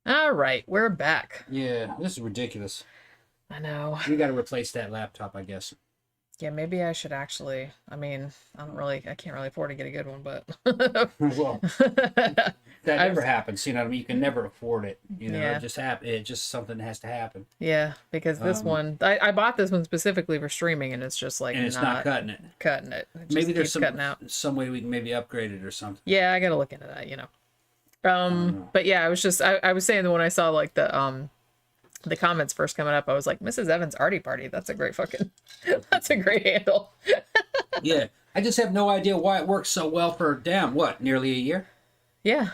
All right, we're back. Yeah, this is ridiculous. I know. We got to replace that laptop, I guess. Yeah, maybe I should actually. I mean, I can't really afford to get a good one, but. Well, that never happens. You know what I mean? You can never afford it. You know, Yeah. it just happen. It just something has to happen. Yeah, because this one, I bought this one specifically for streaming, and it's just like And it's not cutting it. Cutting it. It just Maybe there's keeps cutting out. some way we can maybe upgrade it or something. Yeah, I gotta look into that. But yeah, I was just I was saying that when I saw like the comments first coming up, I was like, Mrs. Evans Arty Party. That's a great that's a great handle. Yeah, I just have no idea why it works so well for nearly a year. Yeah.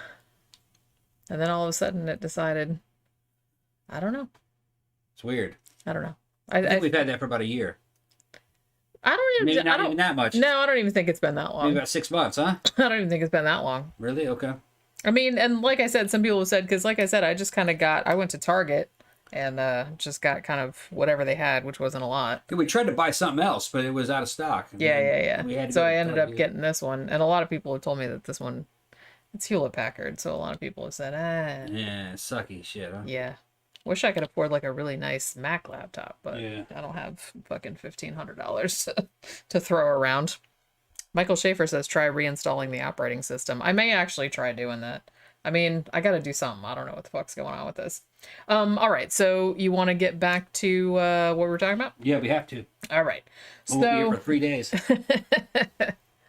And then all of a sudden it decided, I don't know. It's weird. I don't know. I think we've had that for about a year. I don't even. Maybe not even that much. No, I don't even think it's been that long. Maybe about 6 months, huh? I don't even think it's been that long. Really? Okay. I mean, and like I said, some people have said, because like I said, I just kind of I went to Target and just got kind of whatever they had, which wasn't a lot. We tried to buy something else, but it was out of stock. Yeah. So I ended up getting this one. And a lot of people have told me that this one, it's Hewlett-Packard. So a lot of people have said, Yeah, sucky shit, huh? Yeah. Wish I could afford like a really nice Mac laptop, but Yeah. I don't have fucking $1,500 to throw around. Michael Schaefer says, try reinstalling the operating system. I may actually try doing that. I mean, I got to do something. I don't know what the fuck's going on with this. All right. So you want to get back to what we were talking about? Yeah, we have to. All right. We'll be here for 3 days.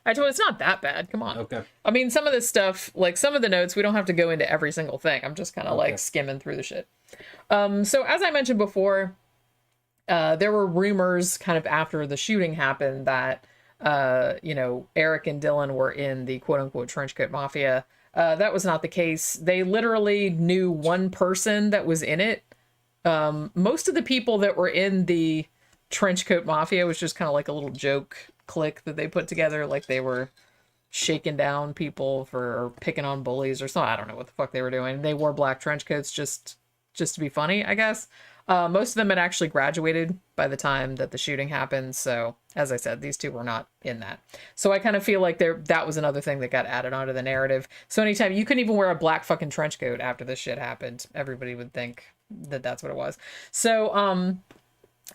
I told you it's not that bad. Come on. Okay. I mean, some of this stuff, like some of the notes, we don't have to go into every single thing. I'm just kind of like skimming through the shit. So as I mentioned before, there were rumors kind of after the shooting happened that, Eric and Dylan were in the quote unquote trenchcoat mafia. That was not the case. They literally knew one person that was in it. Most of the people that were in the trenchcoat mafia was just kind of like a little joke clique that they put together. Like they were shaking down people or picking on bullies or something. I don't know what the fuck they were doing. They wore black trench coats just to be funny, I guess. Most of them had actually graduated by the time that the shooting happened. So as I said, these two were not in that. So I kind of feel like that was another thing that got added onto the narrative. So anytime you couldn't even wear a black fucking trench coat after this shit happened, everybody would think that that's what it was. So,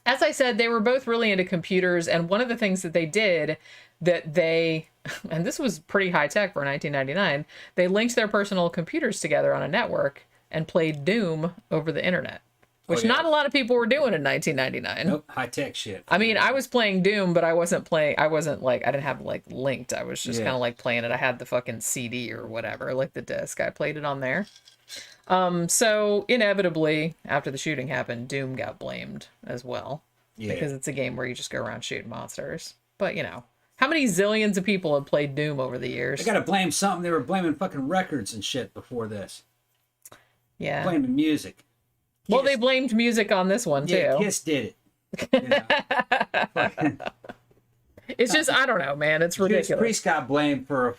as I said, they were both really into computers. And one of the things that they did and this was pretty high tech for 1999, they linked their personal computers together on a network and played Doom over the internet. Which not a lot of people were doing in 1999. Nope, high tech shit. I mean, I was playing Doom, but I wasn't like, I didn't have like linked. I was just kind of like playing it. I had the fucking CD or whatever, like the disc. I played it on there. So inevitably, after the shooting happened, Doom got blamed as well. Yeah. Because it's a game where you just go around shooting monsters. But how many zillions of people have played Doom over the years? They gotta blame something. They were blaming fucking records and shit before this. Yeah. Blaming music. Well, they blamed music on this one, too. Yeah, Kiss did it. It's just, I don't know, man. It's ridiculous. Judas Priest got blamed for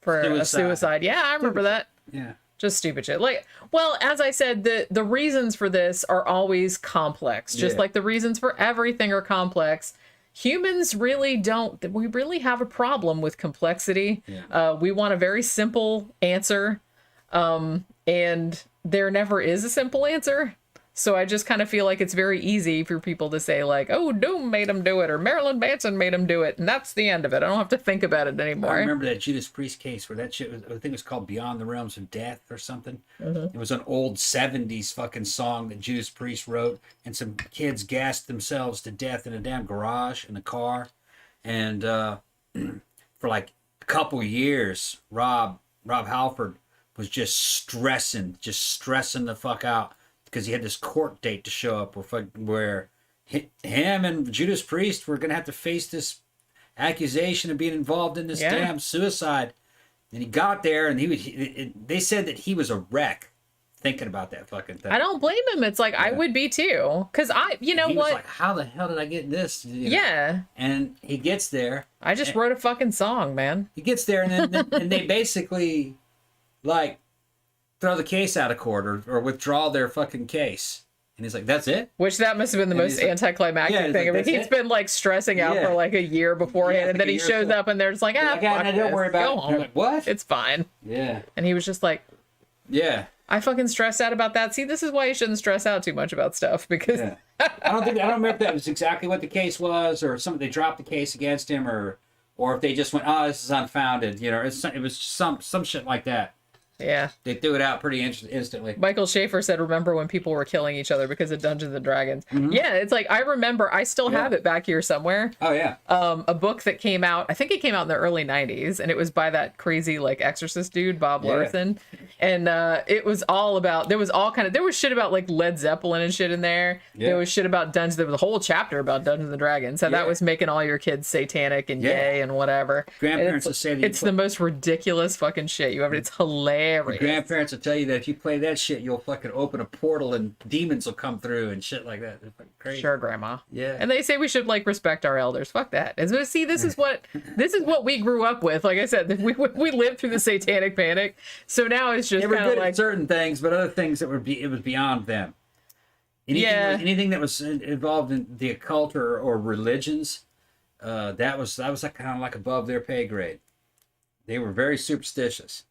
a suicide. Yeah, I remember that. Yeah. Just stupid shit. Like, well, as I said, the reasons for this are always complex. Just like the reasons for everything are complex. Humans really don't. We really have a problem with complexity. Yeah. We want a very simple answer. And there never is a simple answer. So I just kind of feel like it's very easy for people to say like, oh, Doom made him do it, or Marilyn Manson made him do it, and that's the end of it. I don't have to think about it anymore. I remember that Judas Priest case where that shit was, I think it was called Beyond the Realms of Death or something. Mm-hmm. It was an old 70s fucking song that Judas Priest wrote, and some kids gassed themselves to death in a damn garage in a car. And for like a couple years, Rob Halford was just stressing the fuck out because he had this court date to show up where him and Judas Priest were going to have to face this accusation of being involved in this damn suicide. And he got there and they said that he was a wreck thinking about that fucking thing. I don't blame him. It's like, I would be too. Because he was like, how the hell did I get this? Yeah. And he gets there. I just wrote a fucking song, man. He gets there and then and they basically like throw the case out of court or withdraw their fucking case. And he's like, that's it? Which that must have been the most anticlimactic thing. Like, he's been like stressing out for like a year beforehand, and then he shows up and they're just like, fuck don't worry about it. Go home. Like, what? It's fine. Yeah. And he was just like, Yeah. I fucking stressed out about that. See, this is why you shouldn't stress out too much about stuff, because I don't remember if that was exactly what the case was, or they dropped the case against him, or if they just went, oh, this is unfounded, you know, it was some shit like that. Yeah. They threw it out pretty instantly. Michael Schaefer said, remember when people were killing each other because of Dungeons and Dragons? Mm-hmm. Yeah, it's like, I remember, I still have it back here somewhere. Oh, yeah. A book that came out, I think it came out in the early 90s, and it was by that crazy, like, exorcist dude, Bob Larson. And it was all about, there was shit about, like, Led Zeppelin and shit in there. Yeah. There was shit about Dungeons, there was a whole chapter about Dungeons and Dragons. So that was making all your kids satanic and gay and whatever. Grandparents will say that it's the most ridiculous fucking shit you ever, it's hilarious. Grandparents will tell you that if you play that shit, you'll fucking open a portal and demons will come through and shit like that. It's fucking crazy. Sure, Grandma. Yeah. And they say we should, like, respect our elders. Fuck that. And so, see, this is what we grew up with. Like I said, we lived through the satanic panic. So now it's just kind of like certain things, but other things it was beyond them. Anything that was involved in the occult or religions, that was like kind of like above their pay grade. They were very superstitious.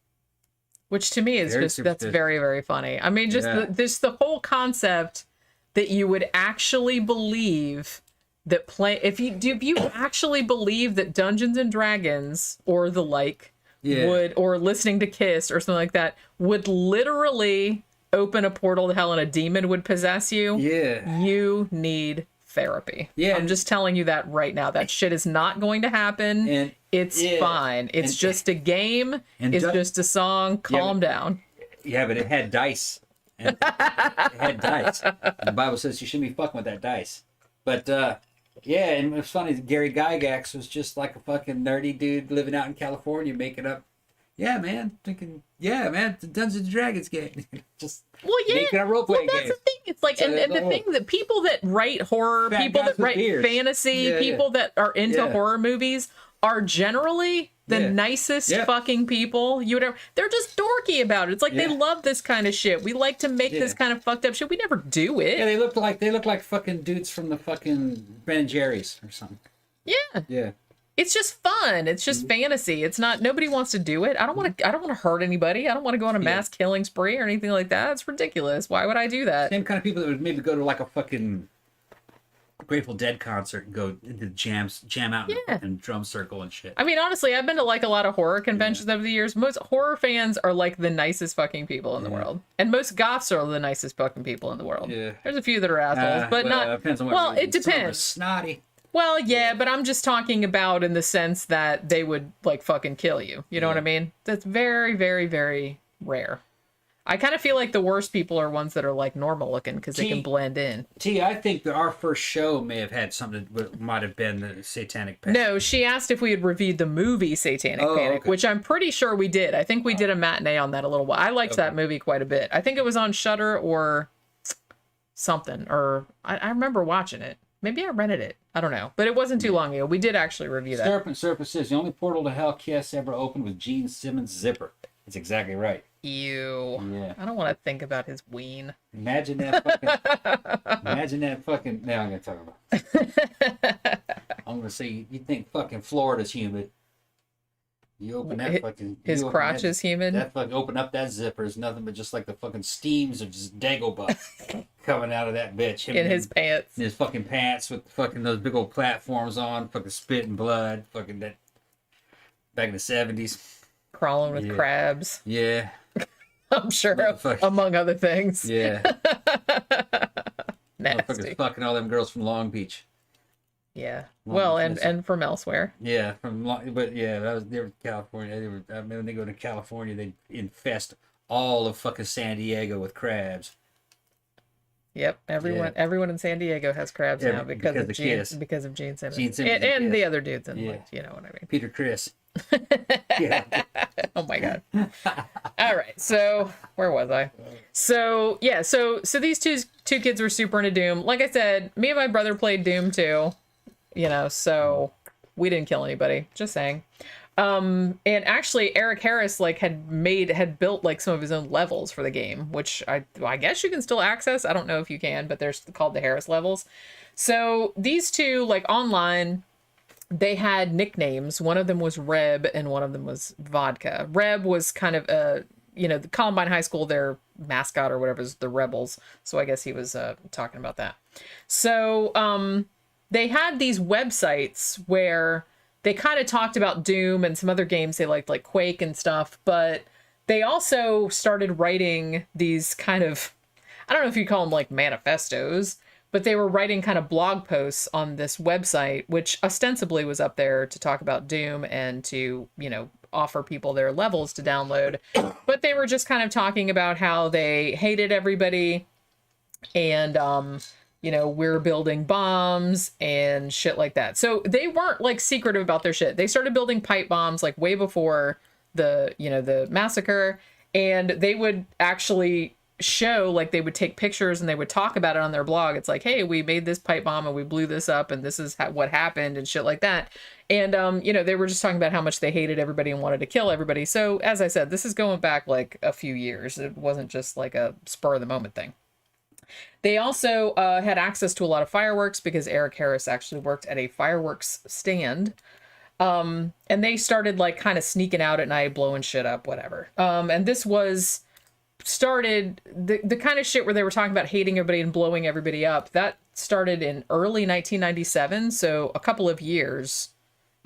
Which to me is that's very, very funny. I mean, just the whole concept that you would actually believe that if you actually believe that Dungeons and Dragons or the like or listening to Kiss or something like that would literally open a portal to hell and a demon would possess you, you need therapy. Yeah, I'm just telling you that right now. That shit is not going to happen. And it's fine. It's just a game. It's just a song. Calm down. Yeah, but it had dice. And it had dice. And the Bible says you shouldn't be fucking with that dice. But and it's funny. Gary Gygax was just like a fucking nerdy dude living out in California, making up. Yeah, man. Thinking, it's a Dungeons and Dragons game. Just making a role playing game. That's the thing. It's like, and the thing that people that write horror, people that write fantasy, people that are into horror movies are generally the nicest fucking people you would ever. They're just dorky about it. It's like they love this kind of shit. We like to make this kind of fucked up shit. We never do it. Yeah, they look like fucking dudes from the fucking Ben and Jerry's or something. Yeah. Yeah. It's just fun. It's just fantasy. It's not. Nobody wants to do it. I don't want to hurt anybody. I don't want to go on a mass killing spree or anything like that. It's ridiculous. Why would I do that? Same kind of people that would maybe go to like a fucking Grateful Dead concert and go into jam out in drum circle and shit. I mean, honestly, I've been to like a lot of horror conventions over the years. Most horror fans are like the nicest fucking people in the world, and most goths are the nicest fucking people in the world. Yeah. There's a few that are assholes, but not. Depends on what it depends. Snotty. Well, yeah, but I'm just talking about in the sense that they would, like, fucking kill you. You know what I mean? That's very, very, very rare. I kind of feel like the worst people are ones that are, like, normal looking because they can blend in. I think that our first show may have had something that might have been the Satanic Panic. No, she asked if we had reviewed the movie Satanic Panic, which I'm pretty sure we did. I think we did a matinee on that a little while. I liked that movie quite a bit. I think it was on Shudder or something, or I remember watching it. Maybe I rented it. I don't know. But it wasn't too long ago. We did actually review that. Serpent says the only portal to hell Kiss ever opened was Gene Simmons' zipper. That's exactly right. Ew. Yeah. I don't want to think about his ween. Imagine that fucking... Now I'm going to talk about it. I'm going to say, you think fucking Florida's humid. You open that fucking... His crotch is humid? That fucking... Open up that zipper. It's nothing but just like the fucking steams of just Dagobah coming out of that bitch. In his pants. In his fucking pants with fucking those big old platforms on. Fucking spit and blood. Fucking that... Back in the 70s. Crawling with crabs. Yeah. I'm sure, among other things. Yeah. Nasty. Fucking all them girls from Long Beach. Yeah. Well, and from elsewhere. Yeah, they were California. I mean, when they go to California, they infest all of fucking San Diego with crabs. Yep, everyone in San Diego has crabs now because of Gene Simmons. And the other dudes in you know what I mean. Peter Criss. Oh my god. All right, so where was I? So these two kids were super into Doom. Like I said, me and my brother played Doom too. You know, so we didn't kill anybody. Just saying. And actually Eric Harris had built like some of his own levels for the game, which I guess you can still access. I don't know if you can, but they're called the Harris levels. So these two, like online, they had nicknames. One of them was Reb and one of them was Vodka. Reb was kind of the Columbine High School, their mascot or whatever is the Rebels. So I guess he was talking about that. So they had these websites where they kind of talked about Doom and some other games they liked, like Quake and stuff, but they also started writing these kind of, I don't know if you call them like manifestos, but they were writing kind of blog posts on this website, which ostensibly was up there to talk about Doom and to, offer people their levels to download. But they were just kind of talking about how they hated everybody and, we're building bombs and shit like that. So they weren't like secretive about their shit. They started building pipe bombs like way before the massacre, and they would actually show, like, they would take pictures and they would talk about it on their blog. It's like, hey, we made this pipe bomb and we blew this up and this is what happened and shit like that. And they were just talking about how much they hated everybody and wanted to kill everybody. So as I said, this is going back like a few years. It wasn't just like a spur of the moment thing. They also had access to a lot of fireworks because Eric Harris actually worked at a fireworks stand. And they started like kind of sneaking out at night, blowing shit up, whatever. And this was started the kind of shit where they were talking about hating everybody and blowing everybody up. That started in early 1997. So a couple of years,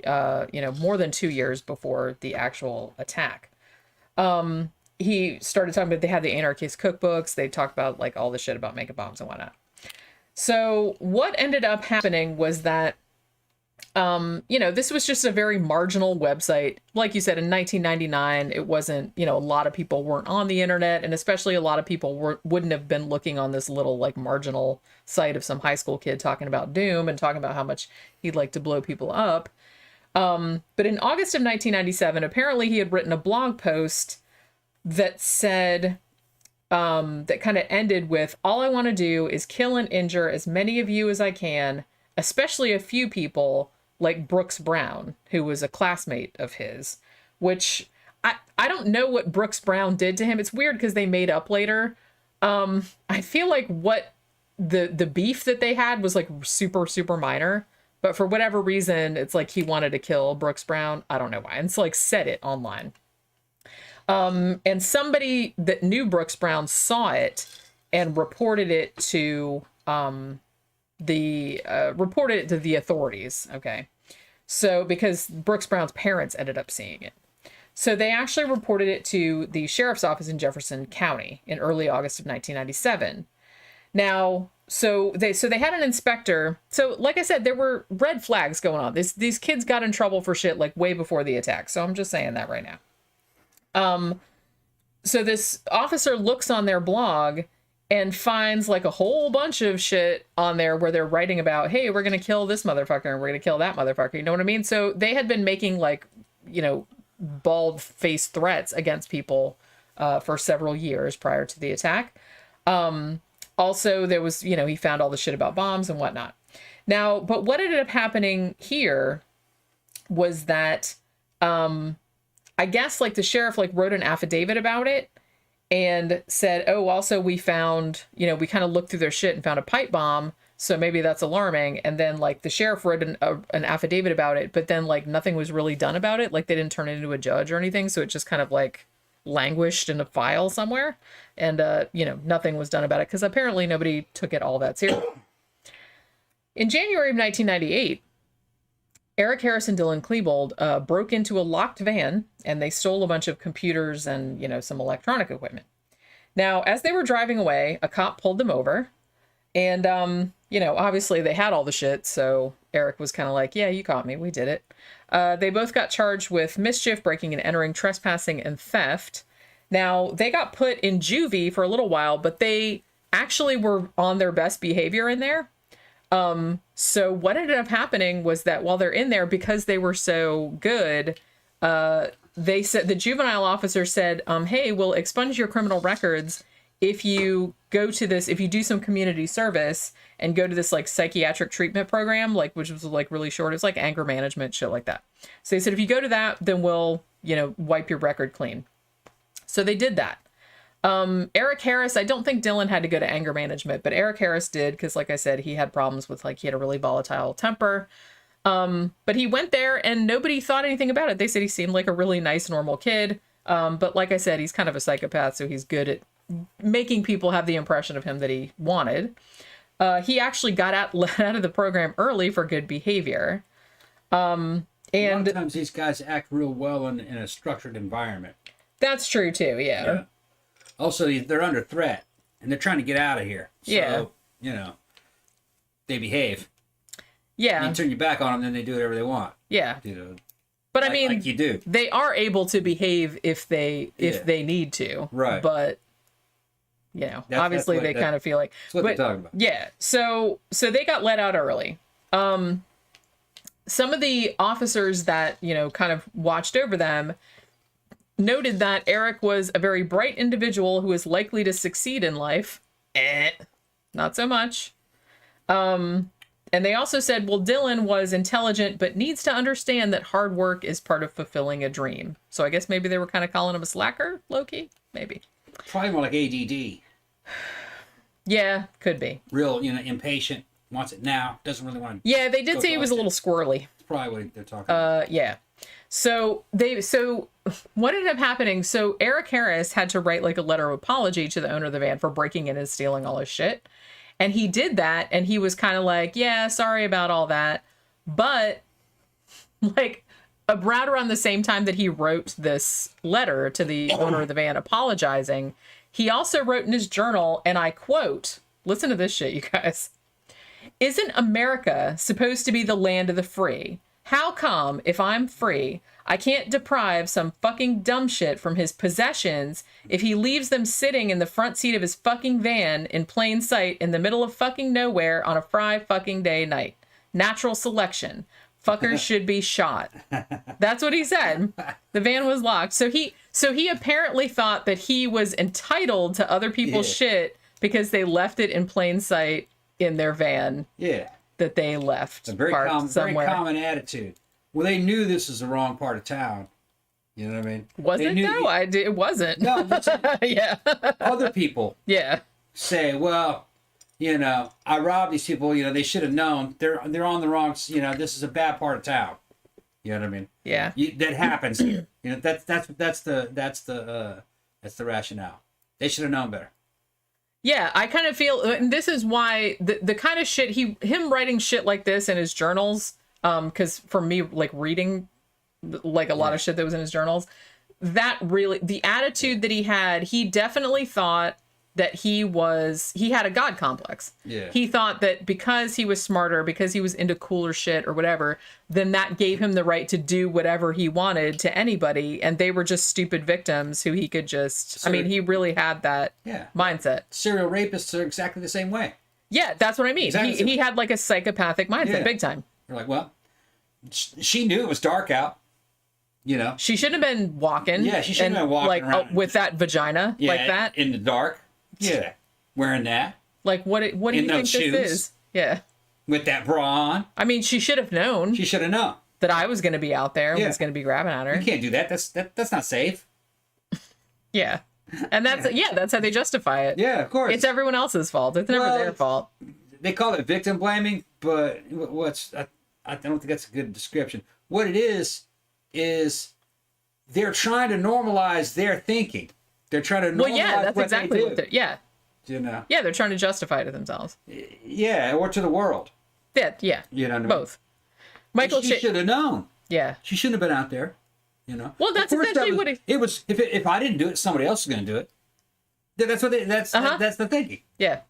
more than 2 years before the actual attack. He started talking about, they had the anarchist cookbooks. They talked about like all the shit about making bombs and whatnot. So what ended up happening was that, this was just a very marginal website. Like you said, in 1999, it wasn't, a lot of people weren't on the internet, and especially a lot of people wouldn't have been looking on this little like marginal site of some high school kid talking about Doom and talking about how much he'd like to blow people up. But in August of 1997, apparently he had written a blog post that said, that kind of ended with, all I want to do is kill and injure as many of you as I can, especially a few people like Brooks Brown, who was a classmate of his, which I don't know what Brooks Brown did to him. It's weird because they made up later. I feel like what the beef that they had was like super, super minor, but for whatever reason, it's like he wanted to kill Brooks Brown. I don't know why. And it's like said it online. And somebody that knew Brooks Brown saw it and reported it to the authorities. Okay. So because Brooks Brown's parents ended up seeing it. So they actually reported it to the sheriff's office in Jefferson County in early August of 1997. Now, so they had an inspector. So like I said, there were red flags going on. These kids got in trouble for shit like way before the attack. So I'm just saying that right now. So this officer looks on their blog and finds like a whole bunch of shit on there where they're writing about, hey, we're going to kill this motherfucker and we're going to kill that motherfucker. You know what I mean? So they had been making like, bald face threats against people for several years prior to the attack. Also, there was, he found all the shit about bombs and whatnot. Now, but what ended up happening here was that I guess like the sheriff like wrote an affidavit about it and said, oh, also we found, we kind of looked through their shit and found a pipe bomb. So maybe that's alarming. And then like the sheriff wrote an affidavit about it, but then like nothing was really done about it. Like they didn't turn it into a judge or anything. So it just kind of like languished in a file somewhere. And, nothing was done about it because apparently nobody took it all that seriously. In January of 1998, Eric Harris and Dylan Klebold broke into a locked van and they stole a bunch of computers and, some electronic equipment. Now, as they were driving away, a cop pulled them over and, obviously they had all the shit. So Eric was kind of like, yeah, you caught me. We did it. They both got charged with mischief, breaking and entering, trespassing, and theft. Now, they got put in juvie for a little while, but they actually were on their best behavior in there. So what ended up happening was that while they're in there, because they were so good, they said, the juvenile officer said, hey, we'll expunge your criminal records if you go to this, if you do some community service and go to this like psychiatric treatment program, like, which was like really short. It's like anger management, shit like that. So they said, if you go to that, then we'll, wipe your record clean. So they did that. Eric Harris, I don't think Dylan had to go to anger management, but Eric Harris did. Cause like I said, he had problems with he had a really volatile temper. But he went there and nobody thought anything about it. They said he seemed like a really nice, normal kid. But like I said, he's kind of a psychopath, so he's good at making people have the impression of him that he wanted. He actually got let out of the program early for good behavior. And a lot of times these guys act real well in a structured environment. That's true too, yeah. Also, they're under threat, and they're trying to get out of here. So, they behave. Yeah. You turn your back on them, then they do whatever they want. Yeah. But I mean, like you do. They are able to behave if they need to. Right. But obviously they kind of feel like that's what they're talking about. Yeah. So they got let out early. Some of the officers that, kind of watched over them noted that Eric was a very bright individual who is likely to succeed in life. Not so much. And they also said, well, Dylan was intelligent, but needs to understand that hard work is part of fulfilling a dream. So I guess maybe they were kind of calling him a slacker, low-key? Maybe. Probably more like ADD. Yeah, could be. Real, impatient, wants it now, doesn't really want to... Yeah, they did say he was a little squirrely. That's probably what they're talking about. Yeah. So what ended up happening, so Eric Harris had to write like a letter of apology to the owner of the van for breaking in and stealing all his shit. And he did that, and he was kind of like, yeah, sorry about all that. But, like, right around the same time that he wrote this letter to the owner of the van apologizing, he also wrote in his journal, and I quote, listen to this shit, you guys. Isn't America supposed to be the land of the free? How come, if I'm free, I can't deprive some fucking dumb shit from his possessions if he leaves them sitting in the front seat of his fucking van in plain sight in the middle of fucking nowhere on a fucking day night? Natural selection. Fuckers should be shot. That's what he said. The van was locked. So he apparently thought that he was entitled to other people's shit because they left it in plain sight in their van. Yeah. That they left. A very common attitude. Well, they knew this was the wrong part of town. You know what I mean? Was it though? It wasn't. No, yeah. Other people say, well, I robbed these people, they should have known. They're on the wrong, this is a bad part of town. You know what I mean? Yeah. That happens here. That's the rationale. They should have known better. Yeah, I kind of feel, and this is why the kind of shit him writing shit like this in his journals, because for me, like reading like a lot of shit that was in his journals, that really, the attitude that he definitely thought that he had a God complex. Yeah. He thought that because he was smarter, because he was into cooler shit or whatever, then that gave him the right to do whatever he wanted to anybody. And they were just stupid victims who he could just, he really had that mindset. Serial rapists are exactly the same way. Yeah, that's what I mean. Exactly. He had like a psychopathic mindset, big time. You're like, well, she knew it was dark out. She shouldn't have been walking. Yeah, she shouldn't have been walking around with that vagina like that in the dark. Yeah, wearing that. Like, what do you think shoes, this is? Yeah. With that bra on. I mean, she should have known. She should have known. That I was going to be out there and was going to be grabbing at her. You can't do that. That's not safe. Yeah. And that's how they justify it. Yeah, of course. It's everyone else's fault. It's never their fault. They call it victim blaming, but I don't think that's a good description. What it is they're trying to normalize their thinking. They're trying to normalize that's what exactly they do. what they're, yeah. Yeah, they're trying to justify it to themselves. Yeah, or to the world. Yeah. You know what I mean? Both. Michael she should have known. Yeah. She shouldn't have been out there. Well, that's essentially what it was. If I didn't do it, somebody else is going to do it. That's what that's the thinking. Yeah.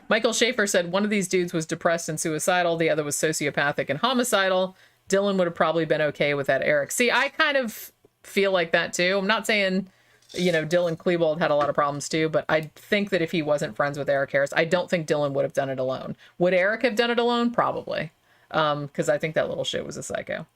Michael Schaefer said one of these dudes was depressed and suicidal. The other was sociopathic and homicidal. Dylan would have probably been okay with that, Eric. See, I kind of feel like that too. I'm not saying, Dylan Klebold had a lot of problems too, but I think that if he wasn't friends with Eric Harris, I don't think Dylan would have done it alone. Would Eric have done it alone? Probably. Because I think that little shit was a psycho.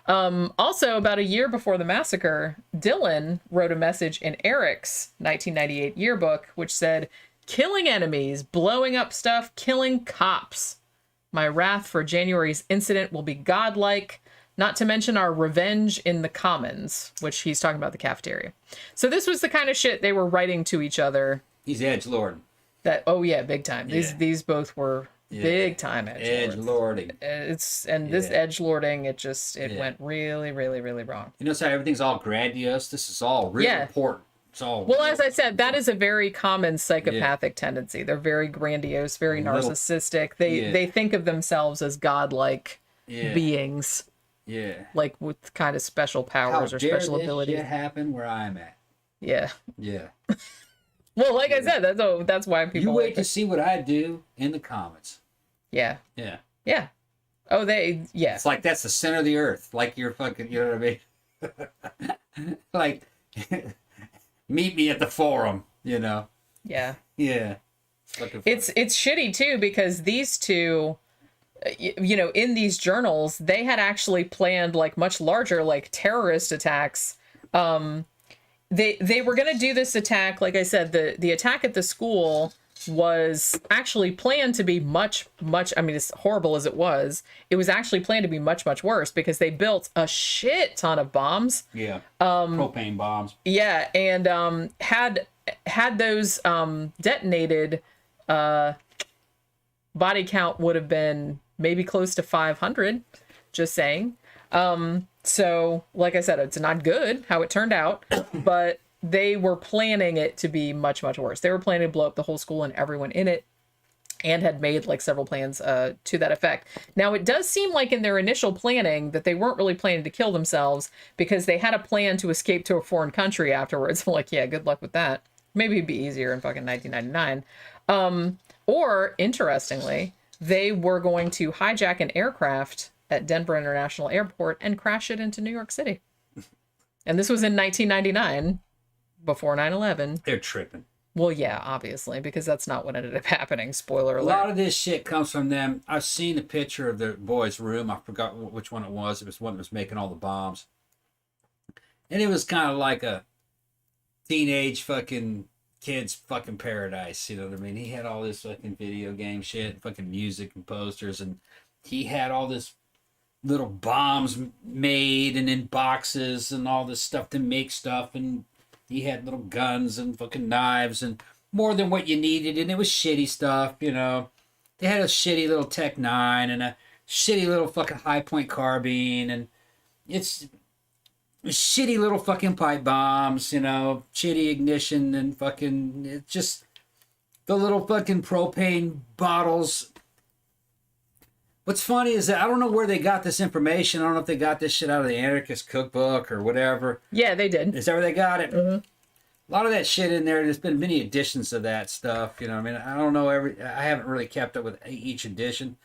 Also, about a year before the massacre, Dylan wrote a message in Eric's 1998 yearbook, which said, "Killing enemies, blowing up stuff, killing cops. My wrath for January's incident will be godlike, not to mention our revenge in the commons," which he's talking about the cafeteria. So this was the kind of shit they were writing to each other. He's edgelord. Big time. These both were Big time edgelording. This edgelording, it went really, really, really wrong. You notice how everything's all grandiose? This is all really important. It's all well, as I said, that is a very common psychopathic tendency. They're very grandiose, very narcissistic. They think of themselves as godlike beings. Yeah. Like with kind of special powers or special abilities. How dare this shit happen where I'm at? Yeah. Yeah. Well, like I said, that's why people. You wait to see what I do in the comments. Yeah. Yeah. Yeah. Oh, It's like that's the center of the earth. Like you're fucking, you know what I mean? Like, meet me at the forum, you know? Yeah. Yeah. It's shitty too because these two, you know, in these journals, they had actually planned like much larger, like terrorist attacks. They were going to do this attack. Like I said, the attack at the school was actually planned to be much, I mean, as horrible as it was actually planned to be much, much worse because they built a shit ton of bombs. Yeah. Propane bombs. Yeah. And had those detonated, body count would have been maybe close to 500, just saying. So, like I said, it's not good how it turned out, but they were planning it to be much, much worse. They were planning to blow up the whole school and everyone in it and had made like several plans to that effect. Now, it does seem like in their initial planning that they weren't really planning to kill themselves because they had a plan to escape to a foreign country afterwards. Like, yeah, good luck with that. Maybe it'd be easier in fucking 1999. Or, interestingly, they were going to hijack an aircraft at Denver International Airport and crash it into New York City. And this was in 1999, before 9/11. They're tripping. Well, yeah, obviously, because that's not what ended up happening. Spoiler alert. A lot of this shit comes from them. I've seen a picture of the boy's room. I forgot which one it was. It was one that was making all the bombs. And it was kind of like a teenage fucking kid's fucking paradise. You know what I mean? He had all this fucking video game shit, fucking music and posters, and he had all this little bombs made and in boxes and all this stuff to make stuff, and he had little guns and fucking knives and more than what you needed, and it was shitty stuff, you know. They had a shitty little Tech 9 and a shitty little fucking high point carbine, and it's shitty little fucking pipe bombs, you know, shitty ignition and fucking, it's just the little fucking propane bottles. What's funny is that I don't know where they got this information. I don't know if they got this shit out of the Anarchist Cookbook or whatever. Yeah, they did. Is that where they got it? Mm-hmm. A lot of that shit in there. There's been many editions of that stuff. You know, I mean, I don't know I haven't really kept up with each edition,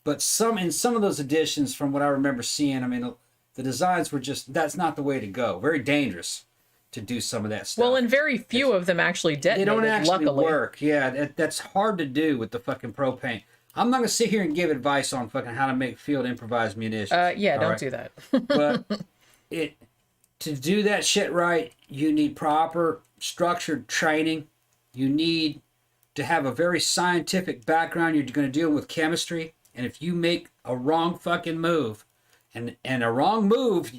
but in some of those editions, from what I remember seeing, I mean, the designs were just, that's not the way to go. Very dangerous to do some of that stuff. Well, and very few of them actually detonated. They don't actually luckily work. Yeah, that's hard to do with the fucking propane. I'm not going to sit here and give advice on fucking how to make field improvised munitions. Don't do that. But to do that shit right, you need proper structured training. You need to have a very scientific background. You're going to deal with chemistry. And if you make a wrong fucking move, and a wrong move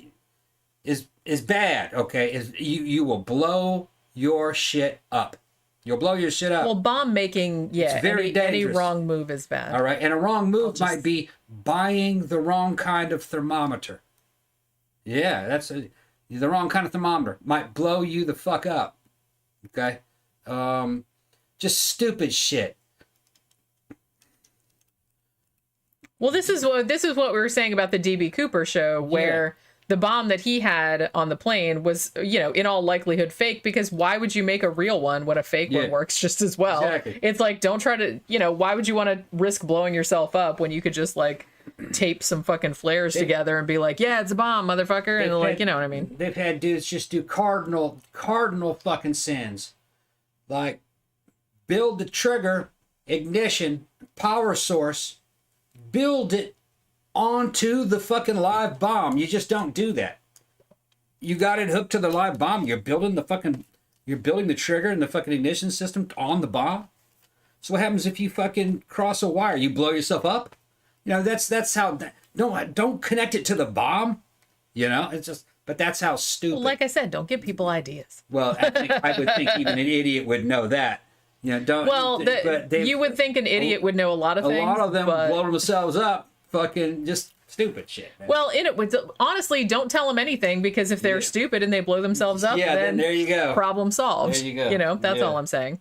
is bad, okay? You will blow your shit up. You'll blow your shit up. Well, bomb making, yeah, it's very dangerous. Any wrong move is bad. All right, and a wrong move might be buying the wrong kind of thermometer. Yeah, the wrong kind of thermometer might blow you the fuck up. Okay, just stupid shit. Well, this is what we were saying about the DB Cooper show, where the bomb that he had on the plane was, you know, in all likelihood fake, because why would you make a real one when a fake one works just as well? Exactly. It's like, don't try to, you know, why would you want to risk blowing yourself up when you could just like tape some fucking flares together and be like, yeah, it's a bomb, motherfucker, and like, you know what I mean? They've had dudes just do cardinal fucking sins, like build the trigger, ignition, power source, build it onto the fucking live bomb. You just don't do that. You got it hooked to the live bomb. You're building the trigger and the fucking ignition system on the bomb. So what happens if you fucking cross a wire? You blow yourself up? You know, that's how, don't connect it to the bomb. You know, it's just, but that's how stupid. Well, like I said, don't give people ideas. Well, I would think even an idiot would know that. Yeah, don't. Well, but you would think an idiot would know a lot of things. A lot of them but... blow themselves up. Fucking just stupid shit, man. Well, honestly, don't tell them anything, because if they're stupid and they blow themselves up, then there you go. Problem solved. There you go. You know, that's all I'm saying.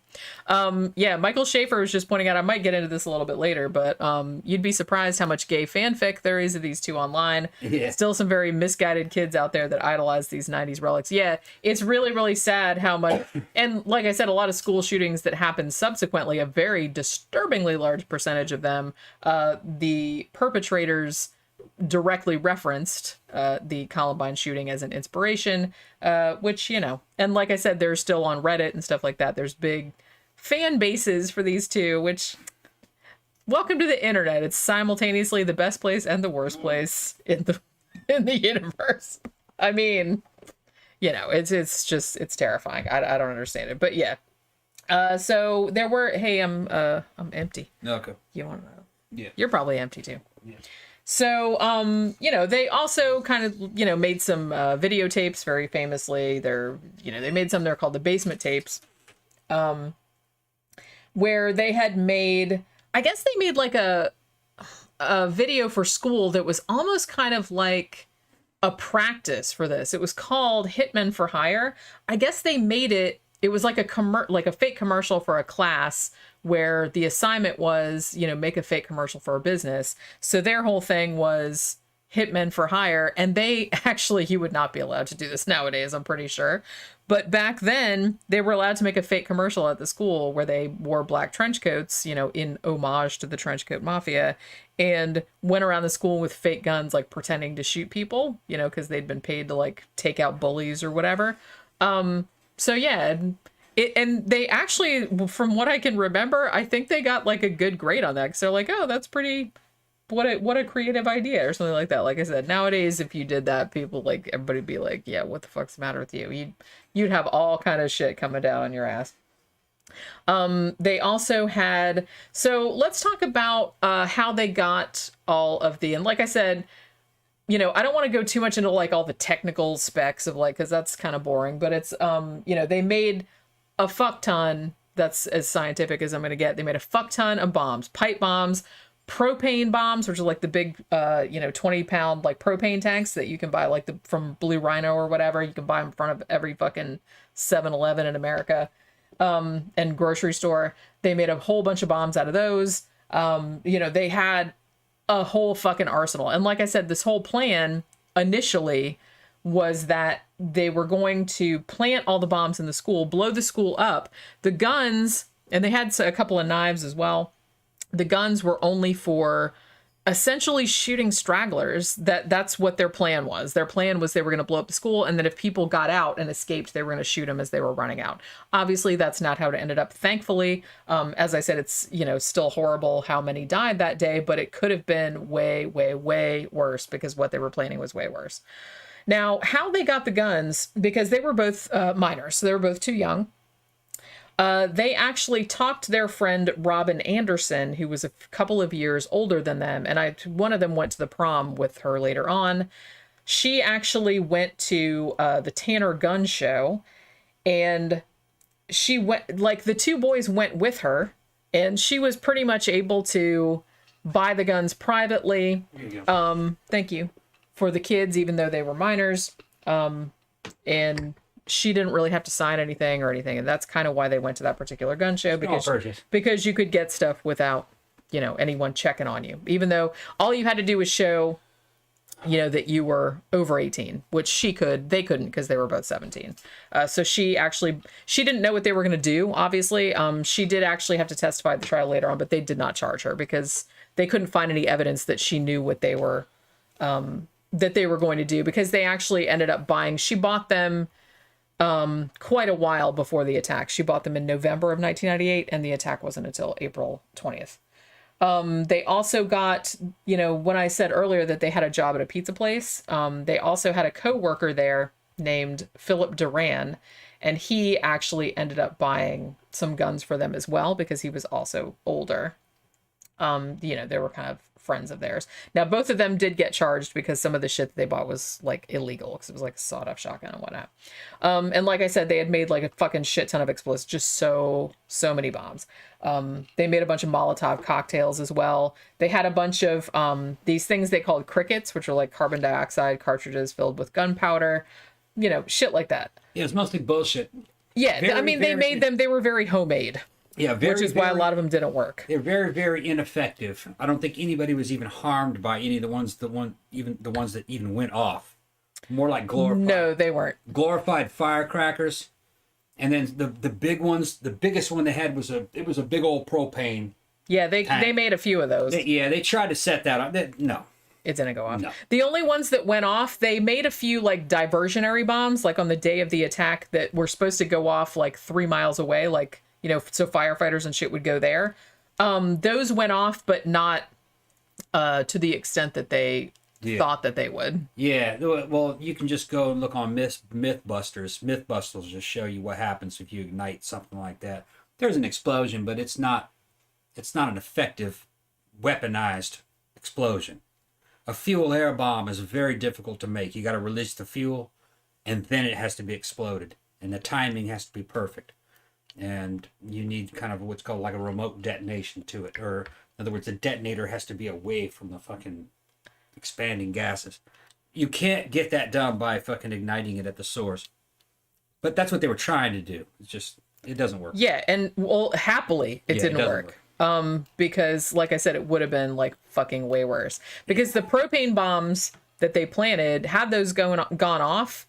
Michael Schaefer was just pointing out, I might get into this a little bit later, but you'd be surprised how much gay fanfic there is of these two online. Yeah. Still some very misguided kids out there that idolize these 90s relics. Yeah, it's really, really sad how much, and like I said, a lot of school shootings that happened subsequently, a very disturbingly large percentage of them, the perpetrators directly referenced the Columbine shooting as an inspiration, which, you know, and like I said, they're still on Reddit and stuff like that. There's big fan bases for these two, which, welcome to the internet. It's simultaneously the best place and the worst place in the universe. I mean, you know, it's terrifying. I don't understand it, but yeah. So there were, hey, I'm empty. Okay. You want to? Yeah. You're probably empty too. Yeah. So, you know, they also kind of, you know, made some videotapes very famously. They made some, they're called the basement tapes, where they had made, I guess they made like a video for school that was almost kind of like a practice for this. It was called Hitmen for Hire. I guess they made it, it was like a fake commercial for a class where the assignment was, you know, make a fake commercial for a business. So their whole thing was Hitmen for Hire. And they actually, you would not be allowed to do this nowadays, I'm pretty sure. But back then, they were allowed to make a fake commercial at the school where they wore black trench coats, you know, in homage to the trench coat mafia, and went around the school with fake guns, like pretending to shoot people, you know, because they'd been paid to like take out bullies or whatever. So yeah, and they actually, from what I can remember, I think they got like a good grade on that, because they're like, oh, that's pretty, what a creative idea, or something like that. Like I said, nowadays, if you did that, people, like, everybody'd be like, yeah, what the fuck's the matter with you? You'd have all kind of shit coming down on your ass. They also had, so let's talk about how they got all of and like I said, you know, I don't want to go too much into like all the technical specs of like, because that's kind of boring, but it's, you know, they made a fuck ton, that's as scientific as I'm going to get. They made a fuck ton of bombs, pipe bombs, propane bombs, which are like the big, 20-pound like propane tanks that you can buy like from Blue Rhino or whatever. You can buy them in front of every fucking 7-Eleven in America, and grocery store. They made a whole bunch of bombs out of those. They had a whole fucking arsenal. And like I said, this whole plan initially was that they were going to plant all the bombs in the school, blow the school up. The guns, and they had a couple of knives as well. The guns were only for essentially shooting stragglers. That's what their plan was. Their plan was they were going to blow up the school, and then if people got out and escaped, they were going to shoot them as they were running out. Obviously, that's not how it ended up. Thankfully, as I said, it's, still horrible how many died that day, but it could have been way, way, way worse, because what they were planning was way worse. Now, how they got the guns, because they were both minors, so they were both too young. They actually talked their friend Robin Anderson, who was a couple of years older than them, and one of them went to the prom with her later on. She actually went to the Tanner Gun Show, and she went, like, the two boys went with her, and she was pretty much able to buy the guns privately. Thank you. For the kids, even though they were minors, and she didn't really have to sign anything, and that's kind of why they went to that particular gun show, because you could get stuff without, anyone checking on you, even though all you had to do was show, that you were over 18, which they couldn't, because they were both 17. So she didn't know what they were going to do, obviously. She did actually have to testify at the trial later on, but they did not charge her because they couldn't find any evidence that she knew what they were, that they were going to do, because they actually ended up she bought them quite a while before the attack. She bought them in November of 1998, and the attack wasn't until April 20th. They also got, when I said earlier that they had a job at a pizza place, they also had a co-worker there named Philip Duran, and he actually ended up buying some guns for them as well, because he was also older. They were kind of friends of theirs. Now, both of them did get charged because some of the shit that they bought was like illegal, because it was like a sawed-off shotgun and whatnot. And like I said, they had made like a fucking shit ton of explosives, just so many bombs. They made a bunch of Molotov cocktails as well. They had a bunch of these things they called crickets, which are like carbon dioxide cartridges filled with gunpowder, shit like that. Yeah, it's mostly bullshit. Yeah, they made them. They were very homemade. Yeah, which is why a lot of them didn't work. They're very, very ineffective. I don't think anybody was even harmed by any of the ones that even went off. More like glorified. No, they weren't. Glorified firecrackers, and then the big ones. The biggest one they had was a big old propane. Yeah, they made a few of those. They tried to set that up. No. It didn't go off. No. The only ones that went off, they made a few like diversionary bombs, like on the day of the attack, that were supposed to go off like 3 miles away, like. So firefighters and shit would go there. Those went off, but not to the extent that they thought that they would. Yeah, well, you can just go and look on Mythbusters. Mythbusters just show you what happens if you ignite something like that. There's an explosion, but it's not an effective, weaponized explosion. A fuel air bomb is very difficult to make. You got to release the fuel, and then it has to be exploded, and the timing has to be perfect. And you need kind of what's called like a remote detonation to it. Or, in other words, the detonator has to be away from the fucking expanding gases. You can't get that done by fucking igniting it at the source. But that's what they were trying to do. It's just, it doesn't work. Yeah, and, happily, it didn't work. Because, like I said, it would have been, like, fucking way worse. Because the propane bombs that they planted, had those gone off,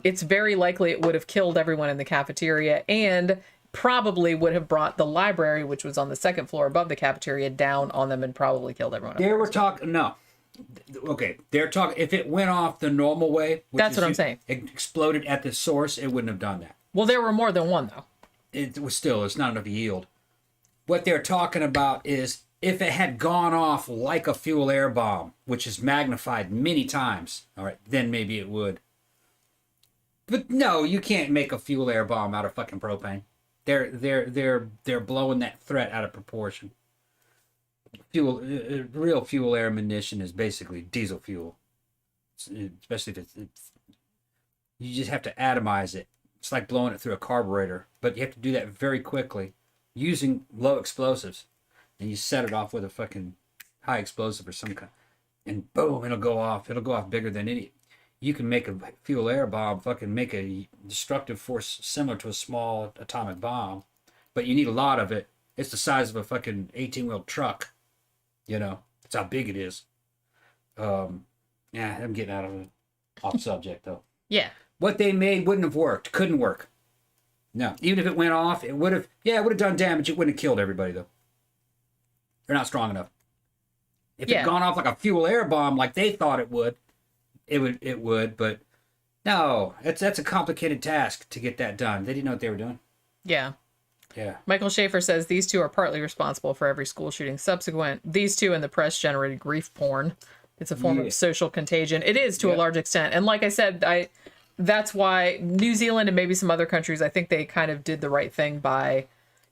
it's very likely it would have killed everyone in the cafeteria and probably would have brought the library, which was on the second floor above the cafeteria, down on them and probably killed everyone. They were talking, no. Okay, they're talking, if it went off the normal way, that's what I'm saying. It exploded at the source, it wouldn't have done that. Well, there were more than one, though. It's not enough to yield. What they're talking about is if it had gone off like a fuel air bomb, which is magnified many times, all right, then maybe it would. But no, you can't make a fuel air bomb out of fucking propane. They're blowing that threat out of proportion. Real fuel air munition is basically diesel fuel, especially if it's you just have to atomize it. It's like blowing it through a carburetor, but you have to do that very quickly using low explosives, and you set it off with a fucking high explosive or some kind, and boom, it'll go off. It'll go off bigger than any. You can make a fuel air bomb, fucking make a destructive force similar to a small atomic bomb, but you need a lot of it. It's the size of a fucking 18-wheel truck. That's how big it is. I'm getting off subject though. Yeah. What they made wouldn't have worked. Couldn't work. No. Even if it went off, it would have done damage. It wouldn't have killed everybody though. They're not strong enough. If it had gone off like a fuel air bomb like they thought it would, it would, but no, that's a complicated task to get that done. They didn't know what they were doing. Yeah. Yeah. Michael Schaefer says these two are partly responsible for every school shooting subsequent. These two and the press generated grief porn. It's a form of social contagion. It is to a large extent. And like I said, that's why New Zealand and maybe some other countries, I think they kind of did the right thing by,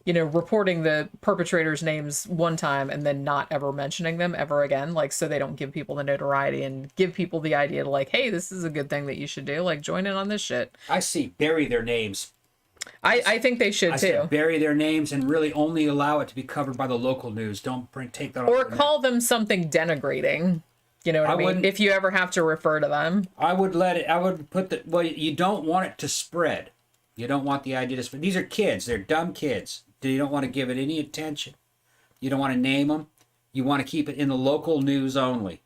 reporting the perpetrators' names one time and then not ever mentioning them ever again. Like, so they don't give people the notoriety and give people the idea to like, hey, this is a good thing that you should do. Like, join in on this shit. I see. Bury their names. I think they should too. Bury their names and really only allow it to be covered by the local news. Don't take that off. Or call them something denigrating. You know what I mean? If you ever have to refer to them. I would you don't want it to spread. You don't want the idea to spread. These are kids. They're dumb kids. You don't want to give it any attention. You don't want to name them. You want to keep it in the local news only.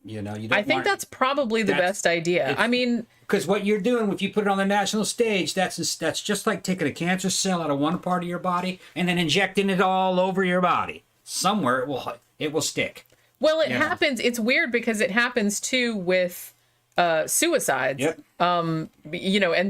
You don't I think that's probably the best idea. I mean, because what you're doing, if you put it on the national stage, that's just like taking a cancer cell out of one part of your body and then injecting it all over your body. Somewhere it will stick. Well, it happens. It's weird because it happens too with suicides. Yep. And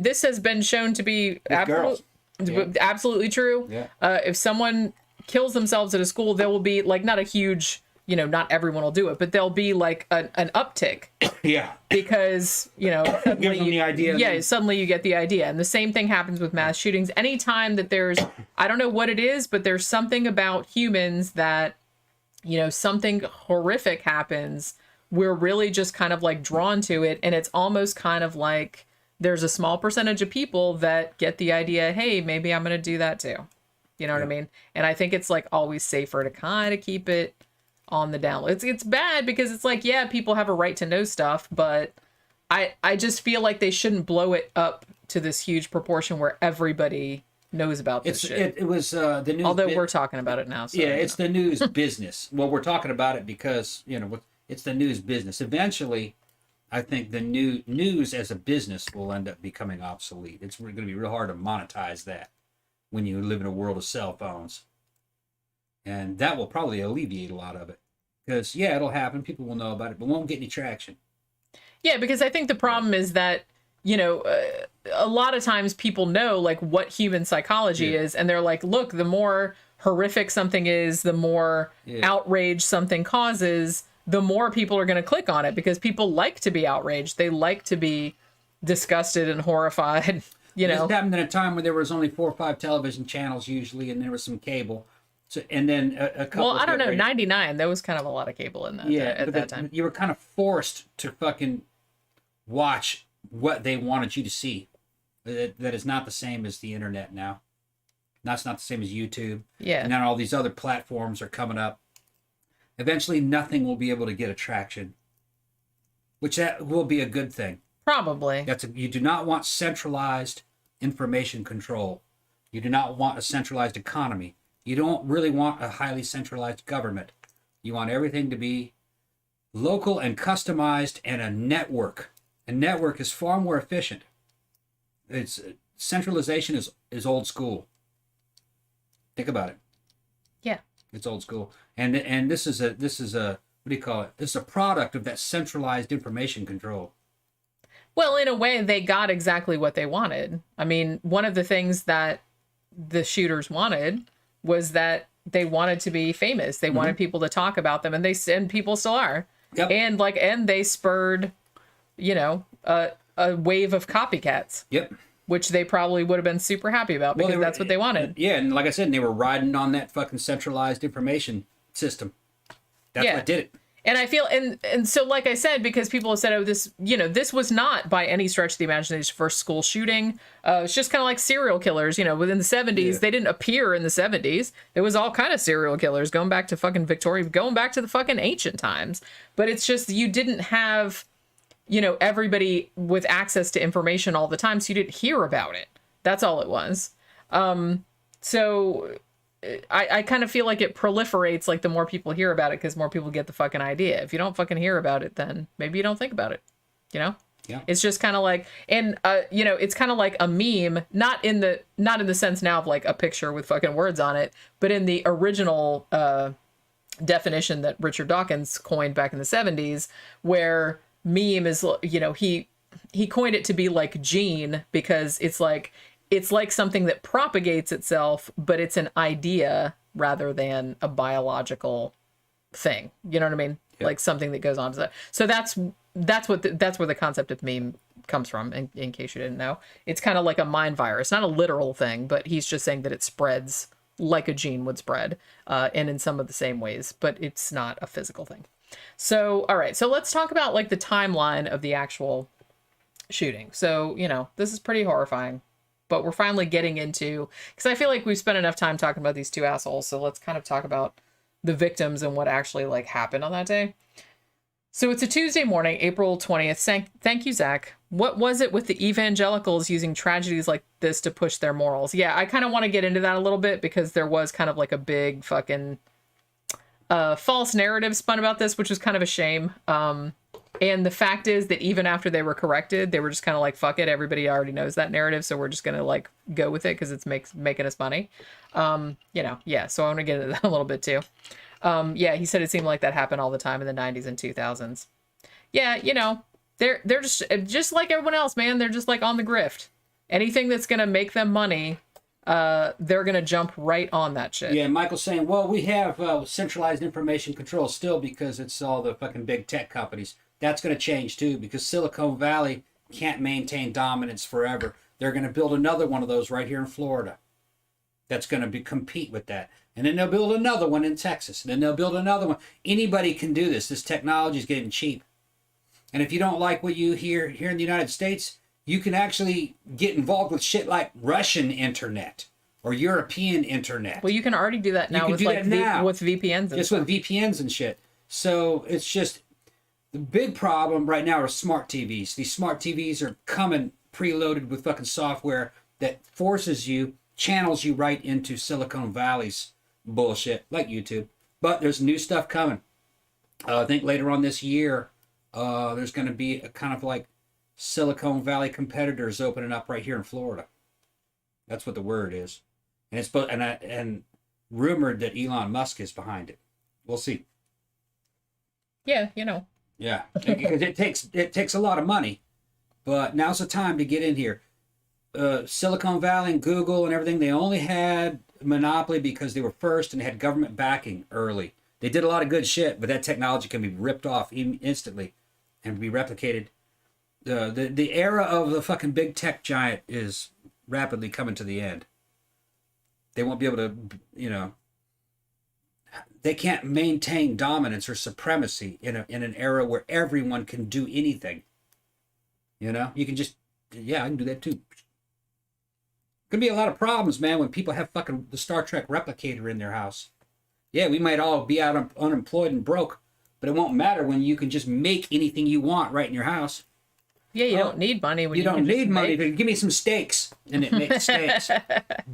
this has been shown to be absolutely true. Yeah. If someone kills themselves at a school, there will be like not a huge, not everyone will do it, but there'll be like an uptick. Yeah. Because, gives them the idea. Yeah, suddenly you get the idea. And the same thing happens with mass shootings. Anytime that there's, I don't know what it is, but there's something about humans that something horrific happens, we're really just kind of like drawn to it. And it's almost kind of like there's a small percentage of people that get the idea, hey, maybe I'm going to do that too. You know what I mean? And I think it's like always safer to kind of keep it on the down low. It's bad because it's like, yeah, people have a right to know stuff, but I just feel like they shouldn't blow it up to this huge proportion where everybody knows about this shit. It was the news. Although we're talking about it now. So, it's the news business. Well, we're talking about it because, it's the news business. Eventually, I think the news as a business will end up becoming obsolete. It's going to be real hard to monetize that when you live in a world of cell phones. And that will probably alleviate a lot of it. Because, it'll happen. People will know about it, but won't get any traction. Yeah, because I think the problem is that, a lot of times people know like what human psychology is, and they're like, look, the more horrific something is, the more outrage something causes, the more people are going to click on it, because people like to be outraged. They like to be disgusted and horrified, It happened at a time where there was only 4 or 5 television channels usually, and there was some cable. So, and then a couple. Well, I don't know, 99, there was kind of a lot of cable in that at that time. You were kind of forced to fucking watch what they wanted you to see. That is not the same as the internet now. That's not the same as YouTube. Yeah. And then all these other platforms are coming up. Eventually, nothing will be able to get attraction, which that will be a good thing. Probably. You do not want centralized information control. You do not want a centralized economy. You don't really want a highly centralized government. You want everything to be local and customized, and a network. A network is far more efficient. It's centralization is old school. Think about it. Yeah. It's old school. And this is a what do you call it? This is a product of that centralized information control. Well, in a way, they got exactly what they wanted. I mean, one of the things that the shooters wanted was that they wanted to be famous. They wanted people to talk about them, and people still are. Yep. And they spurred, a wave of copycats. Yep. Which they probably would have been super happy about, because that's what they wanted. Yeah, and like I said, they were riding on that fucking centralized information system. That's what did it. And I feel, and so like I said, because people have said, oh, this was not by any stretch of the imagination first school shooting. It's just kind of like serial killers, within the 70s. They didn't appear in the 70s. There was all kind of serial killers going back to fucking Victoria, going back to the fucking ancient times. But it's just, you didn't have, everybody with access to information all the time, so you didn't hear about it. That's all it was. So I kind of feel like it proliferates, like the more people hear about it, because more people get the fucking idea. If you don't fucking hear about it, then maybe you don't think about it, Yeah. It's just kind of like, and it's kind of like a meme, not in the sense now of like a picture with fucking words on it, but in the original definition that Richard Dawkins coined back in the 70s, where meme is, he coined it to be like gene, because it's like something that propagates itself, but it's an idea rather than a biological thing. You know what I mean? Yep. Like something that goes on to that. So that's where the concept of meme comes from, in case you didn't know. It's kind of like a mind virus, not a literal thing, but he's just saying that it spreads like a gene would spread, and in some of the same ways, but it's not a physical thing. So, all right. So let's talk about like the timeline of the actual shooting. So, this is pretty horrifying. But we're finally getting into, because I feel like we've spent enough time talking about these two assholes, so let's kind of talk about the victims and what actually like happened on that day. So it's a Tuesday morning, April 20th. Thank you, Zach. What was it with the evangelicals using tragedies like this to push their morals? Yeah, I kind of want to get into that a little bit, because there was kind of like a big fucking false narrative spun about this, which was kind of a shame. And the fact is that even after they were corrected, they were just kind of like, fuck it, everybody already knows that narrative, so we're just going to like go with it because it's making us money. So I want to get into that a little bit too. He said it seemed like that happened all the time in the 90s and 2000s. Yeah, they're just like everyone else, man. They're just like on the grift. Anything that's going to make them money, they're going to jump right on that shit. Yeah, Michael's saying, well, we have centralized information control still because it's all the fucking big tech companies. That's going to change too, because Silicon Valley can't maintain dominance forever. They're going to build another one of those right here in Florida. that's going to be compete with that. And then they'll build another one in Texas. And then they'll build another one. Anybody can do this. This technology is getting cheap. And if you don't like what you hear here in the United States, you can actually get involved with shit like Russian internet or European internet. Well, you can already do that now with with VPNs and just stuff. with VPNs and shit. So it's just the big problem right now are smart TVs. These smart TVs are coming preloaded with fucking software that forces you, channels you right into Silicon Valley's bullshit, like YouTube. But there's new stuff coming. I think later on this year, there's going to be a kind of like Silicon Valley competitors opening up right here in Florida. That's what the word is, and it's and rumored that Elon Musk is behind it. We'll see. Yeah, you know. Yeah, because it takes a lot of money, but now's the time to get in here. Silicon Valley and Google and everything, they only had monopoly because they were first and had government backing early. They did a lot of good shit, but that technology can be ripped off instantly and be replicated. The era of the fucking big tech giant is rapidly coming to the end. They won't be able to, you know, they can't maintain dominance or supremacy in an era where everyone can do anything. You know, you can just, yeah, I can do that too. Could be a lot of problems, man, when people have fucking the Star Trek replicator in their house. Yeah, we might all be out unemployed and broke, but it won't matter when you can just make anything you want right in your house. Yeah, you don't need money. When you don't need money to give me some steaks, and it makes steaks.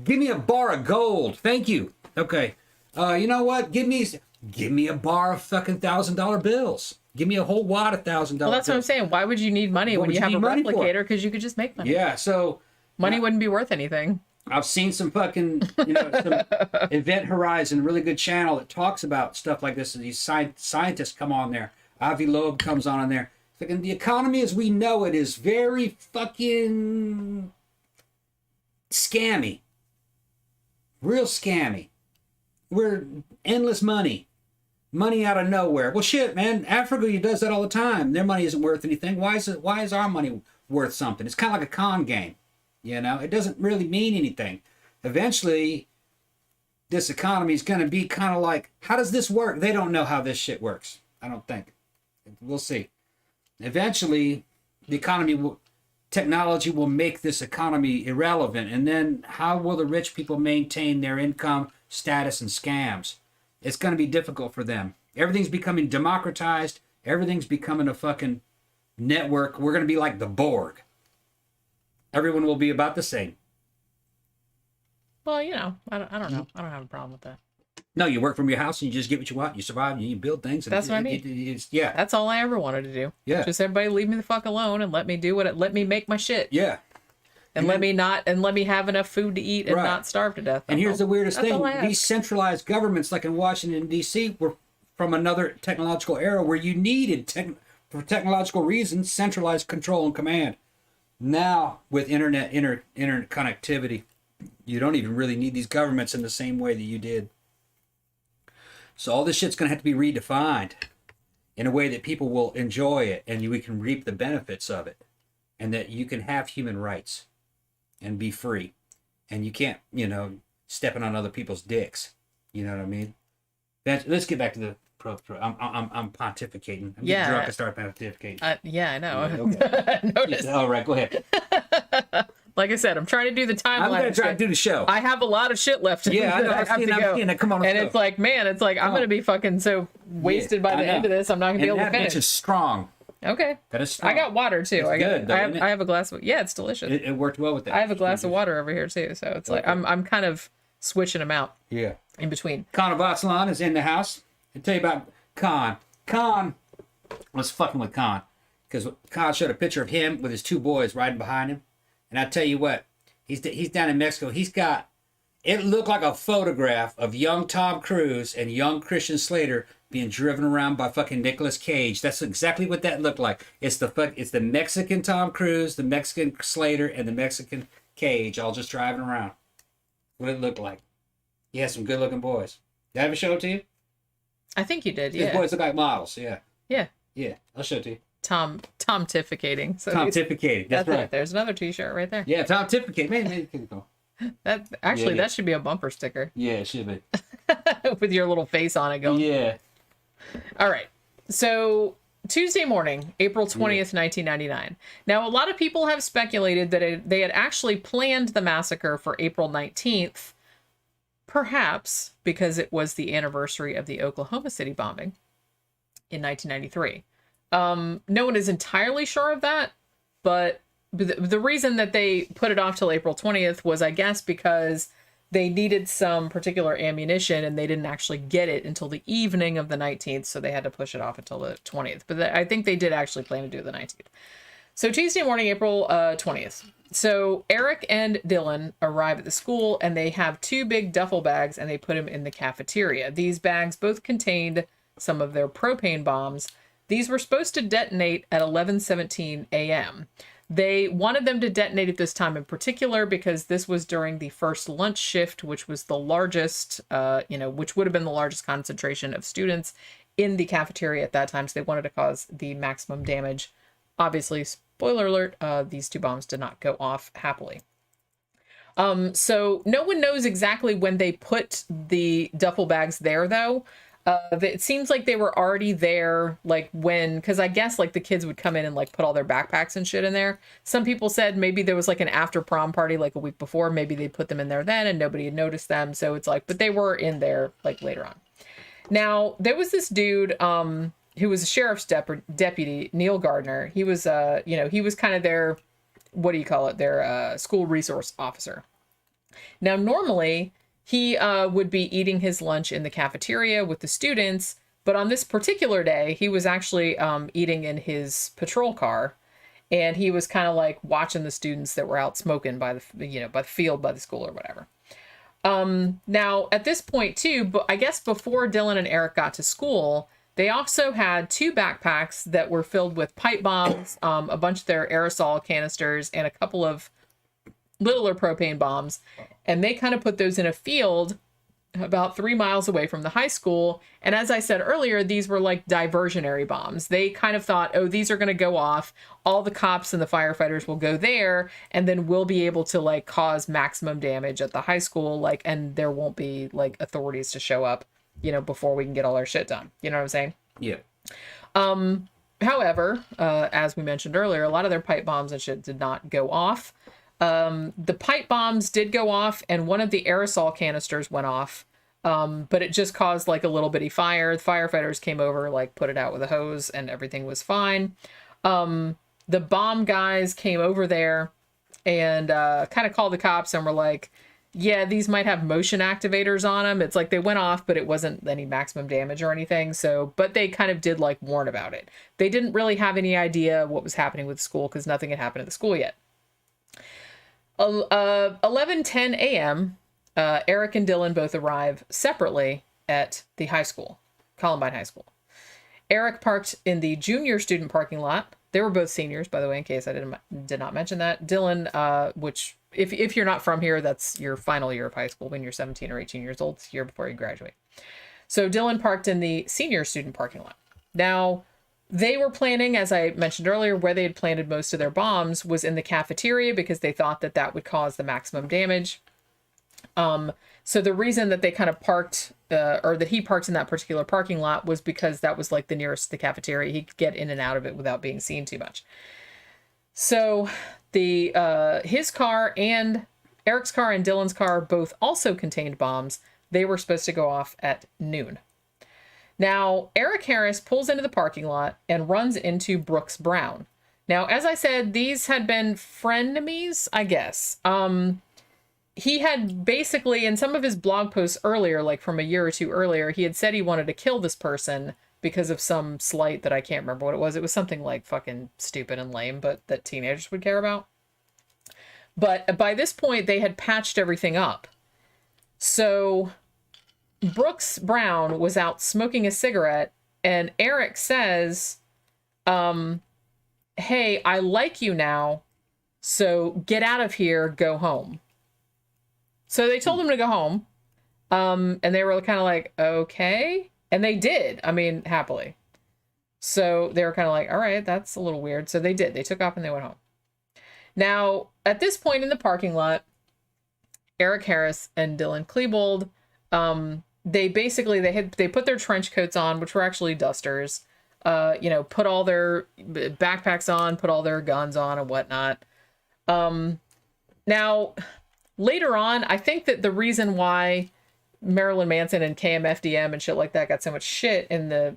Give me a bar of gold. Thank you. Okay. You know what? Give me a bar of fucking $1,000 bills. Give me a whole wad of $1,000. Well, that's what I'm saying. Why would you need money when you have a replicator? Because you could just make money. Yeah. So money wouldn't be worth anything. I've seen some fucking, some Event Horizon, really good channel that talks about stuff like this. And these scientists come on there. Avi Loeb comes on there. Fucking the economy as we know it is very fucking scammy. Real scammy. We're endless money. Money out of nowhere. Well, shit, man. Africa does that all the time. Their money isn't worth anything. Why is our money worth something? It's kind of like a con game. You know, it doesn't really mean anything. Eventually, this economy is going to be kind of like, how does this work? They don't know how this shit works. I don't think. We'll see. Eventually, technology will make this economy irrelevant. And then how will the rich people maintain their income, status, and scams? It's going to be difficult for them. Everything's becoming democratized. Everything's becoming a fucking network. We're going to be like the Borg. Everyone will be about the same. Well, you know, I don't know. I don't have a problem with that. No, you work from your house and you just get what you want. You survive and you build things. And that's what I mean. Yeah. That's all I ever wanted to do. Yeah. Just everybody leave me the fuck alone and let me do let me make my shit. Yeah. And let me have enough food to eat and not starve to death. And here's the weirdest thing. These centralized governments like in Washington, D.C. were from another technological era where you needed, for technological reasons, centralized control and command. Now, with internet connectivity, you don't even really need these governments in the same way that you did. So all this shit's going to have to be redefined in a way that people will enjoy it and we can reap the benefits of it. And that you can have human rights and be free. And you can't, stepping on other people's dicks. You know what I mean? Let's get back to the I'm pontificating. I'm getting drunk and start pontificating. Yeah, I know. Okay. Notice. All right, go ahead. Like I said, I'm trying to do the timeline. I'm going to try to do the show. I have a lot of shit left. Yeah, I know. I have to go. Come on, and it's like, man, I'm going to be fucking so wasted by the end of this. I'm not going to be able to finish. That bitch is strong. Okay. That is strong. I got water too. I have a glass of. Yeah, it's delicious. It worked well with that. I have a glass of water over here too, so it's like I'm kind of switching them out. Yeah. In between. Con of Vatsalon is in the house. I'll tell you about Con. Con was fucking with Con because Con showed a picture of him with his two boys riding behind him, and I tell you what, he's down in Mexico. He's got it looked like a photograph of young Tom Cruise and young Christian Slater being driven around by fucking Nicolas Cage. That's exactly what that looked like. It's the Mexican Tom Cruise, the Mexican Slater, and the Mexican Cage all just driving around. What it looked like. He has some good looking boys. Did I ever show it to you? I think you did, yeah. His boys look like models, yeah. Yeah. Yeah, I'll show it to you. Tom-tificating. So Tom-tificating, that's right. There's another t-shirt right there. Yeah, Tom-tificating. Maybe go. That should be a bumper sticker. Yeah, it should be. With your little face on it going. Yeah. All right. So Tuesday morning, April 20th, 1999. Now, a lot of people have speculated that they had actually planned the massacre for April 19th, perhaps because it was the anniversary of the Oklahoma City bombing in 1993. No one is entirely sure of that, but the reason that they put it off till April 20th was, I guess, because they needed some particular ammunition and they didn't actually get it until the evening of the 19th, so they had to push it off until the 20th. But I think they did actually plan to do the 19th. So Tuesday morning, April 20th. So Eric and Dylan arrive at the school and they have 2 big duffel bags and they put them in the cafeteria. These bags both contained some of their propane bombs. These were supposed to detonate at 11:17 a.m. They wanted them to detonate at this time in particular because this was during the first lunch shift, which was the largest, which would have been the largest concentration of students in the cafeteria at that time. So they wanted to cause the maximum damage. Obviously, spoiler alert, these 2 bombs did not go off happily. So no one knows exactly when they put the duffel bags there, though. It seems like they were already there, like because I guess like the kids would come in and like put all their backpacks and shit in there. Some people said maybe there was like an after prom party like a week before. Maybe they put them in there then and nobody had noticed them. So it's like, but they were in there like later on. Now, there was this dude who was a sheriff's deputy, Neil Gardner. He was, he was kind of their, their school resource officer. Now, normally he would be eating his lunch in the cafeteria with the students, but on this particular day, he was actually eating in his patrol car, and he was kind of like watching the students that were out smoking by the field by the school or whatever. Now at this point too, but I guess before Dylan and Eric got to school, they also had 2 backpacks that were filled with pipe bombs, a bunch of their aerosol canisters, and a couple of littler propane bombs. And they kind of put those in a field about 3 miles away from the high school. And as I said earlier, these were like diversionary bombs. They kind of thought, oh, these are going to go off. All the cops and the firefighters will go there, and then we'll be able to like cause maximum damage at the high school. And there won't be like authorities to show up, before we can get all our shit done. You know what I'm saying? Yeah. However, as we mentioned earlier, a lot of their pipe bombs and shit did not go off. The pipe bombs did go off, and one of the aerosol canisters went off, but it just caused like a little bitty fire. The firefighters came over, like put it out with a hose, and everything was fine. The bomb guys came over there and kind of called the cops and were like, yeah, these might have motion activators on them. It's like they went off, but it wasn't any maximum damage or anything. So, but they kind of did like warn about it. They didn't really have any idea what was happening with the school because nothing had happened at the school yet. 11:10 a.m., Eric and Dylan both arrive separately at the high school, Columbine High School. Eric parked in the junior student parking lot. They were both seniors, by the way, in case I did not mention that. Dylan, which if you're not from here, that's your final year of high school when you're 17 or 18 years old. It's the year before you graduate. So Dylan parked in the senior student parking lot. Now, they were planning, as I mentioned earlier, where they had planted most of their bombs was in the cafeteria because they thought that that would cause the maximum damage. So the reason that they kind of parked, or that he parked in that particular parking lot was because that was like the nearest to the cafeteria. He could get in and out of it without being seen too much. So his car and Eric's car and Dylan's car both also contained bombs. They were supposed to go off at noon. Now, Eric Harris pulls into the parking lot and runs into Brooks Brown. Now, as I said, these had been frenemies, I guess. He had basically, in some of his blog posts earlier, like from a year or 2 earlier, he had said he wanted to kill this person because of some slight that I can't remember what it was. It was something like fucking stupid and lame, but that teenagers would care about. But by this point, they had patched everything up. So Brooks Brown was out smoking a cigarette, and Eric says, hey, I like you now, so get out of here, go home. So they told him to go home, and they were kind of like, okay. And they did, happily. So they were kind of like, all right, that's a little weird. So they did. They took off and they went home. Now, at this point in the parking lot, Eric Harris and Dylan Klebold. They basically they put their trench coats on, which were actually dusters. Put all their backpacks on, put all their guns on and whatnot. Now, later on, I think that the reason why Marilyn Manson and KMFDM and shit like that got so much shit in the,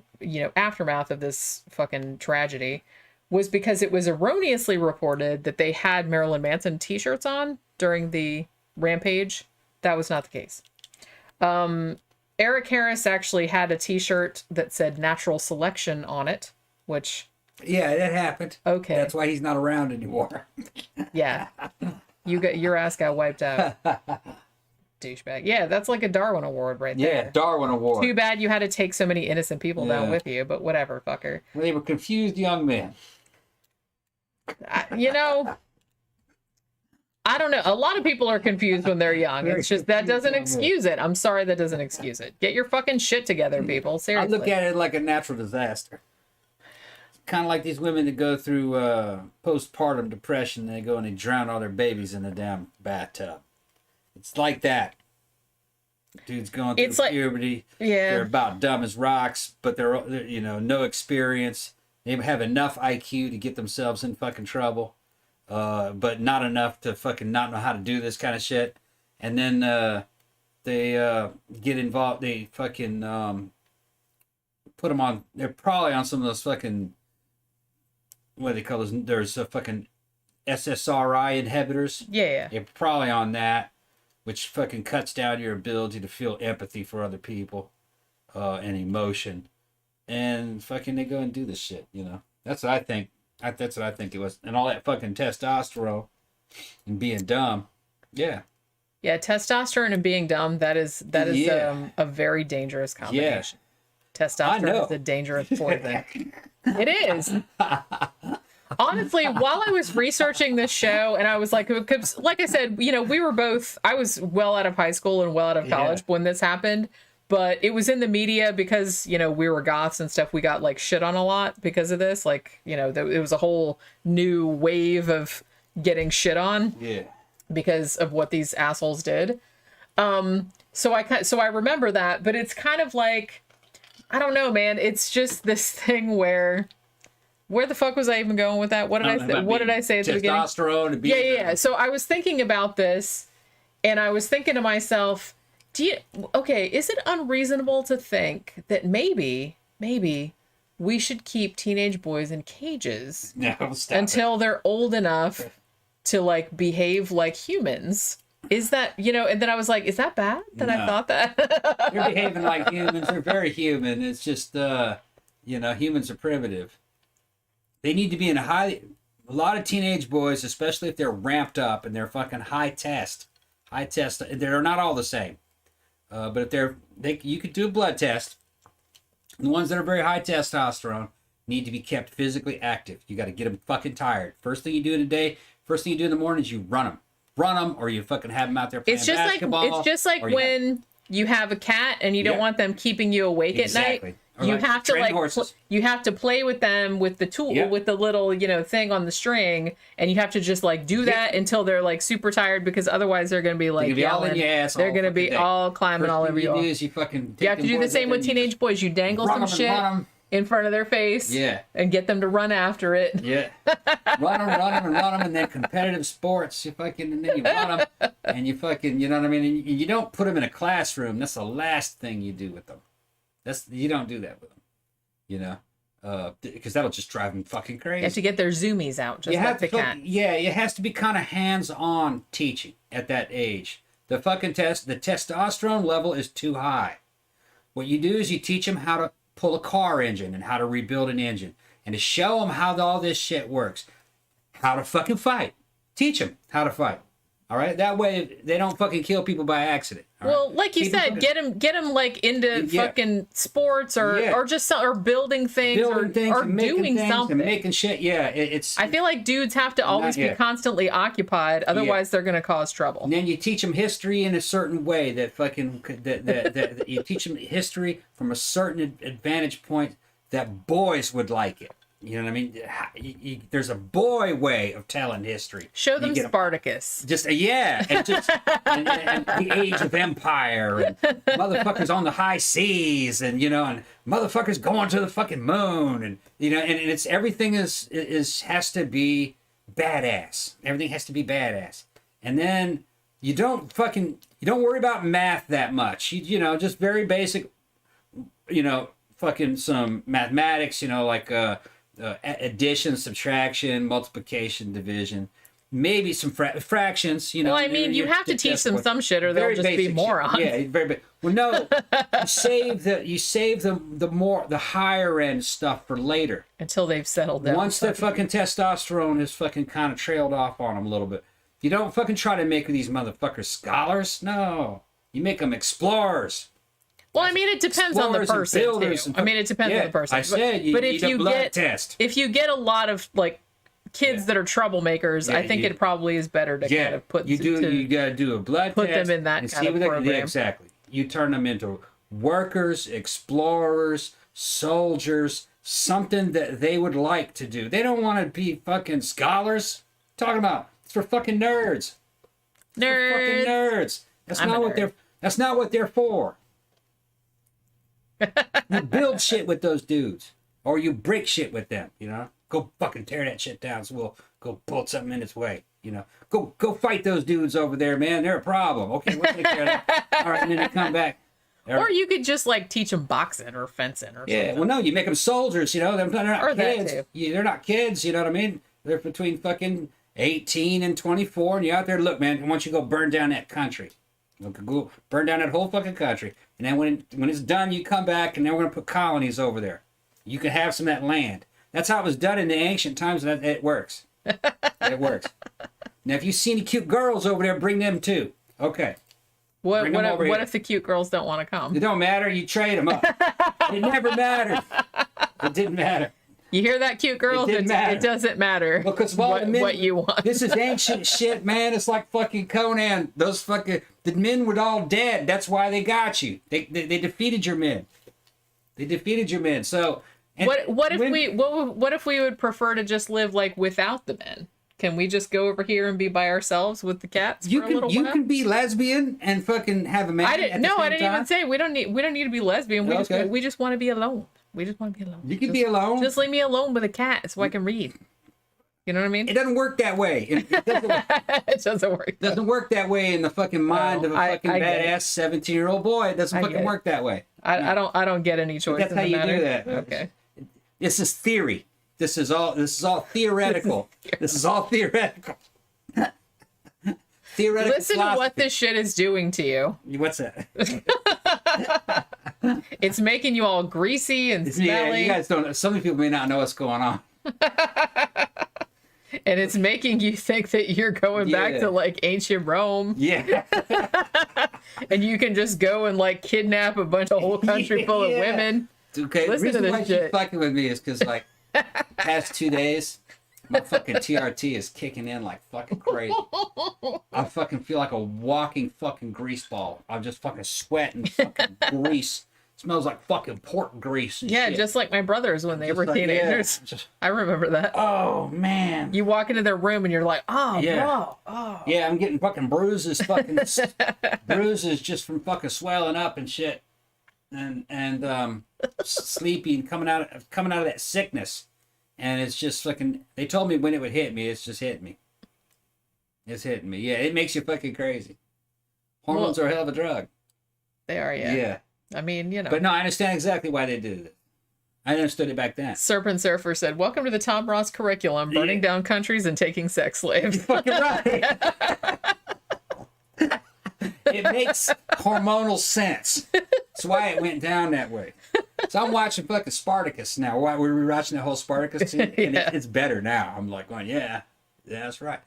aftermath of this fucking tragedy was because it was erroneously reported that they had Marilyn Manson t-shirts on during the rampage. That was not the case. Eric Harris actually had a t-shirt that said Natural Selection on it, which... Yeah, that happened. Okay. That's why he's not around anymore. Yeah. Your ass got wiped out. Douchebag. Yeah, that's like a Darwin Award right there. Yeah, Darwin Award. Too bad you had to take so many innocent people down with you, but whatever, fucker. Well, they were confused young men. I don't know. A lot of people are confused when they're young. It's just, that doesn't excuse it. I'm sorry, that doesn't excuse it. Get your fucking shit together, people. Seriously. I look at it like a natural disaster. It's kind of like these women that go through postpartum depression. They go and they drown all their babies in the damn bathtub. It's like that. Dude's going through puberty. Yeah. They're about dumb as rocks, but they're no experience. They have enough IQ to get themselves in fucking trouble. But not enough to fucking not know how to do this kind of shit. And then they get involved. They fucking put them on. They're probably on some of those fucking, what do they call those? There's a fucking SSRI inhibitors. Yeah. They're probably on that, which fucking cuts down your ability to feel empathy for other people and emotion. And fucking they go and do this shit. That's what I think. That's what I think it was. And all that fucking testosterone and being dumb. Yeah. Yeah, testosterone and being dumb, that is a very dangerous combination. Yeah. Testosterone is a dangerous poison. It is. Honestly, while I was researching this show, and I was like I said, I was well out of high school and well out of college when this happened. But it was in the media because, we were goths and stuff. We got, shit on a lot because of this. It was a whole new wave of getting shit on. Yeah. Because of what these assholes did. So I remember that. But it's kind of like, I don't know, man. It's just this thing where the fuck was I even going with that? What did I say at the beginning? Testosterone and being Yeah. So I was thinking about this, and I was thinking to myself, is it unreasonable to think that maybe we should keep teenage boys in cages until they're old enough to behave like humans? Is that, and then I was like, is that bad that I thought that? They're behaving like humans. They're very human. It's just, humans are primitive. They need to be in a lot of teenage boys, especially if they're ramped up and they're fucking high test. They're not all the same. But if you could do a blood test. The ones that are very high testosterone need to be kept physically active. You got to get them fucking tired. First thing you do in the day, first thing you do in the morning is you run them, or you fucking have them out there playing basketball. It's just like when you have a cat and you don't want them keeping you awake at night. Or you have to you have to play with them with the tool with the little thing on the string, and you have to just do that until they're super tired, because otherwise they're gonna be yelling. They're gonna be all climbing all over you. You have to do the same with teenage boys. You dangle some shit in front of their face, and get them to run after it. Yeah, run them, and then competitive sports. And then you run them, and you fucking, you know what I mean. And you don't put them in a classroom. That's the last thing you do with them. You don't do that with them, because that'll just drive them fucking crazy. You have to get their zoomies out, just like the cat. Yeah, it has to be kind of hands-on teaching at that age. The testosterone level is too high. What you do is you teach them how to pull a car engine and how to rebuild an engine, and to show them how all this shit works. How to fucking fight. Teach them how to fight. All right, that way they don't fucking kill people by accident. Well, like you said, get them into fucking sports or just building things or doing something and making shit. Yeah, I feel like dudes have to always be constantly occupied, otherwise they're gonna cause trouble. And then you teach them history in a certain way that you teach them history from a certain advantage point that boys would like it. You know what I mean? There's a boy way of telling history. Show them Spartacus. Just yeah, and just and the age of empire, and motherfuckers on the high seas, and and motherfuckers going to the fucking moon, and and it's everything is has to be badass. Everything has to be badass, and then you don't worry about math that much. You just very basic, fucking some mathematics. Like addition, subtraction, multiplication, division, maybe some fractions. Well, I mean, you have to teach them some shit, or they'll just be morons. Yeah, very big. Well, no, you save them the higher end stuff for later until they've settled down. Once the fucking testosterone has fucking kind of trailed off on them a little bit, you don't fucking try to make these motherfuckers scholars. No, you make them explorers. Well, I mean, it depends on the person too. I mean, it depends on the person. I said, but if you get a lot of like kids that are troublemakers, I think it probably is better to kind of put you got to do a blood put test them in that kind of program. Exactly. You turn them into workers, explorers, soldiers, something that they would like to do. They don't want to be fucking scholars. Talking about it's for fucking nerds. Nerds. For fucking nerds. That's not what they're for. You build shit with those dudes, or you break shit with them. Go fucking tear that shit down, so we'll go pull something in its way. Go fight those dudes over there, man. They're a problem. Okay, we'll take care of that. All right, and then they come back. Or you could just like teach them boxing or fencing or something. Well, no, you make them soldiers. They're not or kids. That too. They're not kids. You know what I mean? They're between fucking 18 and 24, and you're out there. Look, man, I want you to go burn down that country. Go burn down that whole fucking country, and then when it's done, you come back, and then we're gonna put colonies over there. You can have some of that land. That's how it was done in the ancient times, and it works. It works. Now, if you see any cute girls over there, bring them too. Okay. What if the cute girls don't want to come? It don't matter. You trade them up. It never mattered. It didn't matter. You hear that, cute girls? It doesn't matter because what you want. This is ancient shit, man. It's like fucking Conan. The men were all dead. That's why they got you. They defeated your men. They defeated your men. So what if we would prefer to just live like without the men? Can we just go over here and be by ourselves with the cats for a little while? You can be lesbian and fucking have a man. I didn't even say we don't need to be lesbian. We just want to be alone. We just want to be alone. You can be alone. Just leave me alone with a cat so I can read. You know what I mean? It doesn't work that way. It doesn't work. It doesn't work that way in the fucking mind of a fucking badass 17-year-old boy. It doesn't fucking work that way. I don't get any choice. That's how you do that. Okay. This is theory. This is all theoretical. This is all theoretical. Theoretical. Listen to what this shit is doing to you. What's that? It's making you all greasy and smelly. Yeah, you guys don't. Some people may not know what's going on. And it's making you think that you're going back to like ancient Rome. Yeah. And you can just go and like kidnap a whole country full of women. Okay. Listen the reason to why this shit. She's fucking with me is because like past 2 days, my fucking TRT is kicking in like fucking crazy. I fucking feel like a walking fucking grease ball. I'm just fucking sweating fucking grease. Smells like fucking pork grease. And shit. Just like my brothers when they were teenagers. I remember that. Oh man! You walk into their room and you're like, bro, Yeah, I'm getting fucking bruises, bruises just from fucking swelling up and shit, and sleepy and coming out of that sickness, and it's just fucking. They told me when it would hit me. It's just hitting me. It's hitting me. Yeah, it makes you fucking crazy. Hormones are a hell of a drug. They are, yeah. Yeah. I mean, But no, I understand exactly why they did it. I understood it back then. Serpent Surfer said, "Welcome to the Tom Ross curriculum, burning down countries and taking sex slaves." You're fucking right. It makes hormonal sense. That's why it went down that way. So I'm watching fucking Spartacus now. Why were we watching that whole Spartacus scene? And it's better now. I'm like going, yeah, that's right.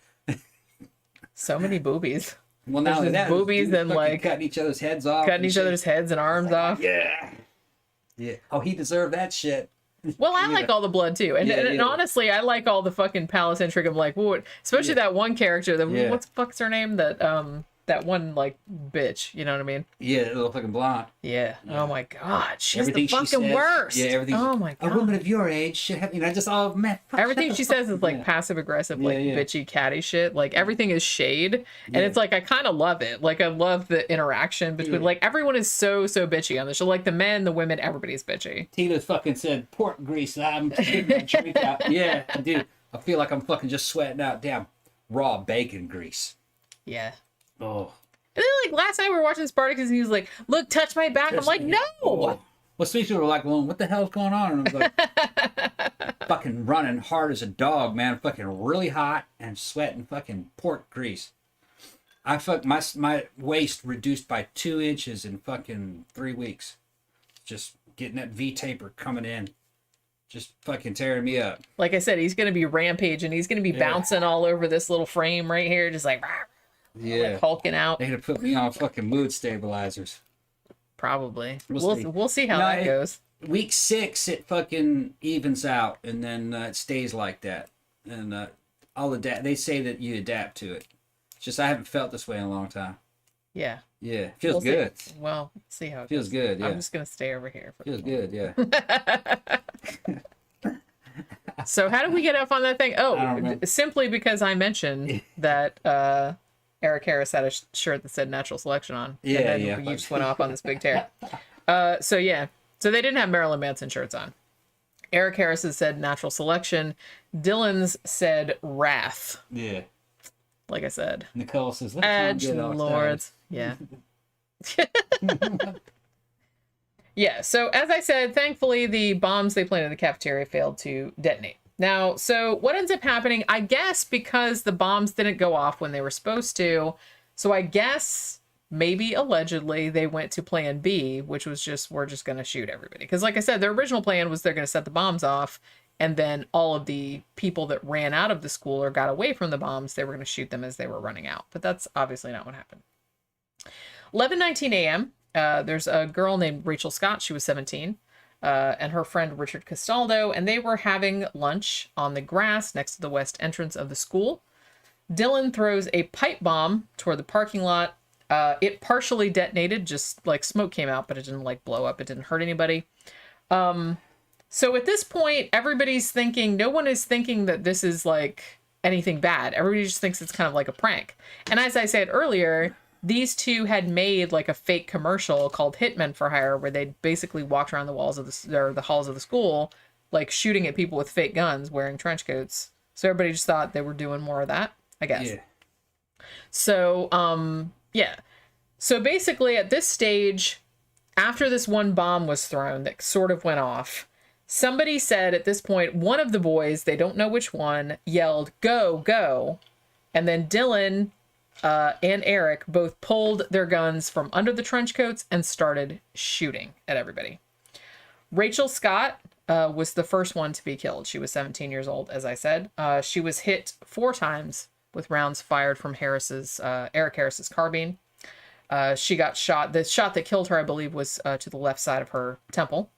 So many boobies. Well, now that boobies and like cutting each other's heads off, cutting each other's heads and arms off. Yeah. Oh, he deserved that shit. Well, I like all the blood too, and honestly, I like all the fucking palace intrigue of like, what, especially that one character. What's the fuck's her name? That that one like bitch. You know what I mean? Yeah, it looked like a blonde. Yeah. Yeah. Oh my God, she's Everything the she fucking says- worst. Yeah, everything. Oh my A God. woman of your age should have, just all man. fuck, Everything shut she the fuck says is up. like Yeah. passive aggressive, like Yeah. bitchy catty shit. Like everything is shade. And Yeah. it's like I kind of love it. Like I love the interaction between Yeah. like everyone is so bitchy on the show. Like the men, the women, everybody's bitchy. Tina fucking said pork grease. I'm taking my drink out. Yeah, dude. I feel like I'm fucking just sweating out damn raw bacon grease. Yeah. Oh. And then like last night we were watching Spartacus and he was like, look, touch my back. I'm like, no. Oh. Well, some people were like, well, what the hell's going on? And I was like, fucking running hard as a dog, man. Fucking really hot and sweating fucking pork grease. I fuck my waist reduced by 2 inches in fucking 3 weeks. Just getting that V taper coming in. Just fucking tearing me up. Like I said, he's going to be rampaging. He's going to be bouncing all over this little frame right here. Just like, Yeah. like hulking out. They're gonna put me on fucking mood stabilizers. Probably. We'll see. We'll see how No, that goes. Week 6, it fucking evens out, and then it stays like that. And I'll adapt. They say that you adapt to it. It's just I haven't felt this way in a long time. Yeah. Yeah, it feels We'll good. Well, see how it Feels goes. good. Yeah, I'm just going to stay over here. feels good. Yeah. So how did we get up on that thing? I don't Oh, remember. simply because I mentioned that Eric Harris had a shirt that said natural selection on. Yeah, and then yeah. you just went off on this big tear. So yeah. So they didn't have Marilyn Manson shirts on. Eric Harris's said natural selection. Dylan's said wrath. Yeah. Like I said. Nicole says, "Let's Edge get outside." Lords. Yeah. Yeah, so as I said, thankfully the bombs they planted in the cafeteria failed to detonate. Now, so what ends up happening, I guess because the bombs didn't go off when they were supposed to, so I guess maybe allegedly they went to plan B, which was just, we're just going to shoot everybody. Because like I said, their original plan was they're going to set the bombs off, and then all of the people that ran out of the school or got away from the bombs, they were going to shoot them as they were running out. But that's obviously not what happened. 11:19 a.m., there's a girl named Rachel Scott. She was 17, and her friend Richard Castaldo, and they were having lunch on the grass next to the west entrance of the school. Dylan throws a pipe bomb toward the parking lot. It partially detonated, just like smoke came out, but it didn't like blow up. It didn't hurt anybody. So at this point, everybody's thinking, no one is thinking that this is like anything bad. Everybody just thinks it's kind of like a prank. And as I said earlier, these two had made like a fake commercial called Hitmen for Hire, where they basically walked around the walls of the halls of the school, like shooting at people with fake guns, wearing trench coats. So everybody just thought they were doing more of that, I guess. Yeah. So, yeah. So basically at this stage, after this one bomb was thrown that sort of went off, somebody said at this point, one of the boys, they don't know which one, yelled, "Go, go." And then Dylan and Eric both pulled their guns from under the trench coats and started shooting at everybody. Rachel Scott was the first one to be killed. She was 17 years old, as I said. She was hit 4 times with rounds fired from Eric Harris's carbine. She got shot. The shot that killed her, I believe, was to the left side of her temple.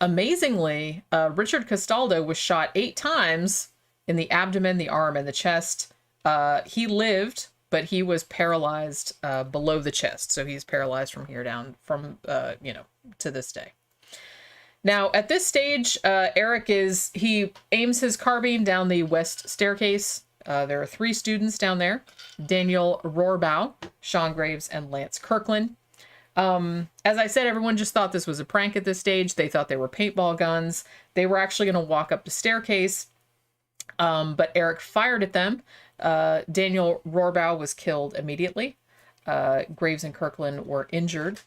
Amazingly, Richard Castaldo was shot 8 times in the abdomen, the arm, and the chest. He lived, but he was paralyzed below the chest. So he's paralyzed from here down from, to this day. Now, at this stage, Eric he aims his carbine down the west staircase. There are 3 students down there: Daniel Rohrbaugh, Sean Graves, and Lance Kirkland. As I said, everyone just thought this was a prank at this stage. They thought they were paintball guns. They were actually going to walk up the staircase, but Eric fired at them. Daniel Rohrbaugh was killed immediately. Graves and Kirkland were injured.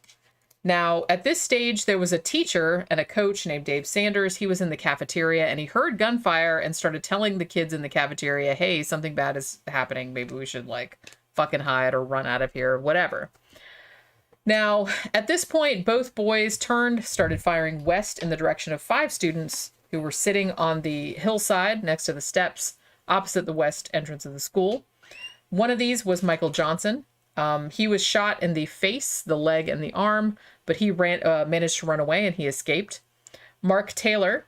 Now, at this stage, there was a teacher and a coach named Dave Sanders. He was in the cafeteria, and he heard gunfire and started telling the kids in the cafeteria, hey, something bad is happening. Maybe we should, fucking hide or run out of here, whatever. Now, at this point, both boys started firing west in the direction of 5 students who were sitting on the hillside next to the steps opposite the west entrance of the school. One of these was Michael Johnson. He was shot in the face, the leg, and the arm, but he managed to run away and he escaped. Mark Taylor,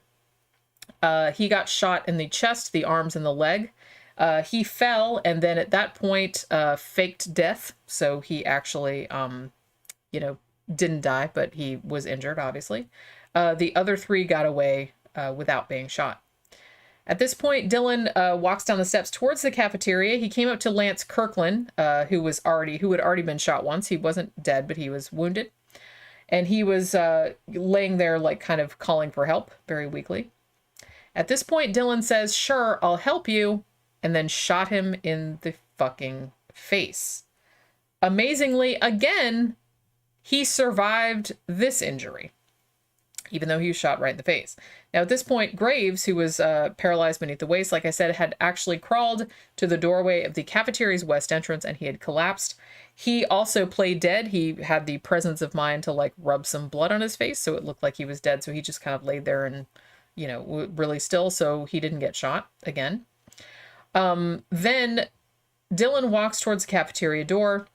he got shot in the chest, the arms, and the leg. He fell, and then at that point, faked death. So he actually, didn't die, but he was injured, obviously. The other 3 got away without being shot. At this point, Dylan walks down the steps towards the cafeteria. He came up to Lance Kirkland, who had already been shot once. He wasn't dead, but he was wounded. And he was laying there, like, kind of calling for help, very weakly. At this point, Dylan says, "Sure, I'll help you," and then shot him in the fucking face. Amazingly, again, he survived this injury, even though he was shot right in the face. Now, at this point, Graves, who was paralyzed beneath the waist, like I said, had actually crawled to the doorway of the cafeteria's west entrance, and he had collapsed. He also played dead. He had the presence of mind to, like, rub some blood on his face, so it looked like he was dead. So he just kind of laid there and, really still, so he didn't get shot again. Then Dylan walks towards the cafeteria door.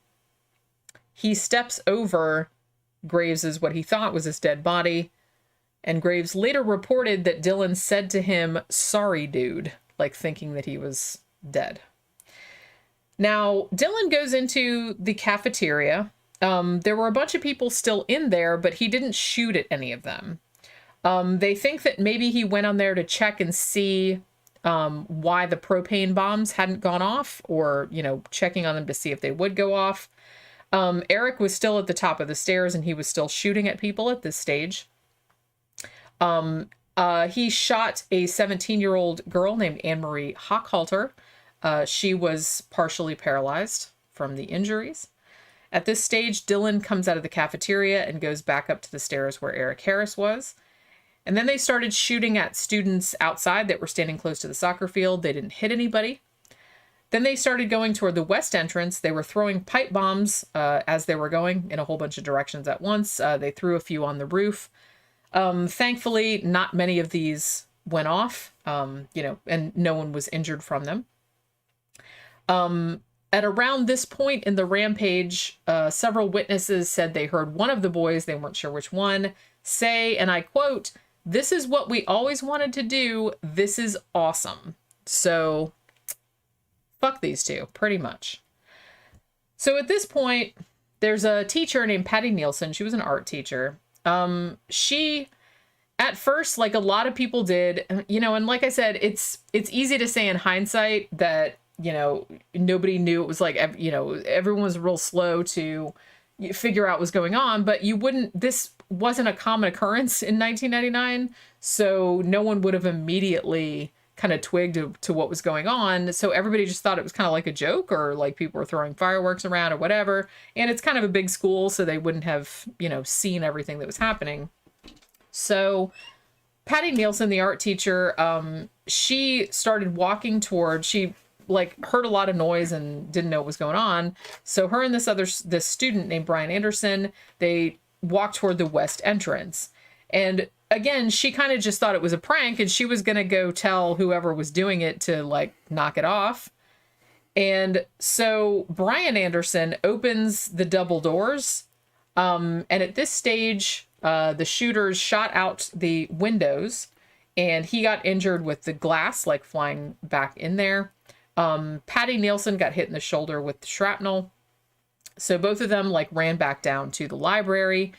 He steps over Graves's, what he thought was his dead body. And Graves later reported that Dylan said to him, "Sorry, dude," like thinking that he was dead. Now, Dylan goes into the cafeteria. There were a bunch of people still in there, but he didn't shoot at any of them. They think that maybe he went on there to check and see why the propane bombs hadn't gone off, or, checking on them to see if they would go off. Eric was still at the top of the stairs, and he was still shooting at people at this stage. He shot a 17-year-old girl named Anne-Marie Hochhalter. She was partially paralyzed from the injuries. At this stage, Dylan comes out of the cafeteria and goes back up to the stairs where Eric Harris was. And then they started shooting at students outside that were standing close to the soccer field. They didn't hit anybody. Then they started going toward the west entrance. They were throwing pipe bombs as they were going in a whole bunch of directions at once. They threw a few on the roof. Thankfully, not many of these went off, and no one was injured from them. At around this point in the rampage, several witnesses said they heard one of the boys, they weren't sure which one, say, and I quote, "This is what we always wanted to do. This is awesome." So, fuck these two, pretty much. So at this point, there's a teacher named Patty Nielsen. She was an art teacher. She, at first, like a lot of people did, and like I said, it's easy to say in hindsight that, nobody knew. It was like, everyone was real slow to figure out what was going on, but this wasn't a common occurrence in 1999. So no one would have immediately kind of twigged to what was going on. So everybody just thought it was kind of like a joke, or like people were throwing fireworks around or whatever. And it's kind of a big school, so they wouldn't have, seen everything that was happening. So Patty Nielsen, the art teacher, she started walking toward, she heard a lot of noise and didn't know what was going on. So her and this student named Brian Anderson, they walked toward the west entrance. And again, she kind of just thought it was a prank, and she was going to go tell whoever was doing it to knock it off. And so Brian Anderson opens the double doors. And at this stage, the shooters shot out the windows, and he got injured with the glass, flying back in there. Patty Nielsen got hit in the shoulder with the shrapnel. So both of them ran back down to the library.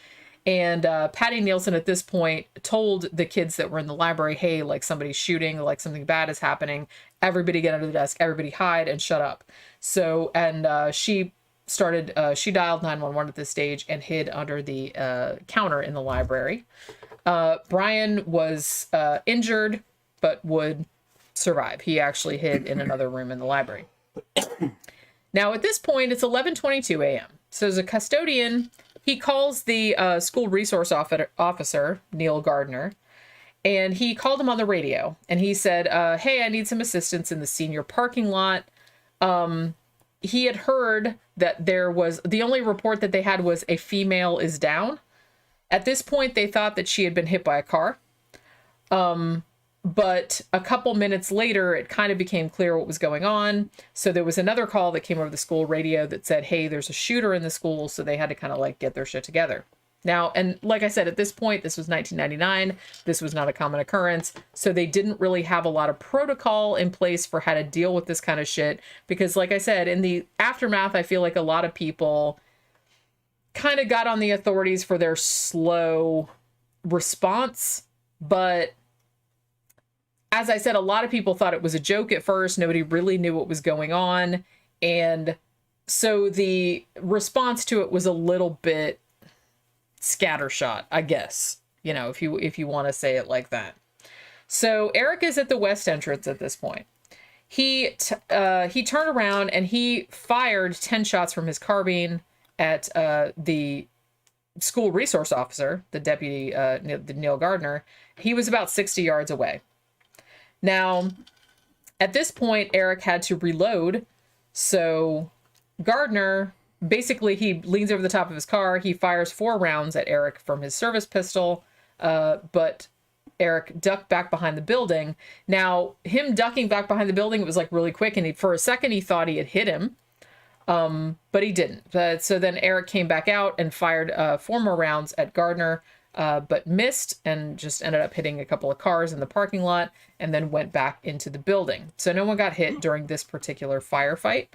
And Patty Nielsen at this point told the kids that were in the library, "Hey, somebody's shooting, something bad is happening. Everybody get under the desk, everybody hide and shut up." So, and she dialed 911 at this stage and hid under the counter in the library. Brian was injured, but would survive. He actually hid in another room in the library. Now, at this point, it's 11:22 a.m. So as a custodian, he calls the school resource officer, Neil Gardner, and he called him on the radio. And he said, "Hey, I need some assistance in the senior parking lot." He had heard that the only report that they had was a female is down. At this point, they thought that she had been hit by a car. But a couple minutes later, it kind of became clear what was going on. So there was another call that came over the school radio that said, "Hey, there's a shooter in the school." So they had to kind of get their shit together. Now, and like I said, at this point, this was 1999. This was not a common occurrence. So they didn't really have a lot of protocol in place for how to deal with this kind of shit. Because like I said, in the aftermath, I feel like a lot of people kind of got on the authorities for their slow response. But as I said, a lot of people thought it was a joke at first. Nobody really knew what was going on. And so the response to it was a little bit scattershot, I guess, you know, if you want to say it like that. So Eric is at the west entrance at this point. He turned around and he fired 10 shots from his carbine at the school resource officer, the deputy, Neil Gardner. He was about 60 yards away. Now, at this point, Eric had to reload. So Gardner, basically, he leans over the top of his car. He fires 4 rounds at Eric from his service pistol, but Eric ducked back behind the building. Now, him ducking back behind the building, it was like really quick, and for a second he thought he had hit him, but he didn't. So then Eric came back out and fired 4 more rounds at Gardner, but missed and just ended up hitting a couple of cars in the parking lot and then went back into the building. So no one got hit during this particular firefight.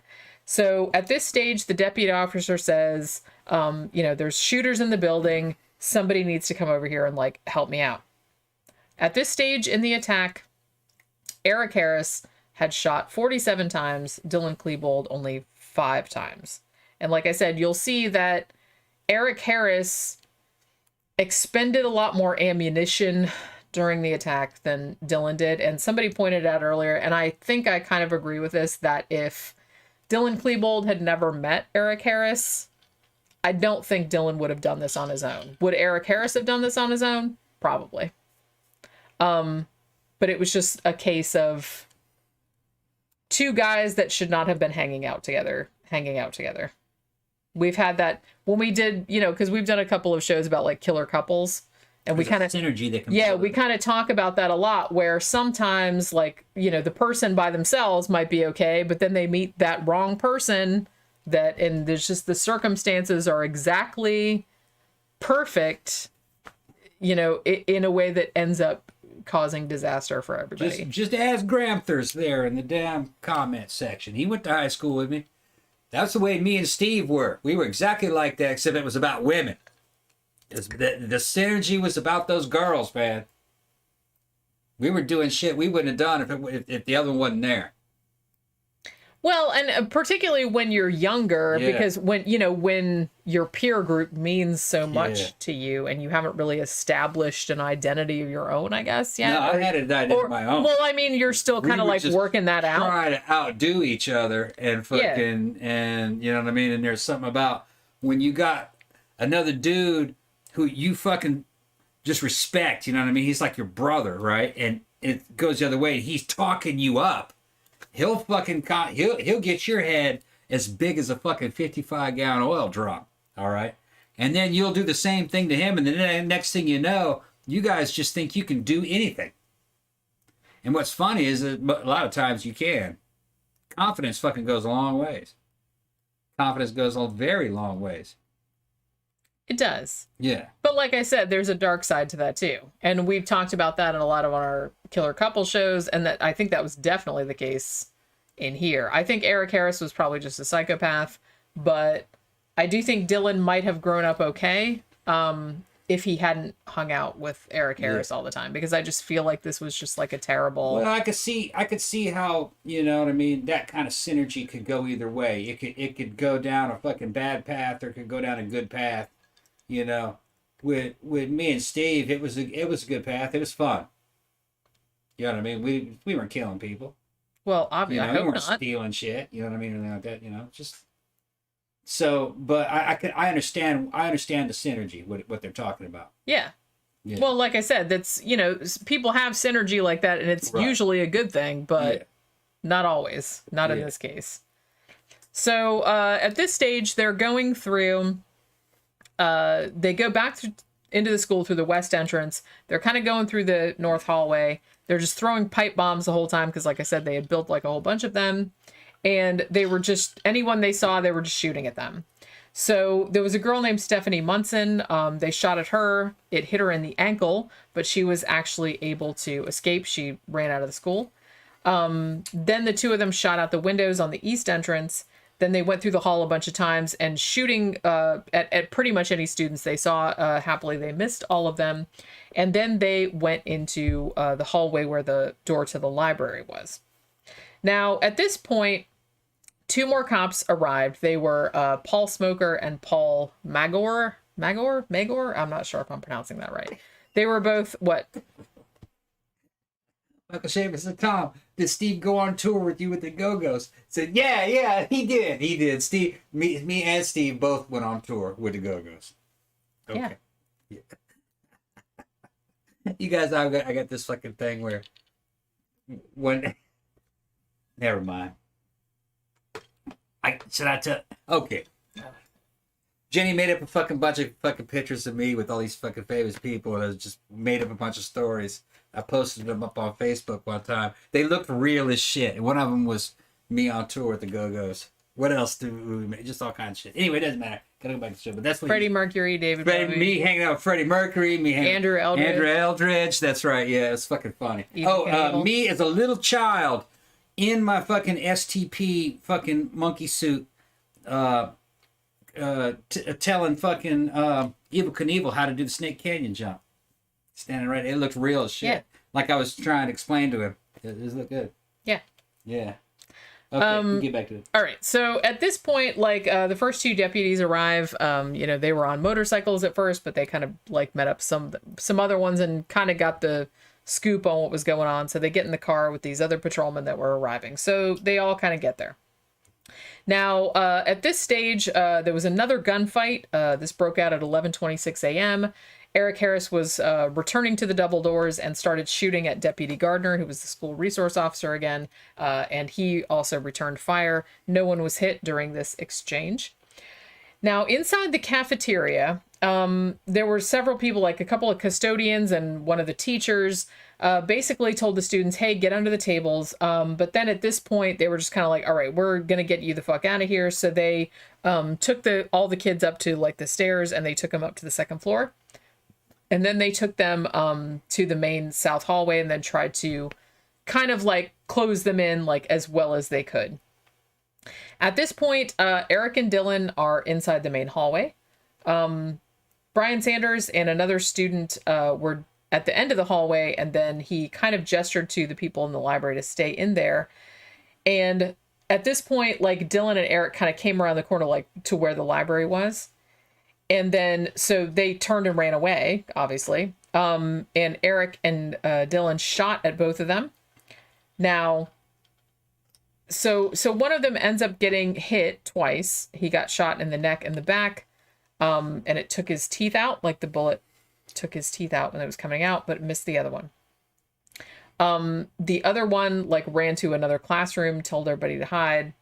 So at this stage, the deputy officer says, you know, there's shooters in the building. Somebody needs to come over here and like help me out. At this stage in the attack, Eric Harris had shot 47 times, Dylan Klebold only 5 times. And like I said, you'll see that Eric Harris expended a lot more ammunition during the attack than Dylan did. And somebody pointed out earlier, and I think I kind of agree with this, that if Dylan Klebold had never met Eric Harris, I don't think Dylan would have done this on his own. Would Eric Harris have done this on his own? Probably. But it was just a case of 2 guys that should not have been hanging out together. We've had that when we did, you know, because we've done a couple of shows about like killer couples, and we kind of synergy that comes we kind of talk about that a lot, where sometimes, like, you know, the person by themselves might be okay, but then they meet that wrong person and there's just the circumstances are exactly perfect, you know, in a way that ends up causing disaster for everybody. Just ask Gramthers there in the damn comment section. He went to high school with me. That's the way me and Steve were. We were exactly like that, except it was about women. The synergy was about those girls, man. We were doing shit we wouldn't have done if the other one wasn't there. Well, and particularly when you're younger, because when your peer group means so much to you and you haven't really established an identity of your own, I guess. Yeah. No, I had an identity of my own. Well, I mean, you're still kind of like working that out. Try to outdo each other and fucking, and you know what I mean? And there's something about when you got another dude who you fucking just respect, you know what I mean? He's like your brother, right? And it goes the other way. He's talking you up. He'll get your head as big as a fucking 55-gallon oil drum, all right? And then you'll do the same thing to him, and then the next thing you know, you guys just think you can do anything. And what's funny is that a lot of times you can. Confidence fucking goes a long ways. Confidence goes a very long ways. It does. Yeah. But like I said, there's a dark side to that too. And we've talked about that in a lot of our killer couple shows, and that I think that was definitely the case in here. I think Eric Harris was probably just a psychopath, but I do think Dylan might have grown up okay if he hadn't hung out with Eric Harris all the time, because I just feel like this was just like a terrible... Well, I could see how, you know what I mean, that kind of synergy could go either way. It could go down a fucking bad path, or it could go down a good path. You know, with me and Steve, it was a good path. It was fun. You know what I mean? We weren't killing people. Well, obviously, we weren't stealing shit. You know what I mean? Anything like that. You know, just so. But I understand the synergy. What they're talking about. Yeah. Well, like I said, that's, you know, people have synergy like that, and it's usually a good thing, but not always. Not in this case. So at this stage, they're going through. They go back into the school through the west entrance. They're kind of going through the north hallway. They're just throwing pipe bombs the whole time because, like I said, they had built like a whole bunch of them. And they were just, anyone they saw, they were just shooting at them. So there was a girl named Stephanie Munson. They shot at her. It hit her in the ankle, but she was actually able to escape. She ran out of the school. Then the two of them shot out the windows on the east entrance. Then they went through the hall a bunch of times and shooting at pretty much any students they saw. Happily, they missed all of them. And then they went into the hallway where the door to the library was. Now, at this point, two more cops arrived. They were Paul Smoker and Paul Magor? I'm not sure if I'm pronouncing that right. They were both, what? Michael Schaefer said, Tom, did Steve go on tour with you with the Go-Go's? Said, yeah, he did. Steve, me and Steve both went on tour with the Go-Go's. Okay. Yeah. You guys, I got this fucking thing where never mind. Should I tell? Okay. Jenny made up a fucking bunch of fucking pictures of me with all these fucking famous people, and I just made up a bunch of stories. I posted them up on Facebook one time. They looked real as shit. And one of them was me on tour with the Go-Go's. What else do we make? Just all kinds of shit. Anyway, it doesn't matter. Gotta go back to the show. But that's what Freddie Mercury, David Bowie. Me hanging out with Freddie Mercury. Andrew Eldridge. That's right. Yeah, it's fucking funny. Me as a little child in my fucking STP fucking monkey suit, telling fucking Evel Knievel how to do the Snake Canyon jump. Standing right, it looked real as shit. Yeah. Like I was trying to explain to him. It looked good. Yeah. Yeah. Okay, get back to it. All right. So at this point, like the first two deputies arrive. They were on motorcycles at first, but they kind of like met up some other ones and kind of got the scoop on what was going on. So they get in the car with these other patrolmen that were arriving. So they all kind of get there. Now, at this stage, there was another gunfight. This broke out at 11:26 a.m. Eric Harris was returning to the double doors and started shooting at Deputy Gardner, who was the school resource officer again, and he also returned fire. No one was hit during this exchange. Now, inside the cafeteria, there were several people, like a couple of custodians and one of the teachers, basically told the students, hey, get under the tables. But then at this point, they were just kind of like, all right, we're going to get you the fuck out of here. So they took all the kids up to like the stairs, and they took them up to the second floor. And then they took them to the main south hallway and then tried to kind of like close them in like as well as they could. At this point, Eric and Dylan are inside the main hallway. Brian Sanders and another student were at the end of the hallway, and then he kind of gestured to the people in the library to stay in there. And at this point, like Dylan and Eric kind of came around the corner like to where the library was. And then, so they turned and ran away, obviously. And Eric and Dylan shot at both of them. Now, so one of them ends up getting hit twice. He got shot in the neck and the back. And it took his teeth out, like the bullet took his teeth out when it was coming out, but missed the other one. The other one, like, ran to another classroom, told everybody to hide,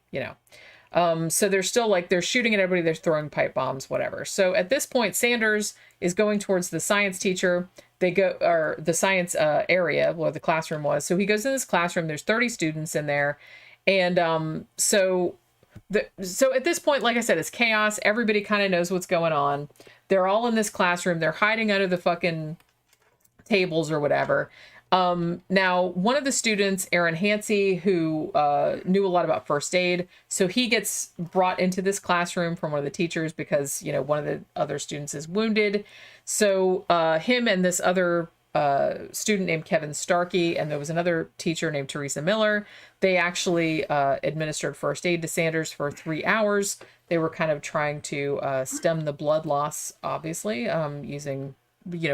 So they're still like, they're shooting at everybody, they're throwing pipe bombs, whatever. So at this point, Sanders is going towards the science teacher. Or the science area where the classroom was. So he goes in this classroom, there's 30 students in there. And so at this point, like I said, it's chaos. Everybody kind of knows what's going on. They're all in this classroom. They're hiding under the fucking tables or whatever. Now, one of the students, Aaron Hansey, who knew a lot about first aid, so he gets brought into this classroom from one of the teachers because, one of the other students is wounded. So him and this other student named Kevin Starkey, and there was another teacher named Teresa Miller, they actually administered first aid to Sanders for 3 hours. They were kind of trying to stem the blood loss, obviously, using,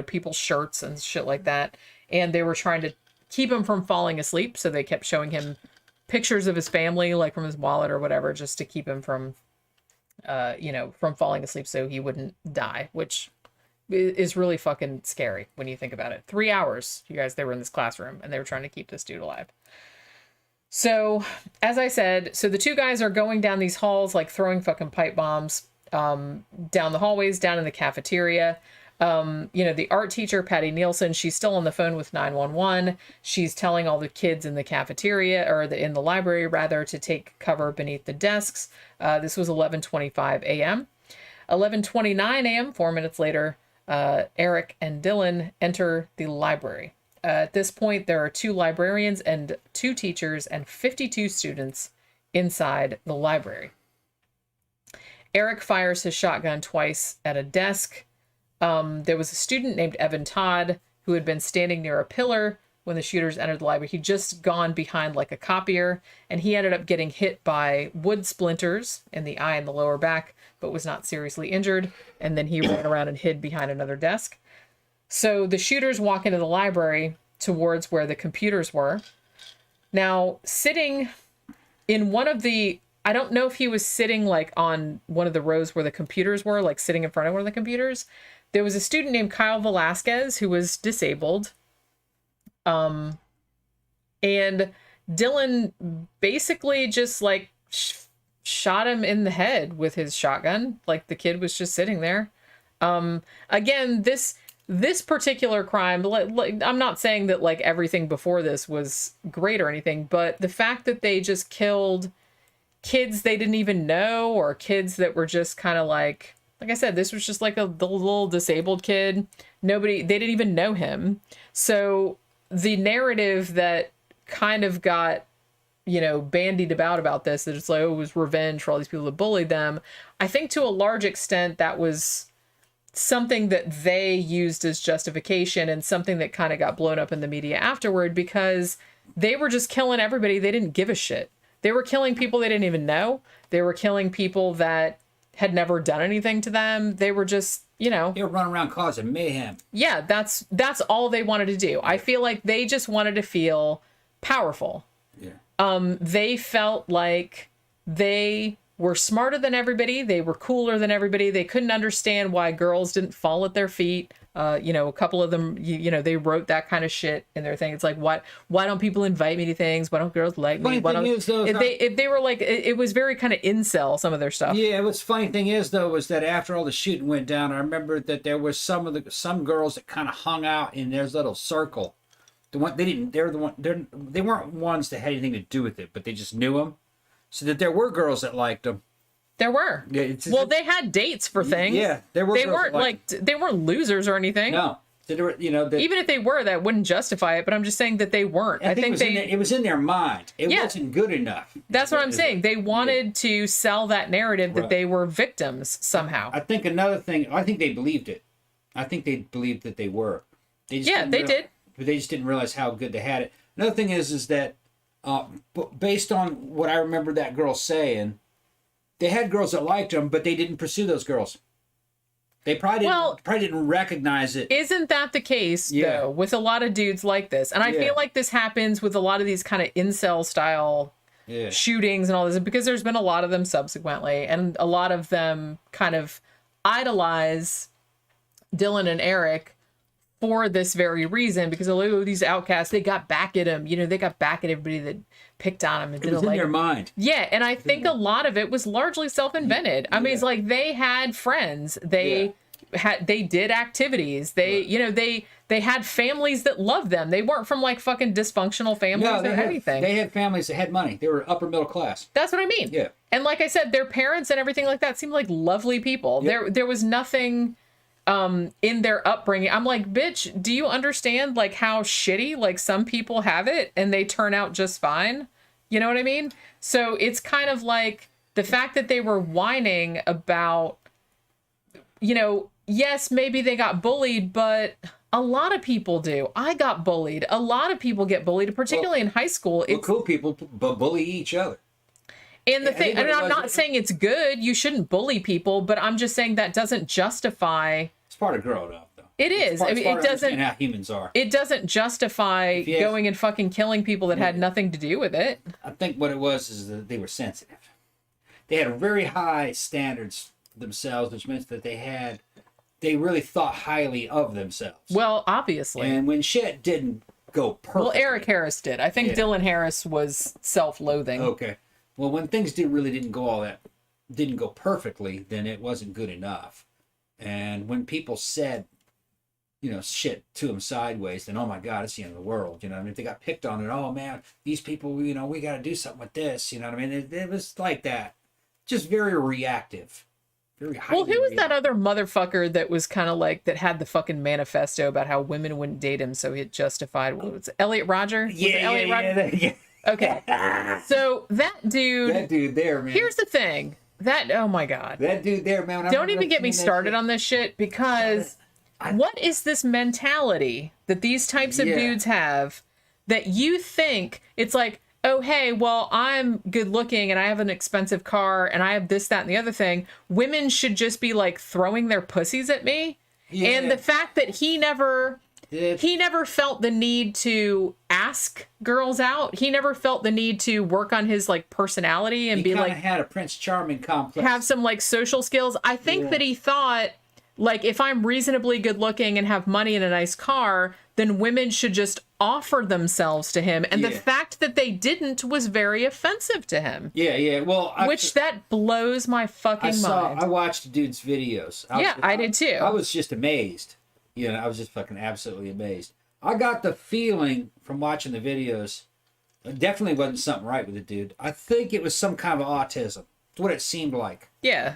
people's shirts and shit like that. And they were trying to keep him from falling asleep. So they kept showing him pictures of his family, like from his wallet or whatever, just to keep him from, from falling asleep so he wouldn't die, which is really fucking scary when you think about it. 3 hours, you guys, they were in this classroom and they were trying to keep this dude alive. So, as I said, the two guys are going down these halls, like throwing fucking pipe bombs, down the hallways, down in the cafeteria. The art teacher, Patty Nielsen, she's still on the phone with 911. She's telling all the kids in the cafeteria, or in the library rather, to take cover beneath the desks. This was 11:25 a.m. 11:29 a.m., 4 minutes later, Eric and Dylan enter the library. At this point, there are 2 librarians and 2 teachers and 52 students inside the library. Eric fires his shotgun twice at a desk. There was a student named Evan Todd who had been standing near a pillar when the shooters entered the library. He'd just gone behind like a copier, and he ended up getting hit by wood splinters in the eye and the lower back, but was not seriously injured. And then he ran around and hid behind another desk. So the shooters walk into the library towards where the computers were. Now, sitting in one of the, I don't know if he was sitting like on one of the rows where the computers were, like sitting in front of one of the computers. There was a student named Kyle Velasquez who was disabled. And Dylan basically just like shot him in the head with his shotgun. Like the kid was just sitting there. Again, this particular crime, like, I'm not saying that like everything before this was great or anything, but the fact that they just killed kids they didn't even know, or kids that were just kind of like I said, this was just like the little disabled kid. They didn't even know him. So the narrative that kind of got, bandied about this, that it's like, oh, it was revenge for all these people that bullied them. I think to a large extent that was something that they used as justification, and something that kind of got blown up in the media afterward, because they were just killing everybody. They didn't give a shit. They were killing people they didn't even know. They were killing people that had never done anything to them. They were just, They were running around causing mayhem. Yeah, that's all they wanted to do. I feel like they just wanted to feel powerful. Yeah. They felt like they were smarter than everybody. They were cooler than everybody. They couldn't understand why girls didn't fall at their feet. A couple of them, they wrote that kind of shit in their thing. It's like, why don't people invite me to things? Why don't girls like me? They were like, it was very kind of incel, some of their stuff. Yeah, what's funny thing is though, was that after all the shooting went down, I remember that there was some girls that kind of hung out in their little circle. They weren't ones that had anything to do with it, but they just knew them. So that there were girls that liked them. There were. Yeah, they had dates for things. Yeah, there were. They weren't they weren't losers or anything. No, they were, even if they were, that wouldn't justify it. But I'm just saying that they weren't. I think it was in their mind. It wasn't good enough. That's what I'm saying. They wanted to sell that narrative that they were victims somehow. I think another thing. I think they believed it. I think they believed that they were. They did. But they just didn't realize how good they had it. Another thing is that. Based on what I remember that girl saying, they had girls that liked them, but they didn't pursue those girls. They probably didn't recognize it. Isn't that the case, though, with a lot of dudes like this? And I feel like this happens with a lot of these kind of incel style shootings and all this, because there's been a lot of them subsequently, and a lot of them kind of idolize Dylan and Eric for this very reason, because these outcasts, they got back at him. They got back at everybody that picked on him. And it was in their mind. Yeah, and I think a lot of it was largely self-invented. I mean, it's like they had friends. They did activities. They had families that loved them. They weren't from like fucking dysfunctional families or anything. They had families that had money. They were upper middle class. That's what I mean. Yeah. And like I said, their parents and everything like that seemed like lovely people. Yep. There was nothing in their upbringing. I'm like, bitch, do you understand like how shitty like some people have it and they turn out just fine? You know what I mean? So it's kind of like the fact that they were whining about, yes, maybe they got bullied, but a lot of people do. I got bullied. A lot of people get bullied, particularly in high school. Cool people bully each other. And the thing, and I'm not saying it's good. You shouldn't bully people, but I'm just saying that doesn't justify. It's part of growing up, though. It is. I mean, it doesn't. How humans are. It doesn't justify going and fucking killing people that had nothing to do with it. I think what it was is that they were sensitive. They had very high standards themselves, which meant that they really thought highly of themselves. Well, obviously. And when shit didn't go perfectly. Well, Eric Harris did. I think Dylan Harris was self-loathing. Okay. Well, when things didn't go perfectly, then it wasn't good enough. And when people said, shit to them sideways, then, oh my God, it's the end of the world. I mean, if they got picked on it, oh man, these people, we got to do something with this. You know what I mean? It was like that. Just very reactive very highly Well, who was rated. that other motherfucker that was kind of like, that had the fucking manifesto about how women wouldn't date him, so he had justified, what was it, Elliot Rodger? Was it Elliot Rodger? Yeah. Okay. So that dude... That dude there, man. Here's the thing. Oh my God. That dude there, man. Don't even get me started on this shit, because what is this mentality that these types of dudes have that you think it's like, oh, hey, well, I'm good looking and I have an expensive car and I have this, that, and the other thing. Women should just be like throwing their pussies at me. Yeah. And the fact that he never felt the need to ask girls out. He never felt the need to work on his like personality and be like, had a Prince Charming complex. Have some like social skills. I think that he thought, like, if I'm reasonably good looking and have money and a nice car, then women should just offer themselves to him. And the fact that they didn't was very offensive to him. Yeah. Well, that blows my fucking mind. I watched the dude's videos. I did too. I was just amazed. I was just fucking absolutely amazed. I got the feeling from watching the videos, it definitely wasn't something right with the dude. I think it was some kind of autism. That's what it seemed like. Yeah.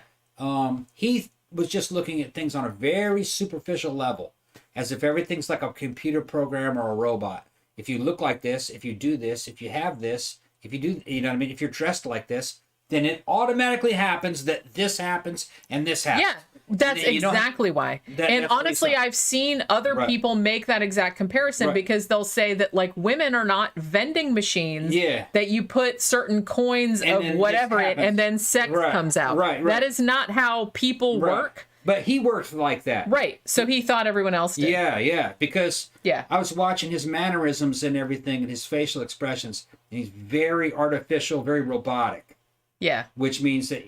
He was just looking at things on a very superficial level, as if everything's like a computer program or a robot. If you look like this, if you do this, if you have this, if you do, you know what I mean? If you're dressed like this, then it automatically happens that this happens and this happens. Yeah. That's exactly why. And honestly, I've seen other people make that exact comparison because they'll say that like women are not vending machines that you put certain coins and of whatever in and then sex comes out. Right. That is not how people work. But he worked like that. Right. So he thought everyone else did. Yeah. Because I was watching his mannerisms and everything and his facial expressions. And he's very artificial, very robotic. Yeah. Which means that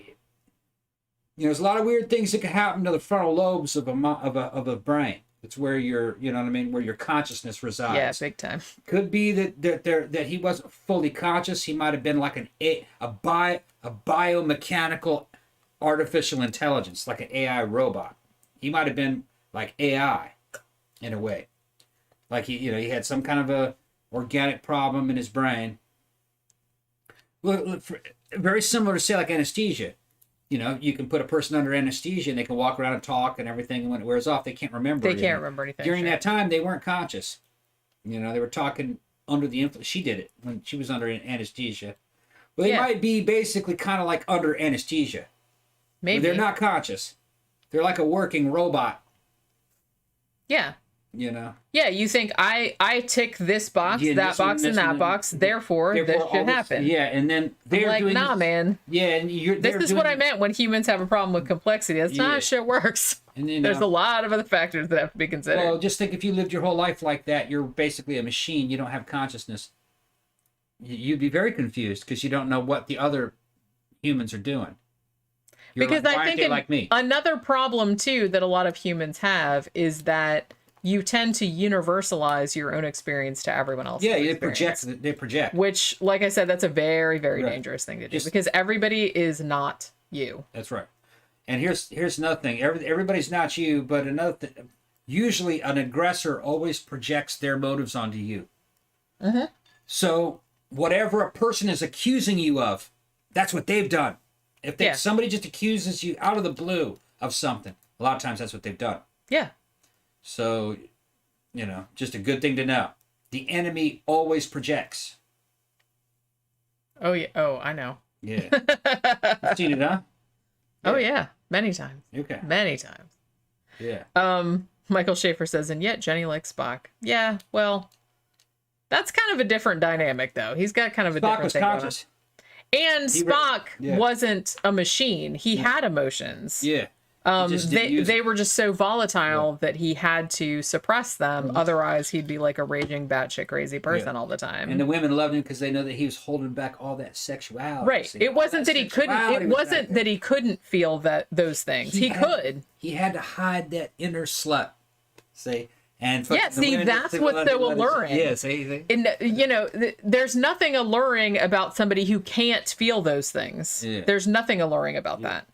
there's a lot of weird things that can happen to the frontal lobes of a brain. It's where where your consciousness resides. Yeah, big time. Could be that he wasn't fully conscious. He might have been like a biomechanical artificial intelligence, like an AI robot. He might have been like AI in a way. Like he had some kind of a organic problem in his brain. Well, very similar to, say, like anesthesia. You can put a person under anesthesia and they can walk around and talk and everything, and when it wears off, they can't remember. They can't remember anything. During that time, they weren't conscious. They were talking under the influence. She did it when she was under anesthesia. Well, they might be basically kind of like under anesthesia. Maybe. They're not conscious. They're like a working robot. Yeah. Yeah, you think I tick this box, that box, and that box, therefore this should happen. Yeah, and then they're like, doing nah, man. Yeah, and this is what I meant when humans have a problem with complexity. That's not how shit works. And there's a lot of other factors that have to be considered. Well, just think, if you lived your whole life like that, you're basically a machine. You don't have consciousness. You'd be very confused because you don't know what the other humans are doing. Because I think like me? Another problem too that a lot of humans have is that you tend to universalize your own experience to everyone else. Yeah, they project. Which, like I said, that's a very, very dangerous thing to do because everybody is not you. That's right. And here's another thing. Everybody's not you, but another thing. Usually an aggressor always projects their motives onto you. Mm-hmm. So whatever a person is accusing you of, that's what they've done. If somebody just accuses you out of the blue of something, a lot of times that's what they've done. Yeah. So, just a good thing to know. The enemy always projects. Oh, yeah. Oh, I know. Yeah. You've seen it, huh? Yeah. Oh, yeah. Many times. Okay. Many times. Yeah. Michael Schaefer says, and yet Jenny likes Spock. Yeah, well, that's kind of a different dynamic, though. He's got kind of a different thing going on. And Spock wasn't a machine. He had emotions. Yeah. They were just so volatile that he had to suppress them. Mm-hmm. Otherwise, he'd be like a raging batshit crazy person all the time. And the women loved him because they know that he was holding back all that sexuality. Right. It wasn't that he couldn't. It wasn't that he couldn't feel those things. He could. He had to hide that inner slut. See. And that's what's so alluring. Yeah, see? And, there's nothing alluring about somebody who can't feel those things. Yeah. There's nothing alluring about that.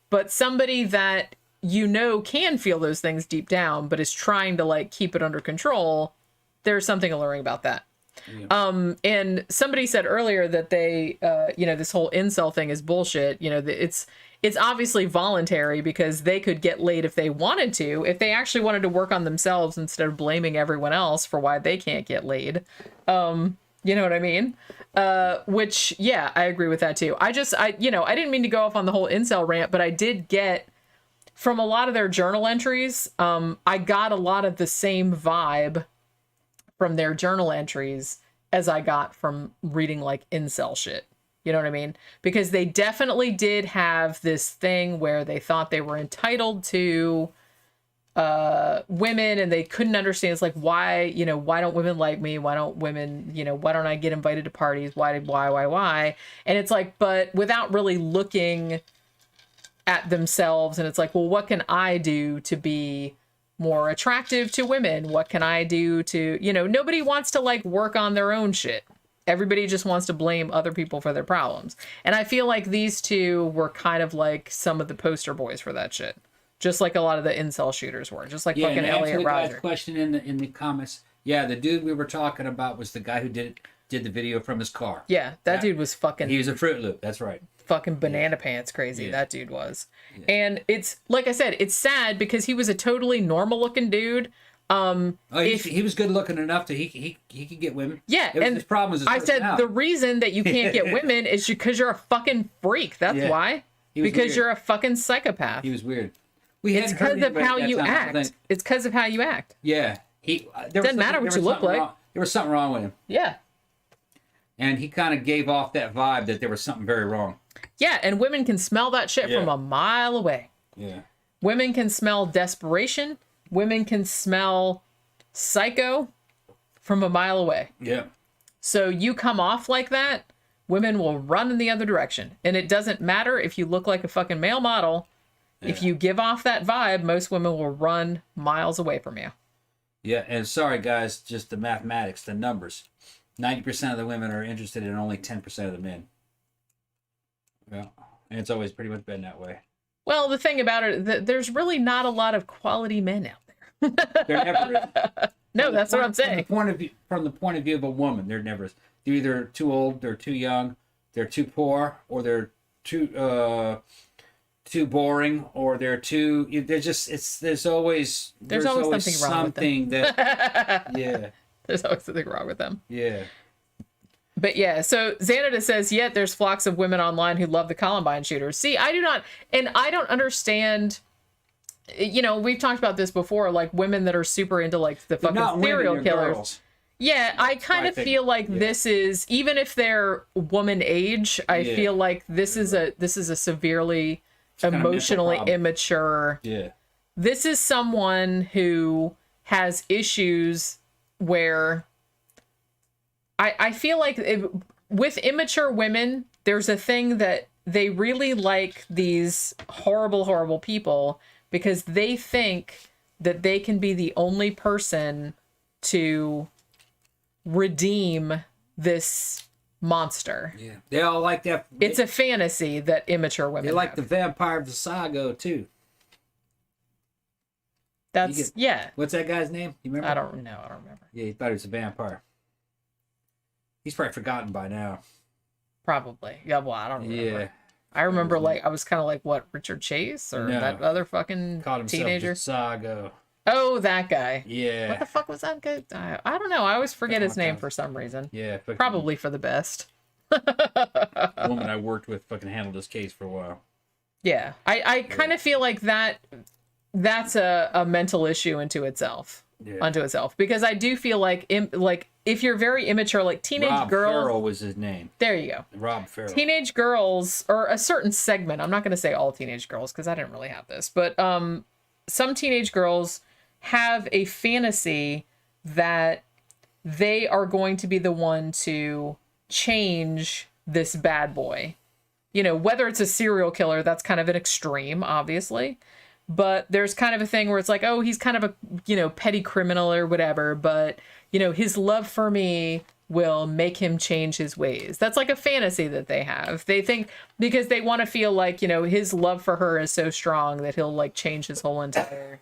But somebody that can feel those things deep down, but is trying to keep it under control, there's something alluring about that. And somebody said earlier that they, this whole incel thing is bullshit. It's obviously voluntary because they could get laid if they wanted to, if they actually wanted to work on themselves instead of blaming everyone else for why they can't get laid. You know what I mean? Which, yeah, I agree with that too. I didn't mean to go off on the whole incel rant, but I did get from a lot of their journal entries. I got a lot of the same vibe from their journal entries as I got from reading like incel shit. You know what I mean? Because they definitely did have this thing where they thought they were entitled to women, and they couldn't understand. It's like, why don't women like me? Why don't women, why don't I get invited to parties? Why? And it's like, but without really looking at themselves. And it's like, well, what can I do to be more attractive to women? What can I do to, nobody wants to like work on their own shit. Everybody just wants to blame other people for their problems. And I feel like these two were kind of like some of the poster boys for that shit. Just like a lot of the incel shooters were. Just like fucking Elliot Rodger. Question in the comments. Yeah, the dude we were talking about was the guy who did the video from his car. Yeah, that dude was fucking... He was a Fruit Loop, that's right. Fucking banana pants crazy, that dude was. Yeah. And it's, like I said, it's sad because he was a totally normal looking dude. He was good looking enough to he could get women. Yeah, and his problem was I said the reason that you can't get women is because you're a fucking freak. That's why. Because weird. You're a fucking psychopath. He was weird. It's because of how you act. It's because of how you act. Yeah, doesn't matter what you look like. There was something wrong with him. Yeah. And he kind of gave off that vibe that there was something very wrong. Yeah, and women can smell that shit from a mile away. Yeah. Women can smell desperation. Women can smell psycho from a mile away. Yeah. So you come off like that, women will run in the other direction. And it doesn't matter if you look like a fucking male model. Yeah. If you give off that vibe, most women will run miles away from you. Yeah, and sorry guys, just the mathematics, the numbers. 90% of the women are interested in only 10% of the men. Yeah, and it's always pretty much been that way. Well, the thing about it, there's really not a lot of quality men out there. There never is. No, that's what I'm saying. From the point of view of a woman, there never is. They're either too old, they're too young, they're too poor, or they're too boring, or they're too. There's always something wrong with them. Yeah. There's always something wrong with them. Yeah. But yeah, so Xanada says, yet there's flocks of women online who love the Columbine shooters. See, I do not, and I don't understand, we've talked about this before, like women that are super into like the fucking serial killers. Girls. Yeah, I kind of feel like this is, even if they're woman age, I feel like this is a severely emotionally immature. Yeah. This is someone who has issues where I feel like with immature women, there's a thing that they really like these horrible, horrible people because they think that they can be the only person to redeem this monster. Yeah, they all like that. It's a fantasy that immature women They like have. the Vampire of the Sago too. That's What's that guy's name? You remember? I don't remember. Yeah, he thought he was a vampire. He's probably forgotten by now. Probably. Yeah, well, I don't remember. Yeah. I remember I was kind of like, what, Richard Chase or that other fucking teenager? Sago. Oh, that guy. Yeah. What the fuck was that guy? I don't know. I always forget his name for some reason. Yeah. Probably for the best. The woman I worked with fucking handled this case for a while. Yeah. I kind of feel like that's a mental issue unto itself. Because I do feel like if you're very immature, like teenage girls. Rob Farrell was his name. There you go. Rob Farrell. Teenage girls, or a certain segment. I'm not going to say all teenage girls because I didn't really have this, but some teenage girls have a fantasy that they are going to be the one to change this bad boy. Whether it's a serial killer, that's kind of an extreme, obviously. But there's kind of a thing where it's like, oh, he's kind of a, petty criminal or whatever. But, his love for me will make him change his ways. That's like a fantasy that they have. They think because they want to feel like, his love for her is so strong that he'll like change his whole entire,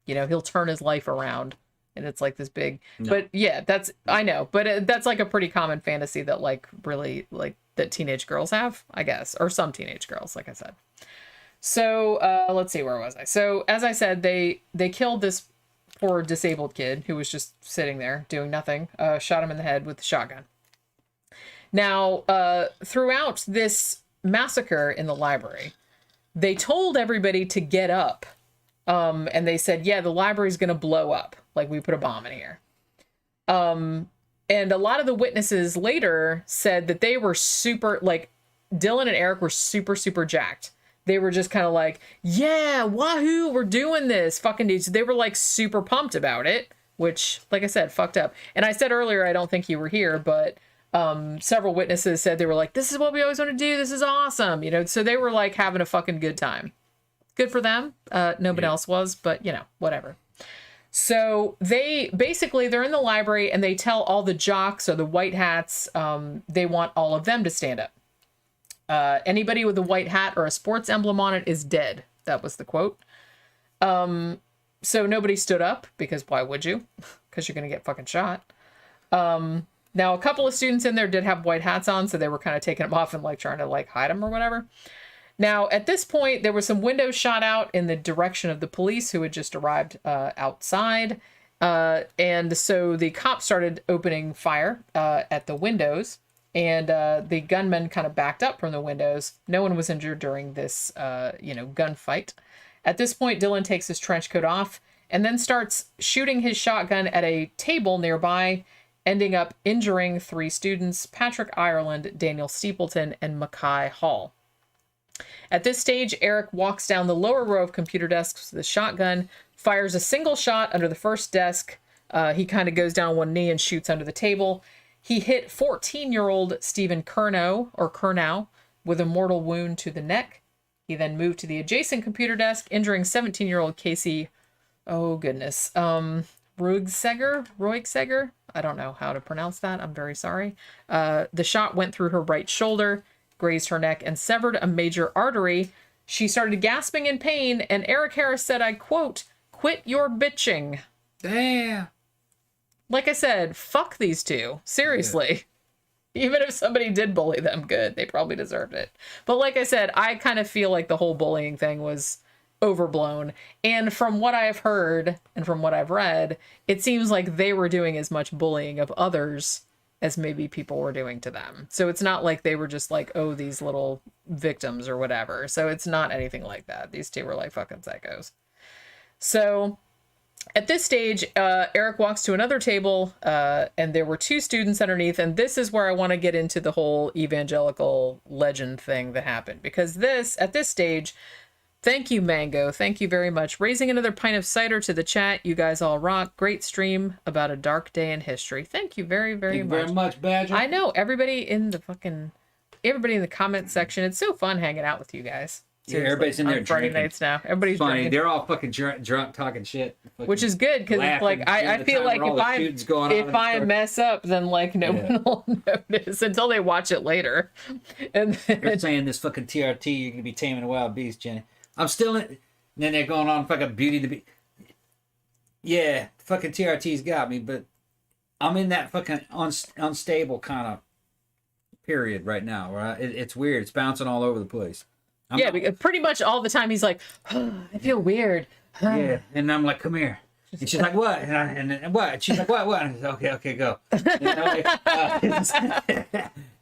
he'll turn his life around and it's like this big. No. But yeah, I know, but that's like a pretty common fantasy that like really like that teenage girls have, I guess, or some teenage girls, like I said. So let's see, where was I? So as I said, they killed this poor disabled kid who was just sitting there doing nothing. Shot him in the head with a shotgun. Now, throughout this massacre in the library, they told everybody to get up. And they said, yeah, the library's going to blow up. Like, we put a bomb in here. And a lot of the witnesses later said that they were super, like, Dylan and Eric were super, super jacked. They were just kind of like, yeah, wahoo, we're doing this. Fucking dudes. They were, like, super pumped about it, which, like I said, fucked up. And I said earlier, I don't think you were here, but several witnesses said they were like, this is what we always want to do. This is awesome. You know, so they were, like, having a fucking good time. Good for them. Nobody else was, but you know, whatever. So they're in the library and they tell all the jocks or the white hats, they want all of them to stand up. Anybody with a white hat or a sports emblem on it is dead. That was the quote. So nobody stood up because why would you? Because you're going to get fucking shot. Now a couple of students in there did have white hats on, so they were kind of taking them off and like trying to like hide them or whatever. Now, at this point, there were some windows shot out in the direction of the police who had just arrived outside. And so the cops started opening fire at the windows, and the gunmen kind of backed up from the windows. No one was injured during this, gunfight. At this point, Dylan takes his trench coat off and then starts shooting his shotgun at a table nearby, ending up injuring 3 students, Patrick Ireland, Daniel Steepleton, and Mackay Hall. At this stage, Eric walks down the lower row of computer desks with a shotgun, fires a single shot under the first desk. He kind of goes down on one knee and shoots under the table. He hit 14-year-old Stephen Kernow with a mortal wound to the neck. He then moved to the adjacent computer desk, injuring 17-year-old Casey, Roigseger? I don't know how to pronounce that. I'm very sorry. The shot went through her right shoulder, grazed her neck, and severed a major artery. She started gasping in pain, and Eric Harris said, I quote, "Quit your bitching." Damn. Like I said, fuck these two. Seriously. Yeah. Even if somebody did bully them, good. They probably deserved it. But like I said, I kind of feel like the whole bullying thing was overblown. And from what I've heard and from what I've read, it seems like they were doing as much bullying of others as maybe people were doing to them. So it's not like they were just like, oh, these little victims or whatever. So it's not anything like that. These two were like fucking psychos. So at this stage, Eric walks to another table, and there were 2 students underneath. And this is where I want to get into the whole evangelical legend thing that happened. Because at this stage, thank you, Mango. Thank you very much. Raising another pint of cider to the chat. You guys all rock. Great stream about a dark day in history. Thank you very, very much. Thank you very much, Badger. I know. Everybody in the comment section. It's so fun hanging out with you guys. Seriously. Yeah, everybody's in there on Friday nights now. Everybody's funny. Drinking. They're all fucking drunk talking shit. Which is good, because like I feel like if I mess up, then like no one will notice until they watch it later. And they're saying this fucking TRT, you're gonna be taming a wild beast, Jenny. I'm still in. And then they're going on fucking Beauty to Be. Yeah, fucking TRT's got me, but I'm in that fucking unstable kind of period right now. Right? It's weird. It's bouncing all over the place. Pretty much all the time he's like, oh, I feel weird. Yeah, and I'm like, come here. And she's like, what? And what? And she's like, what? And I said, okay, go. And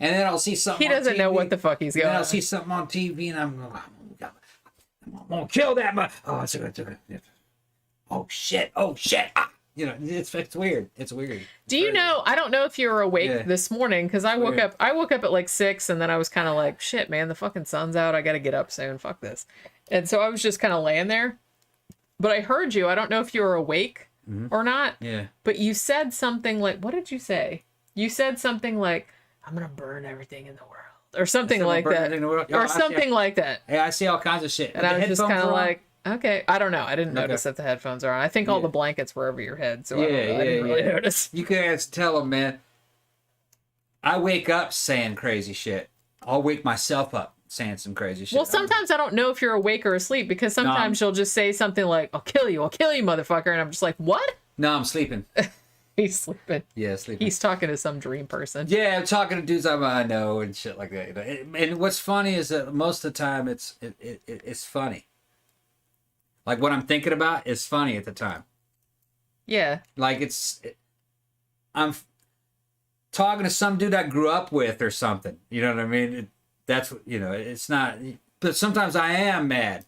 then I'll see something. He doesn't know what the fuck he's going. And then I'll see something on TV, and I'm gonna kill that. Oh, it's okay. Oh shit! Ah. You know, it's weird. It's weird. Do you know? I don't know if you were awake this morning, because I woke up. I woke up at like 6, and then I was kind of like, shit, man, the fucking sun's out. I got to get up soon. Fuck this. And so I was just kind of laying there. But I heard you. I don't know if you were awake or not. Yeah. But you said something like, what did you say? You said something like, I'm gonna burn everything in the world, or something like that, or something like that. Yeah, I see all kinds of shit. And I was just kind of like, okay, I don't know. I didn't notice that the headphones are on. I think all the blankets were over your head, so I didn't really notice. You can tell them, man. I wake up saying crazy shit. I'll wake myself up saying some crazy shit. Well, sometimes I don't know if you're awake or asleep, because sometimes you'll just say something like, I'll kill you, motherfucker. And I'm just like, what? No, I'm sleeping. He's sleeping. Yeah, sleeping. He's talking to some dream person. Yeah, I'm talking to dudes I know and shit like that. And what's funny is that most of the time it's funny. Like what I'm thinking about is funny at the time. Yeah. Like I'm talking to some dude I grew up with or something. You know what I mean? That's, it's not, but sometimes I am mad.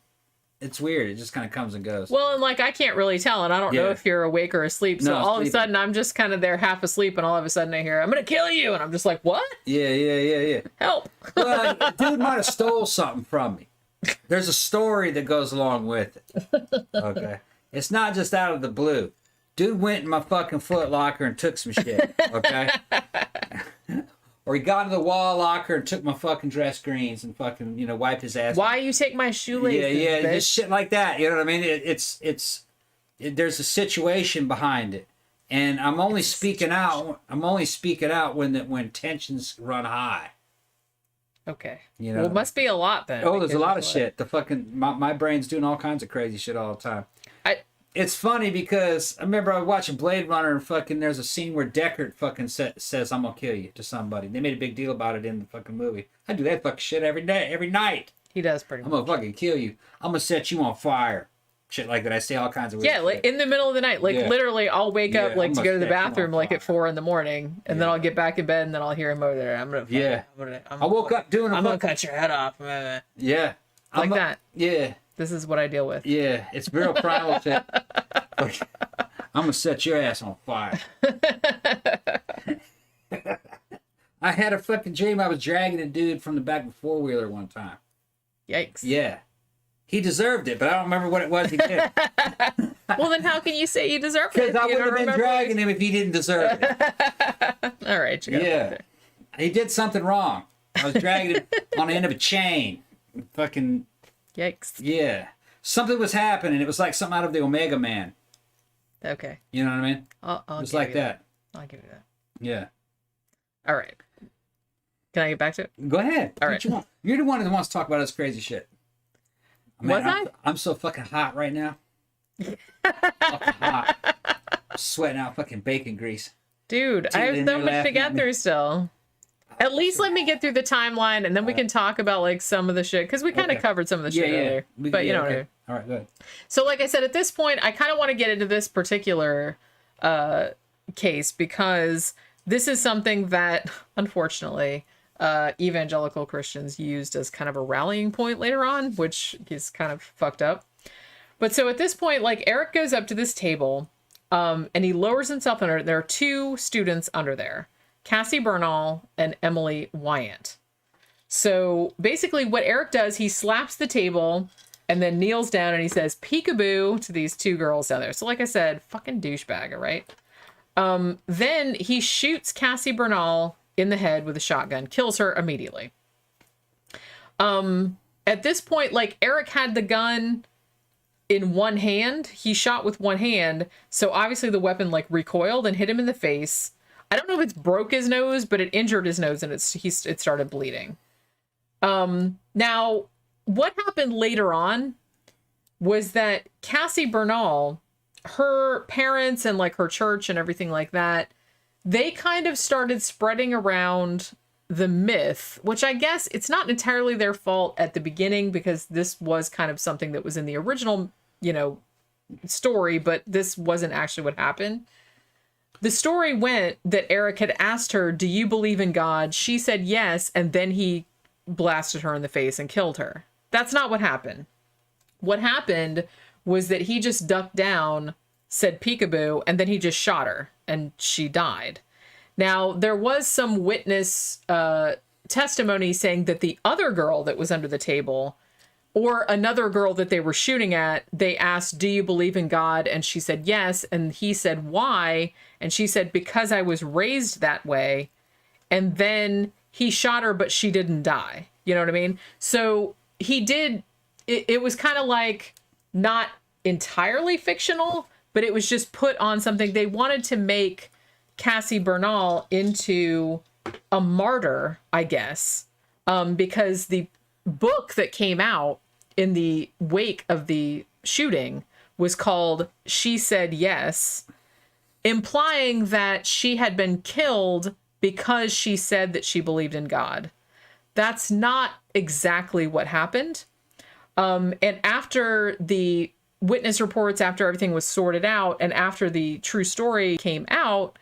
It's weird. It just kind of comes and goes. Well, and like I can't really tell, and I don't know if you're awake or asleep. So all of a sudden, I'm just kind of there, half asleep, and all of a sudden I hear, "I'm gonna kill you," and I'm just like, "What?" Yeah. Help! Well, dude might have stole something from me. There's a story that goes along with it. Okay, it's not just out of the blue. Dude went in my fucking Foot Locker and took some shit. Okay. Or he got in the wall locker and took my fucking dress greens and fucking, wiped his ass. Why you take my shoelaces? Yeah, bitch? just shit like that. You know what I mean? There's a situation behind it, and I'm only speaking out. I'm only speaking out when tensions run high. Okay. Well, it must be a lot then. Oh, there's a lot of shit. The fucking my brain's doing all kinds of crazy shit all the time. It's funny because I remember I was watching Blade Runner and fucking there's a scene where Deckard fucking says I'm gonna kill you to somebody. They made a big deal about it in the fucking movie. I do that fucking shit every night. He does pretty much. I'm gonna fucking kill you. I'm gonna set you on fire. Shit like that. I say all kinds of weird shit. Like in the middle of the night. Like literally I'll wake up like to go to the bathroom like at 4 a.m. and then I'll get back in bed and then I'll hear him over there. I woke up doing I'm gonna cut your head off. Yeah. Like that. Yeah. This is what I deal with. Yeah, it's real primal shit. I'm gonna set your ass on fire. I had a fucking dream I was dragging a dude from the back of a four-wheeler one time. Yikes. Yeah. He deserved it, but I don't remember what it was he did. Well, then how can you say he deserved it? Because I wouldn't have been dragging him if he didn't deserve it. All right. Yeah. He did something wrong. I was dragging him on the end of a chain. Fucking... Yikes. Yeah. Something was happening. It was like something out of the Omega Man. Okay. You know what I mean? I'll it was like that. I'll give you that. Yeah. All right. Can I get back to it? Go ahead. All right. You're the one that wants to talk about this crazy shit. Man, I'm so fucking hot right now. Fucking hot. I'm sweating out fucking bacon grease. Dude, I have so much to get through still. At least let me get through the timeline, and then we can talk about like some of the shit because we kind of covered some of the shit earlier. But you know what I mean. All right, good. So, like I said, at this point, I kind of want to get into this particular case because this is something that, unfortunately, evangelical Christians used as kind of a rallying point later on, which is kind of fucked up. But so at this point, like Eric goes up to this table, and he lowers himself under. There are two students under there. Cassie Bernal and Emily Wyant. So basically what Eric does, he slaps the table and then kneels down and he says peekaboo to these two girls down there. So like I said, fucking douchebag, right? Then he shoots Cassie Bernal in the head with a shotgun, kills her immediately. At this point, like Eric had the gun in one hand. He shot with one hand. So obviously the weapon like recoiled and hit him in the face. I don't know if it's broke his nose, but it injured his nose and it started bleeding. Now, what happened later on was that Cassie Bernal, her parents and like her church and everything like that, they kind of started spreading around the myth, which I guess it's not entirely their fault at the beginning because this was kind of something that was in the original, story, but this wasn't actually what happened. The story went that Eric had asked her, "Do you believe in God?" She said yes, and then he blasted her in the face and killed her. That's not what happened. What happened was that he just ducked down, said peekaboo, and then he just shot her, and she died. Now, there was some witness testimony saying that the other girl that was under the table, or another girl that they were shooting at, they asked, "Do you believe in God?" And she said yes. And he said, "Why?" And she said, "Because I was raised that way." And then he shot her, but she didn't die. You know what I mean? So he did, it was kind of like not entirely fictional, but it was just put on something. They wanted to make Cassie Bernal into a martyr, I guess, because the book that came out in the wake of the shooting was called She Said Yes. implying that she had been killed because she said that she believed in God. That's not exactly what happened. And after the witness reports, after everything was sorted out, and after the true story came out,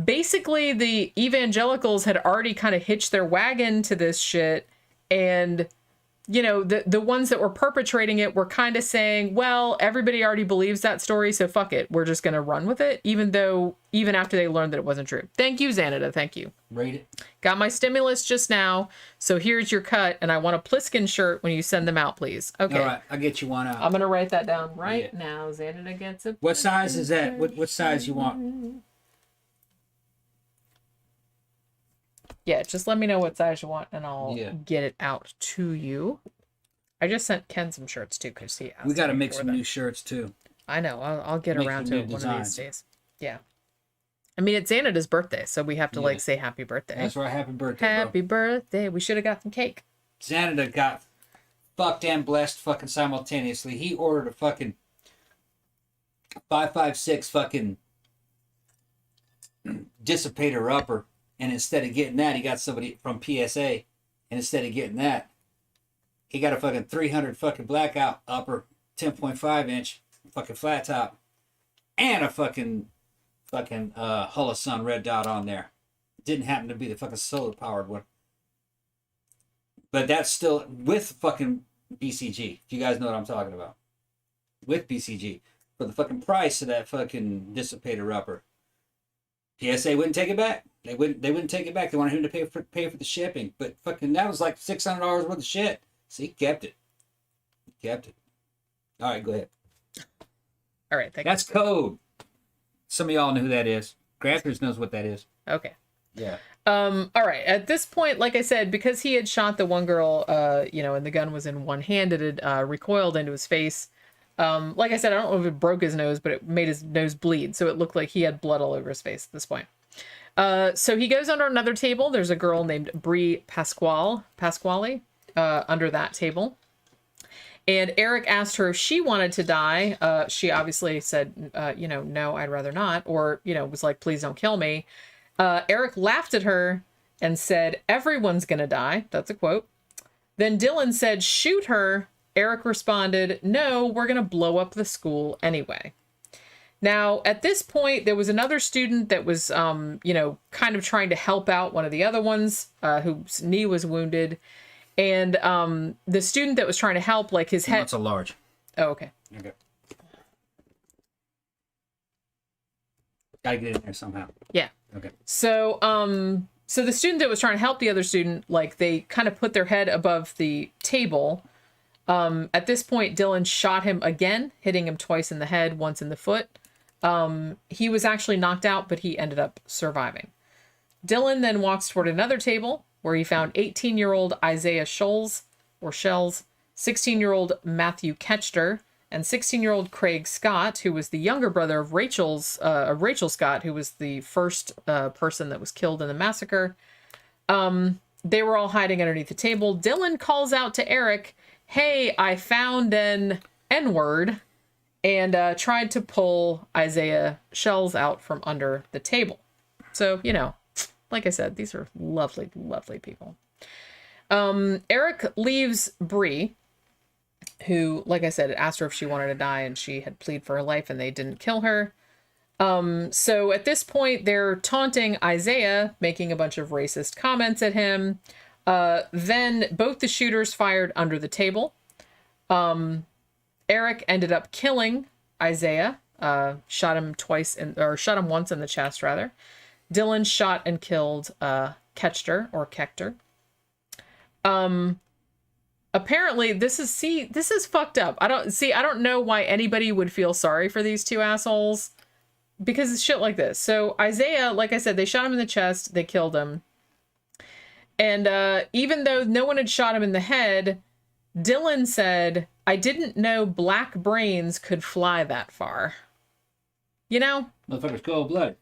basically the evangelicals had already kind of hitched their wagon to this shit. And, you know, the ones that were perpetrating it were kind of saying, well, everybody already believes that story, so fuck it. We're just going to run with it, even after they learned that it wasn't true. Thank you, Xanada. Thank you. Rate it. Got my stimulus just now, so here's your cut, and I want a Pliskin shirt when you send them out, please. Okay. All right, I'll get you one out. I'm going to write that down right now. Xanada gets a What size is that? What size you want? Yeah, just let me know what size you want, and I'll get it out to you. I just sent Ken some shirts, too, because he asked we got to me make for some them. new shirts, too. I know. I'll get Make around some to new it one of these designs. days. Yeah. I mean, it's Xanada's birthday, so we have to, like, say happy birthday. That's right. Happy birthday, Happy birthday. We should have got some cake. Xanada got fucked and blessed fucking simultaneously. He ordered a fucking 5.56 fucking dissipator upper, and instead of getting that, he got somebody from PSA, and instead of getting that, he got a fucking 300 fucking blackout upper, 10.5 inch fucking flat top, and a fucking Hull of Sun red dot on there. Didn't happen to be the fucking solar powered one. But that's still with fucking BCG. If you guys know what I'm talking about. With BCG. For the fucking price of that fucking dissipator upper. PSA wouldn't take it back. They wouldn't take it back. They wanted him to pay for the shipping. But fucking that was like $600 worth of shit. So he kept it. All right, go ahead. All right. That's code. Some of y'all know who that is. Grafters knows what that is. Okay. Yeah. All right. At this point, like I said, because he had shot the one girl, and the gun was in one hand, it had recoiled into his face. Like I said, I don't know if it broke his nose, but it made his nose bleed. So it looked like he had blood all over his face at this point. So he goes under another table. There's a girl named Brie Pasquale under that table. And Eric asked her if she wanted to die. She obviously said, no, I'd rather not. Or, was like, please don't kill me. Eric laughed at her and said, everyone's going to die. That's a quote. Then Dylan said, shoot her. Eric responded, no, we're going to blow up the school anyway. Now, at this point, there was another student that was, kind of trying to help out one of the other ones whose knee was wounded. And the student that was trying to help, like his head... That's a large. Oh, okay. Okay. Gotta get in there somehow. Yeah. Okay. So the student that was trying to help the other student, like, they kind of put their head above the table. At this point, Dylan shot him again, hitting him twice in the head, once in the foot. He was actually knocked out, but he ended up surviving. Dylan then walks toward another table, where he found 18-year-old Isaiah Shells, 16-year-old Matthew Ketchter, and 16-year-old Craig Scott, who was the younger brother of Rachel Scott, who was the first person that was killed in the massacre. They were all hiding underneath the table. Dylan calls out to Eric, hey, I found an N-word, and tried to pull Isaiah Shells out from under the table. So, like I said, these are lovely, lovely people. Eric leaves Brie, who, like I said, asked her if she wanted to die, and she had pleaded for her life, and they didn't kill her. So at this point, they're taunting Isaiah, making a bunch of racist comments at him. Then both the shooters fired under the table. Eric ended up killing Isaiah, shot him once in the chest, rather. Dylan shot and killed Ketchter. Apparently this is fucked up. I don't know why anybody would feel sorry for these two assholes, because it's shit like this. So Isaiah, like I said, they shot him in the chest, they killed him. And even though no one had shot him in the head, Dylan said, I didn't know black brains could fly that far. Motherfucker's cold-blooded.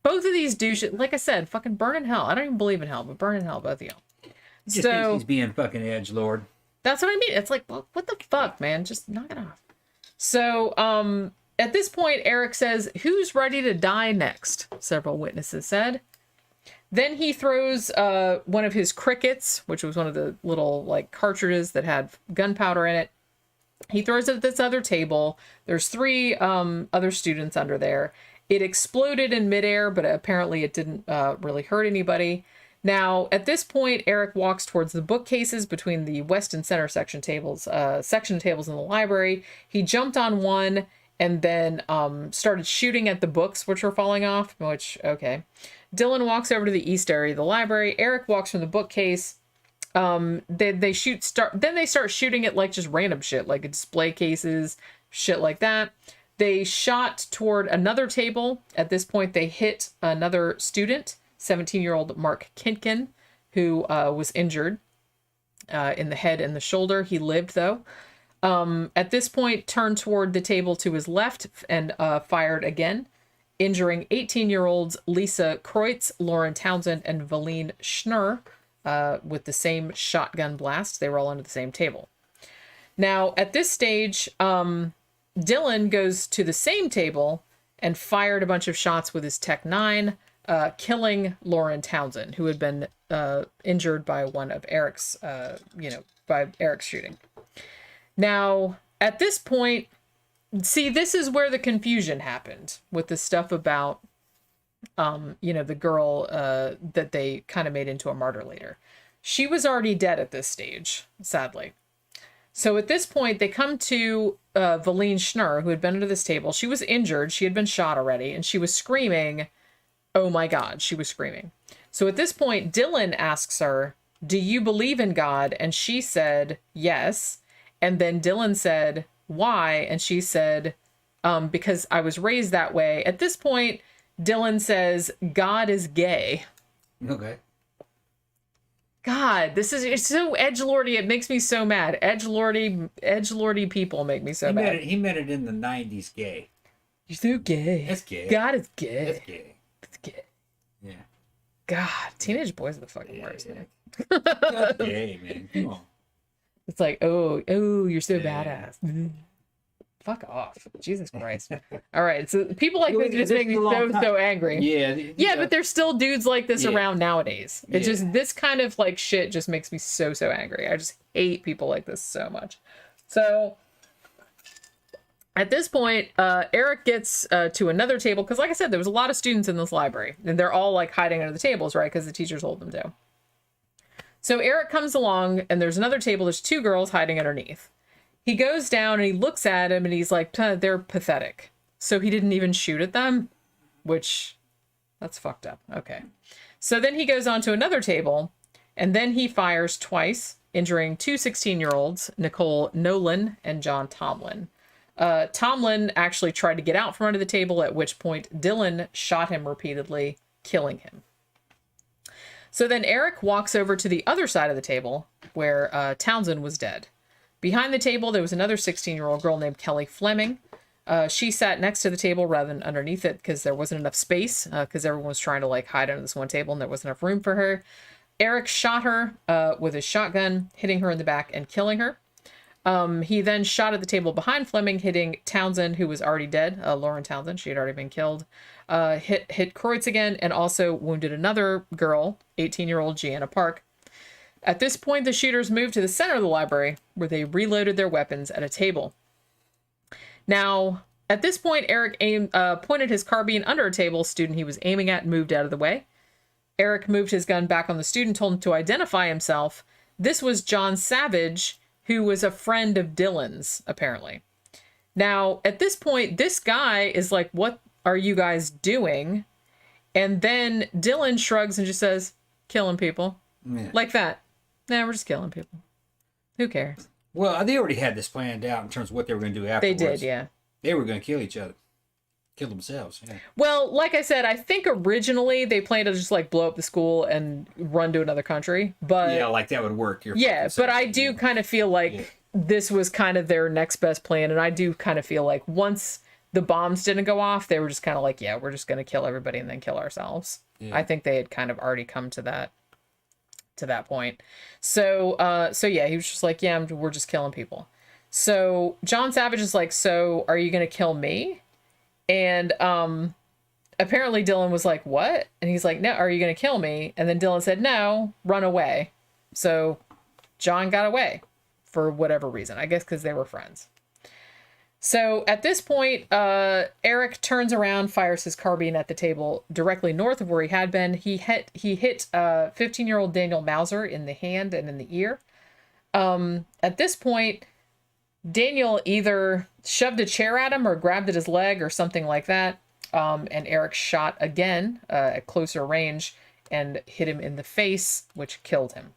Both of these douches, like I said, fucking burn in hell. I don't even believe in hell, but burn in hell, both of y'all. He just thinks he's being fucking edgelord. That's what I mean. It's like, well, what the fuck, man? Just knock it off. So, At this point, Eric says, "Who's ready to die next?" Several witnesses said. Then he throws one of his crickets, which was one of the little like cartridges that had gunpowder in it. He throws it at this other table. There's 3 other students under there. It exploded in midair, but apparently it didn't really hurt anybody. Now, at this point, Eric walks towards the bookcases between the west and center section tables in the library. He jumped on one and then started shooting at the books, which were falling off, which, okay. Dylan walks over to the east area of the library. Eric walks from the bookcase. Then they start shooting at like just random shit, like display cases, shit like that. They shot toward another table. At this point, they hit another student, 17-year-old Mark Kinkin, who was injured in the head and the shoulder. He lived, though. At this point, turned toward the table to his left and fired again, injuring 18-year-olds Lisa Kreutz, Lauren Townsend, and Valine Schnurr with the same shotgun blast. They were all under the same table. Now, at this stage, Dylan goes to the same table and fired a bunch of shots with his Tech 9, killing Lauren Townsend, who had been injured by one of Eric's, by Eric's shooting. Now, at this point, see, this is where the confusion happened with the stuff about, the girl that they kind of made into a martyr later. She was already dead at this stage, sadly. So at this point, they come to Valine Schnurr, who had been under this table. She was injured. She had been shot already, and she was screaming, "Oh my God," she was screaming. So at this point, Dylan asks her, "Do you believe in God?" And she said, "Yes." And then Dylan said, "Why?" And she said, "Because I was raised that way." At this point, Dylan says, "God is gay." Okay. God, it's so edgelordy. It makes me so mad. Edgelordy people make me so mad. He meant it in the 90s gay. You're so gay. That's gay. God is gay. That's gay. It's gay. Yeah. God, teenage boys are the fucking worst, man. That's gay, man. Come on. It's like, oh, you're so badass. Fuck off. Jesus Christ. All right, so people like this just make me so angry. Yeah, but there's still dudes like this around nowadays. It's just, this kind of like shit just makes me so angry. I just hate people like this so much. So at this point, Eric gets to another table, because like I said, there was a lot of students in this library, and they're all like hiding under the tables, right? Because the teachers hold them to. So Eric comes along, and there's another table. There's 2 girls hiding underneath. He goes down and he looks at him and he's like, "They're pathetic." So he didn't even shoot at them, which, that's fucked up. Okay. So then he goes on to another table, and then he fires twice, injuring 2 16-year-olds, Nicole Nolan and John Tomlin. Tomlin actually tried to get out from under the table, at which point Dylan shot him repeatedly, killing him. So then Eric walks over to the other side of the table where Townsend was dead. Behind the table, there was another 16-year-old girl named Kelly Fleming. She sat next to the table rather than underneath it, because there wasn't enough space, because everyone was trying to like hide under this one table and there wasn't enough room for her. Eric shot her with his shotgun, hitting her in the back and killing her. He then shot at the table behind Fleming, hitting Townsend, who was already dead. Lauren Townsend, she had already been killed. Hit Kreutz again, and also wounded another girl, 18-year-old Gianna Park. At this point, the shooters moved to the center of the library, where they reloaded their weapons at a table. Now, at this point, Eric pointed his carbine under a table student he was aiming at and moved out of the way. Eric moved his gun back on the student, told him to identify himself. This was John Savage, who was a friend of Dylan's, apparently. Now, at this point, this guy is like, "What are you guys doing?" And then Dylan shrugs and just says, "Killing people." Yeah. Like that. Nah, we're just killing people. Who cares? Well, they already had this planned out in terms of what they were going to do afterwards. They did, yeah. They were going to kill each other. Kill themselves, yeah. Well, like I said, I think originally they planned to just like blow up the school and run to another country. But yeah, like that would work. But I do kind of feel like this was kind of their next best plan. And I do kind of feel like once the bombs didn't go off, they were just kind of like, yeah, we're just going to kill everybody and then kill ourselves. Yeah. I think they had kind of already come to that point. So yeah, he was just like, yeah, we're just killing people. So John Savage is like, "So are you going to kill me?" And apparently Dylan was like, what? And he's like, no, are you going to kill me? And then Dylan said, no, run away. So John got away for whatever reason. I guess because they were friends. So at this point, Eric turns around, fires his carbine at the table directly north of where he had been. He hit 15-year-old Daniel Mauser in the hand and in the ear. At this point, Daniel either shoved a chair at him or grabbed at his leg or something like that. And Eric shot again at closer range and hit him in the face, which killed him.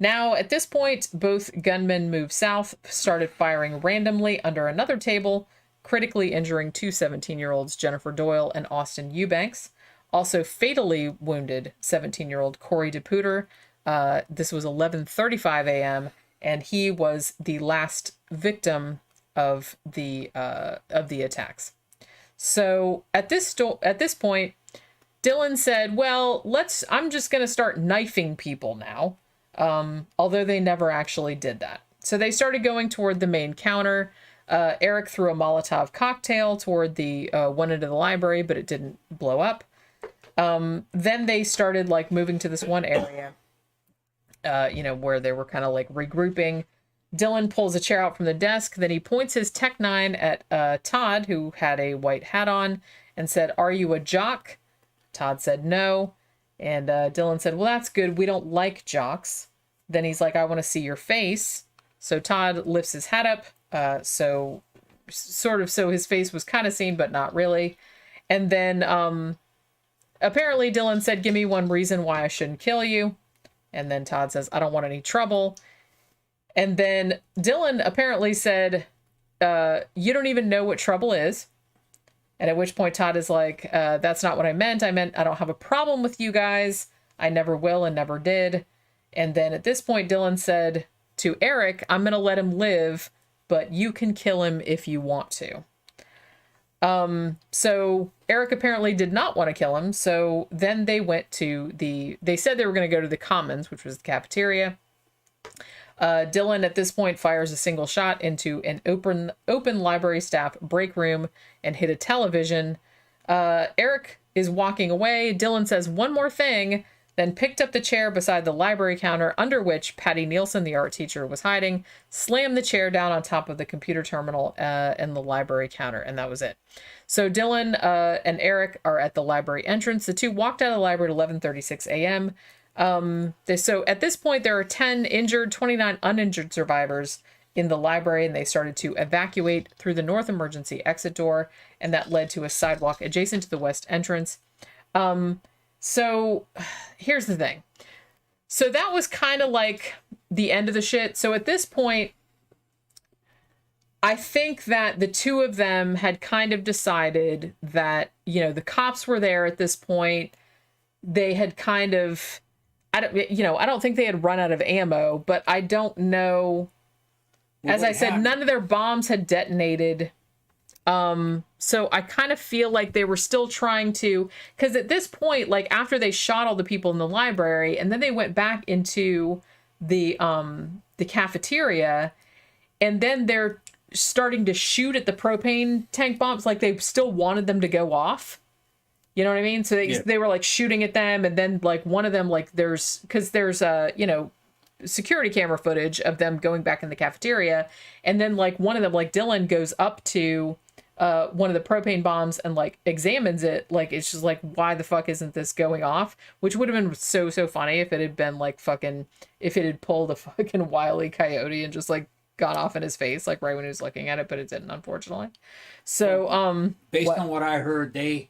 Now, at this point, both gunmen moved south, started firing randomly under another table, critically injuring two 17-year-olds, Jennifer Doyle and Austin Eubanks. Also fatally wounded 17-year-old Corey DePuter. This was 11:35 a.m., and he was the last victim of the attacks. So at this point, Dylan said, well, I'm just going to start knifing people now. Although they never actually did that. So they started going toward the main counter. Eric threw a Molotov cocktail toward the one end of the library, but it didn't blow up. Then they started like moving to this one area, where they were kind of like regrouping. Dylan pulls a chair out from the desk. Then he points his Tech 9 at Todd, who had a white hat on, and said, "Are you a jock?" Todd said no. And Dylan said, well, that's good. We don't like jocks. Then he's like, I want to see your face. So Todd lifts his hat up. So his face was kind of seen, but not really. And then apparently Dylan said, give me one reason why I shouldn't kill you. And then Todd says, I don't want any trouble. And then Dylan apparently said, you don't even know what trouble is. And at which point Todd is like, that's not what I meant. I meant I don't have a problem with you guys. I never will and never did. And then at this point, Dylan said to Eric, I'm going to let him live, but you can kill him if you want to. So Eric apparently did not want to kill him. So then they went to they said they were going to go to the Commons, which was the cafeteria. Dylan at this point fires a single shot into an open library staff break room and hit a television. Eric is walking away. Dylan says one more thing, then picked up the chair beside the library counter under which Patty Nielsen, the art teacher, was hiding, slammed the chair down on top of the computer terminal and the library counter, and that was it. So Dylan and Eric are at the library entrance. The two walked out of the library at 11:36 a.m. So at this point, there are 10 injured, 29 uninjured survivors in the library, and they started to evacuate through the north emergency exit door, and that led to a sidewalk adjacent to the west entrance. So here's the thing. So that was kind of like the end of the shit. So at this point, I think that the two of them had kind of decided that, the cops were there at this point. They had kind of, I don't think they had run out of ammo, but I don't know. As I said, none of their bombs had detonated. So I kind of feel like they were still trying to, because at this point, like after they shot all the people in the library and then they went back into the cafeteria, and then they're starting to shoot at the propane tank bombs, like they still wanted them to go off. You know what I mean? So they were like shooting at them, and then like one of them, like there's security camera footage of them going back in the cafeteria, and then like one of them, like Dylan, goes up to one of the propane bombs and like examines it. Like it's just like, why the fuck isn't this going off? Which would have been so funny if it had been like if it had pulled a fucking Wile E. Coyote and just like gone off in his face like right when he was looking at it, but it didn't, unfortunately. So based on what I heard, they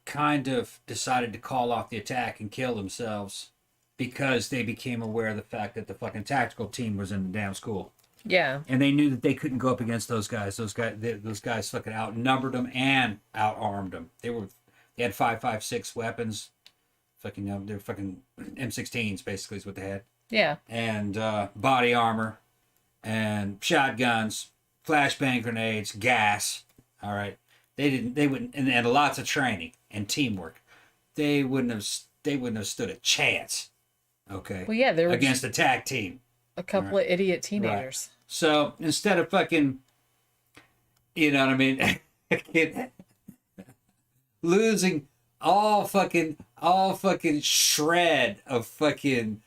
kind of decided to call off the attack and kill themselves because they became aware of the fact that the fucking tactical team was in the damn school. Yeah. And they knew that they couldn't go up against those guys. Those guys fucking outnumbered them and outarmed them. They had 5.56 weapons. Fucking, they're fucking M16s basically is what they had. Yeah. And body armor and shotguns, flashbang grenades, gas. All right. They wouldn't, and lots of training and teamwork. They wouldn't have stood a chance. Okay. Well, yeah, there was against the tag team. A couple of idiot teenagers. Right. So instead of fucking, you know what I mean? losing all fucking shred of fucking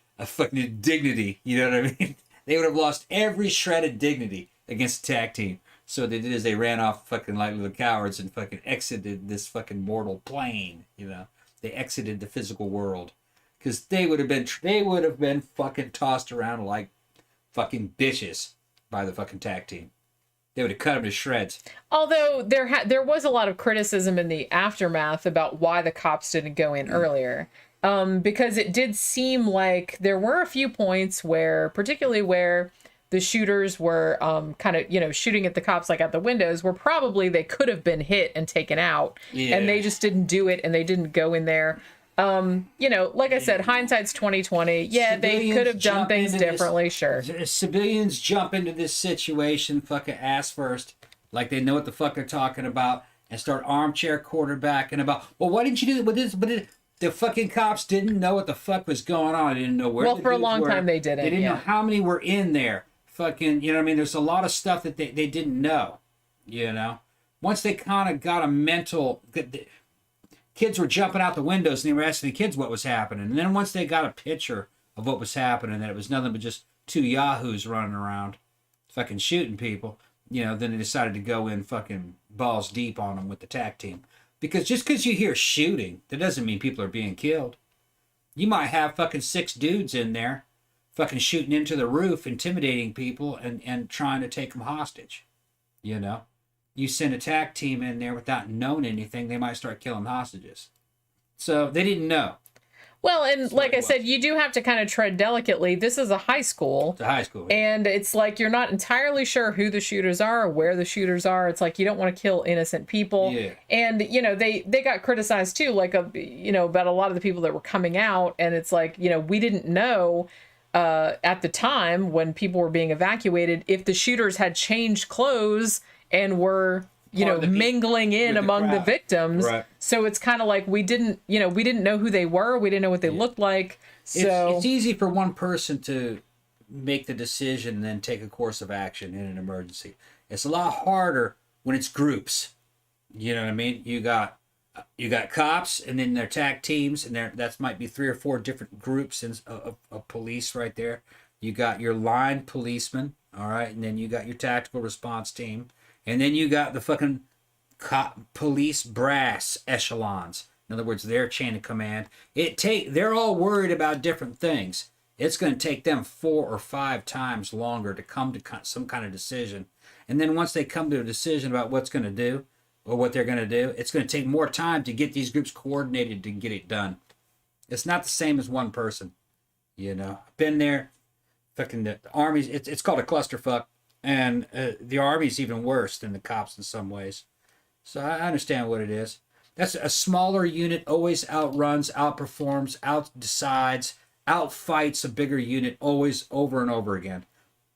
dignity. You know what I mean? They would have lost every shred of dignity against the tag team. So what they did is they ran off fucking like little cowards and fucking exited this fucking mortal plane. You know, they exited the physical world because they would have been fucking tossed around like fucking bitches by the fucking tag team. They would have cut them to shreds. Although there was a lot of criticism in the aftermath about why the cops didn't go in earlier. Because it did seem like there were a few points where, particularly where the shooters were kind of, you know, shooting at the cops like at the windows, where probably they could have been hit and taken out. Yeah. And they just didn't do it and they didn't go in there. You know, like I said, hindsight's 2020. Yeah, civilians they could have done things differently, sure. Civilians jump into this situation fucking ass first, like they know what the fuck they're talking about, and start armchair quarterbacking about, well, why didn't you do that? But the fucking cops didn't know what the fuck was going on. They didn't know where. Well, for a long time they didn't. They didn't know how many were in there. Fucking, you know what I mean? There's a lot of stuff that they didn't know. You know, once they kind of got a mental. Kids were jumping out the windows and they were asking the kids what was happening. And then once they got a picture of what was happening, that it was nothing but just two yahoos running around fucking shooting people, you know, then they decided to go in fucking balls deep on them with the tag team. Because just because you hear shooting, that doesn't mean people are being killed. You might have fucking 6 dudes in there fucking shooting into the roof, intimidating people and trying to take them hostage, you know? You send a tag team in there without knowing anything, they might start killing hostages. So they didn't know. Well, and like I said, you do have to kind of tread delicately. This is a high school. It's a high school. And it's like you're not entirely sure who the shooters are or where the shooters are. It's like you don't want to kill innocent people. Yeah. And, you know, they got criticized too, like, you know, about a lot of the people that were coming out. And it's like, you know, we didn't know at the time when people were being evacuated if the shooters had changed clothes and were, you know, mingling in among the victims. Right. So it's kind of like we didn't know who they were. We didn't know what they looked like. So it's easy for one person to make the decision and then take a course of action in an emergency. It's a lot harder when it's groups. You know what I mean? You got cops and then their tag teams, and that might be 3 or 4 different groups of police right there. You got your line policemen, all right, and then you got your tactical response team. And then you got the fucking police brass echelons. In other words, their chain of command. They're all worried about different things. It's going to take them 4 or 5 times longer to come to some kind of decision. And then once they come to a decision about what's going to do or what they're going to do, it's going to take more time to get these groups coordinated to get it done. It's not the same as one person. You know, I've been there. Fucking the armies. It's called a clusterfuck. And the Army's even worse than the cops in some ways. So I understand what it is. That's a smaller unit always outruns, outperforms, outdecides, outfights a bigger unit always over and over again.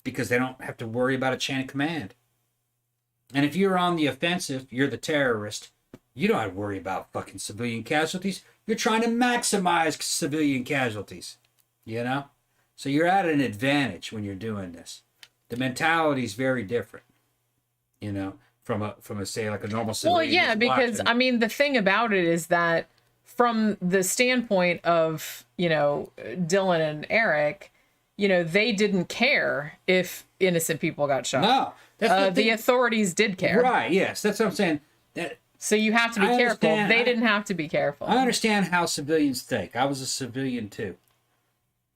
Because they don't have to worry about a chain of command. And if you're on the offensive, you're the terrorist. You don't have to worry about fucking civilian casualties. You're trying to maximize civilian casualties. You know? So you're at an advantage when you're doing this. The mentality is very different, you know, from a say like a normal civilian. Well, yeah, because I mean the thing about it is that from the standpoint of, you know, Dylan and Eric, you know, they didn't care if innocent people got shot. No, the authorities did care. Right? Yes, that's what I'm saying. So you have to be careful. They didn't have to be careful. I understand how civilians think. I was a civilian too.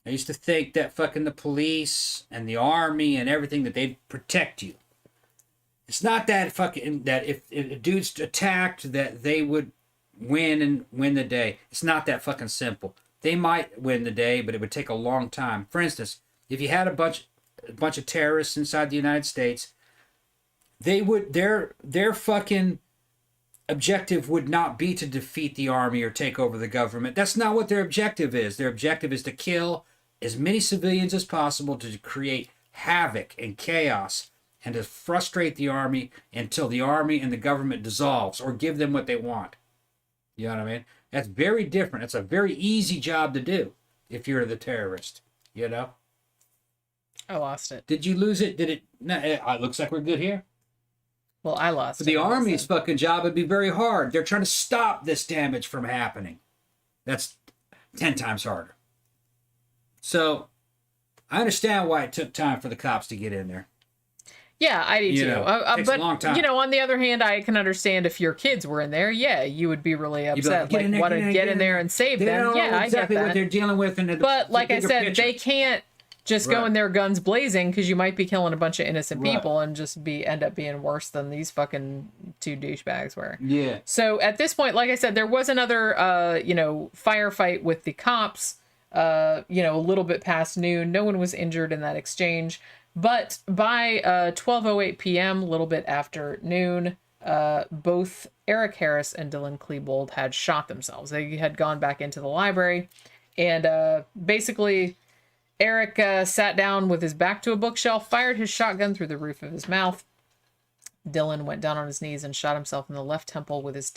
I used to think that fucking the police and the army and everything, that they'd protect you. It's not that fucking, that if a dude's attacked, that they would win the day. It's not that fucking simple. They might win the day, but it would take a long time. For instance, if you had a bunch of terrorists inside the United States, they would, their fucking objective would not be to defeat the army or take over the government. That's not what their objective is. Their objective is to kill as many civilians as possible, to create havoc and chaos and to frustrate the army until the army and the government dissolves or give them what they want. You know what I mean? That's very different. It's a very easy job to do if you're the terrorist, you know? I lost it. Did you lose it? Did it? No, it looks like we're good here. Well, I lost. For the him, Army's so. fucking job, it'd be very hard. They're trying to stop this damage from happening. That's 10 times harder. So, I understand why it took time for the cops to get in there. Yeah, I do too. Takes but a long time. you know, on the other hand, I can understand if your kids were in there. Yeah, you would be really upset. Like, want to get in there and save them. Don't Yeah, know exactly I get that. what they're dealing with. But like I said, picture. they can't just go in there guns blazing because you might be killing a bunch of innocent people and just end up being worse than these fucking two douchebags were. Yeah. So at this point, like I said, there was another firefight with the cops. A little bit past noon. No one was injured in that exchange. But by 12:08 p.m., a little bit after noon, both Eric Harris and Dylan Klebold had shot themselves. They had gone back into the library, and basically, Eric sat down with his back to a bookshelf, fired his shotgun through the roof of his mouth. Dylan went down on his knees and shot himself in the left temple with his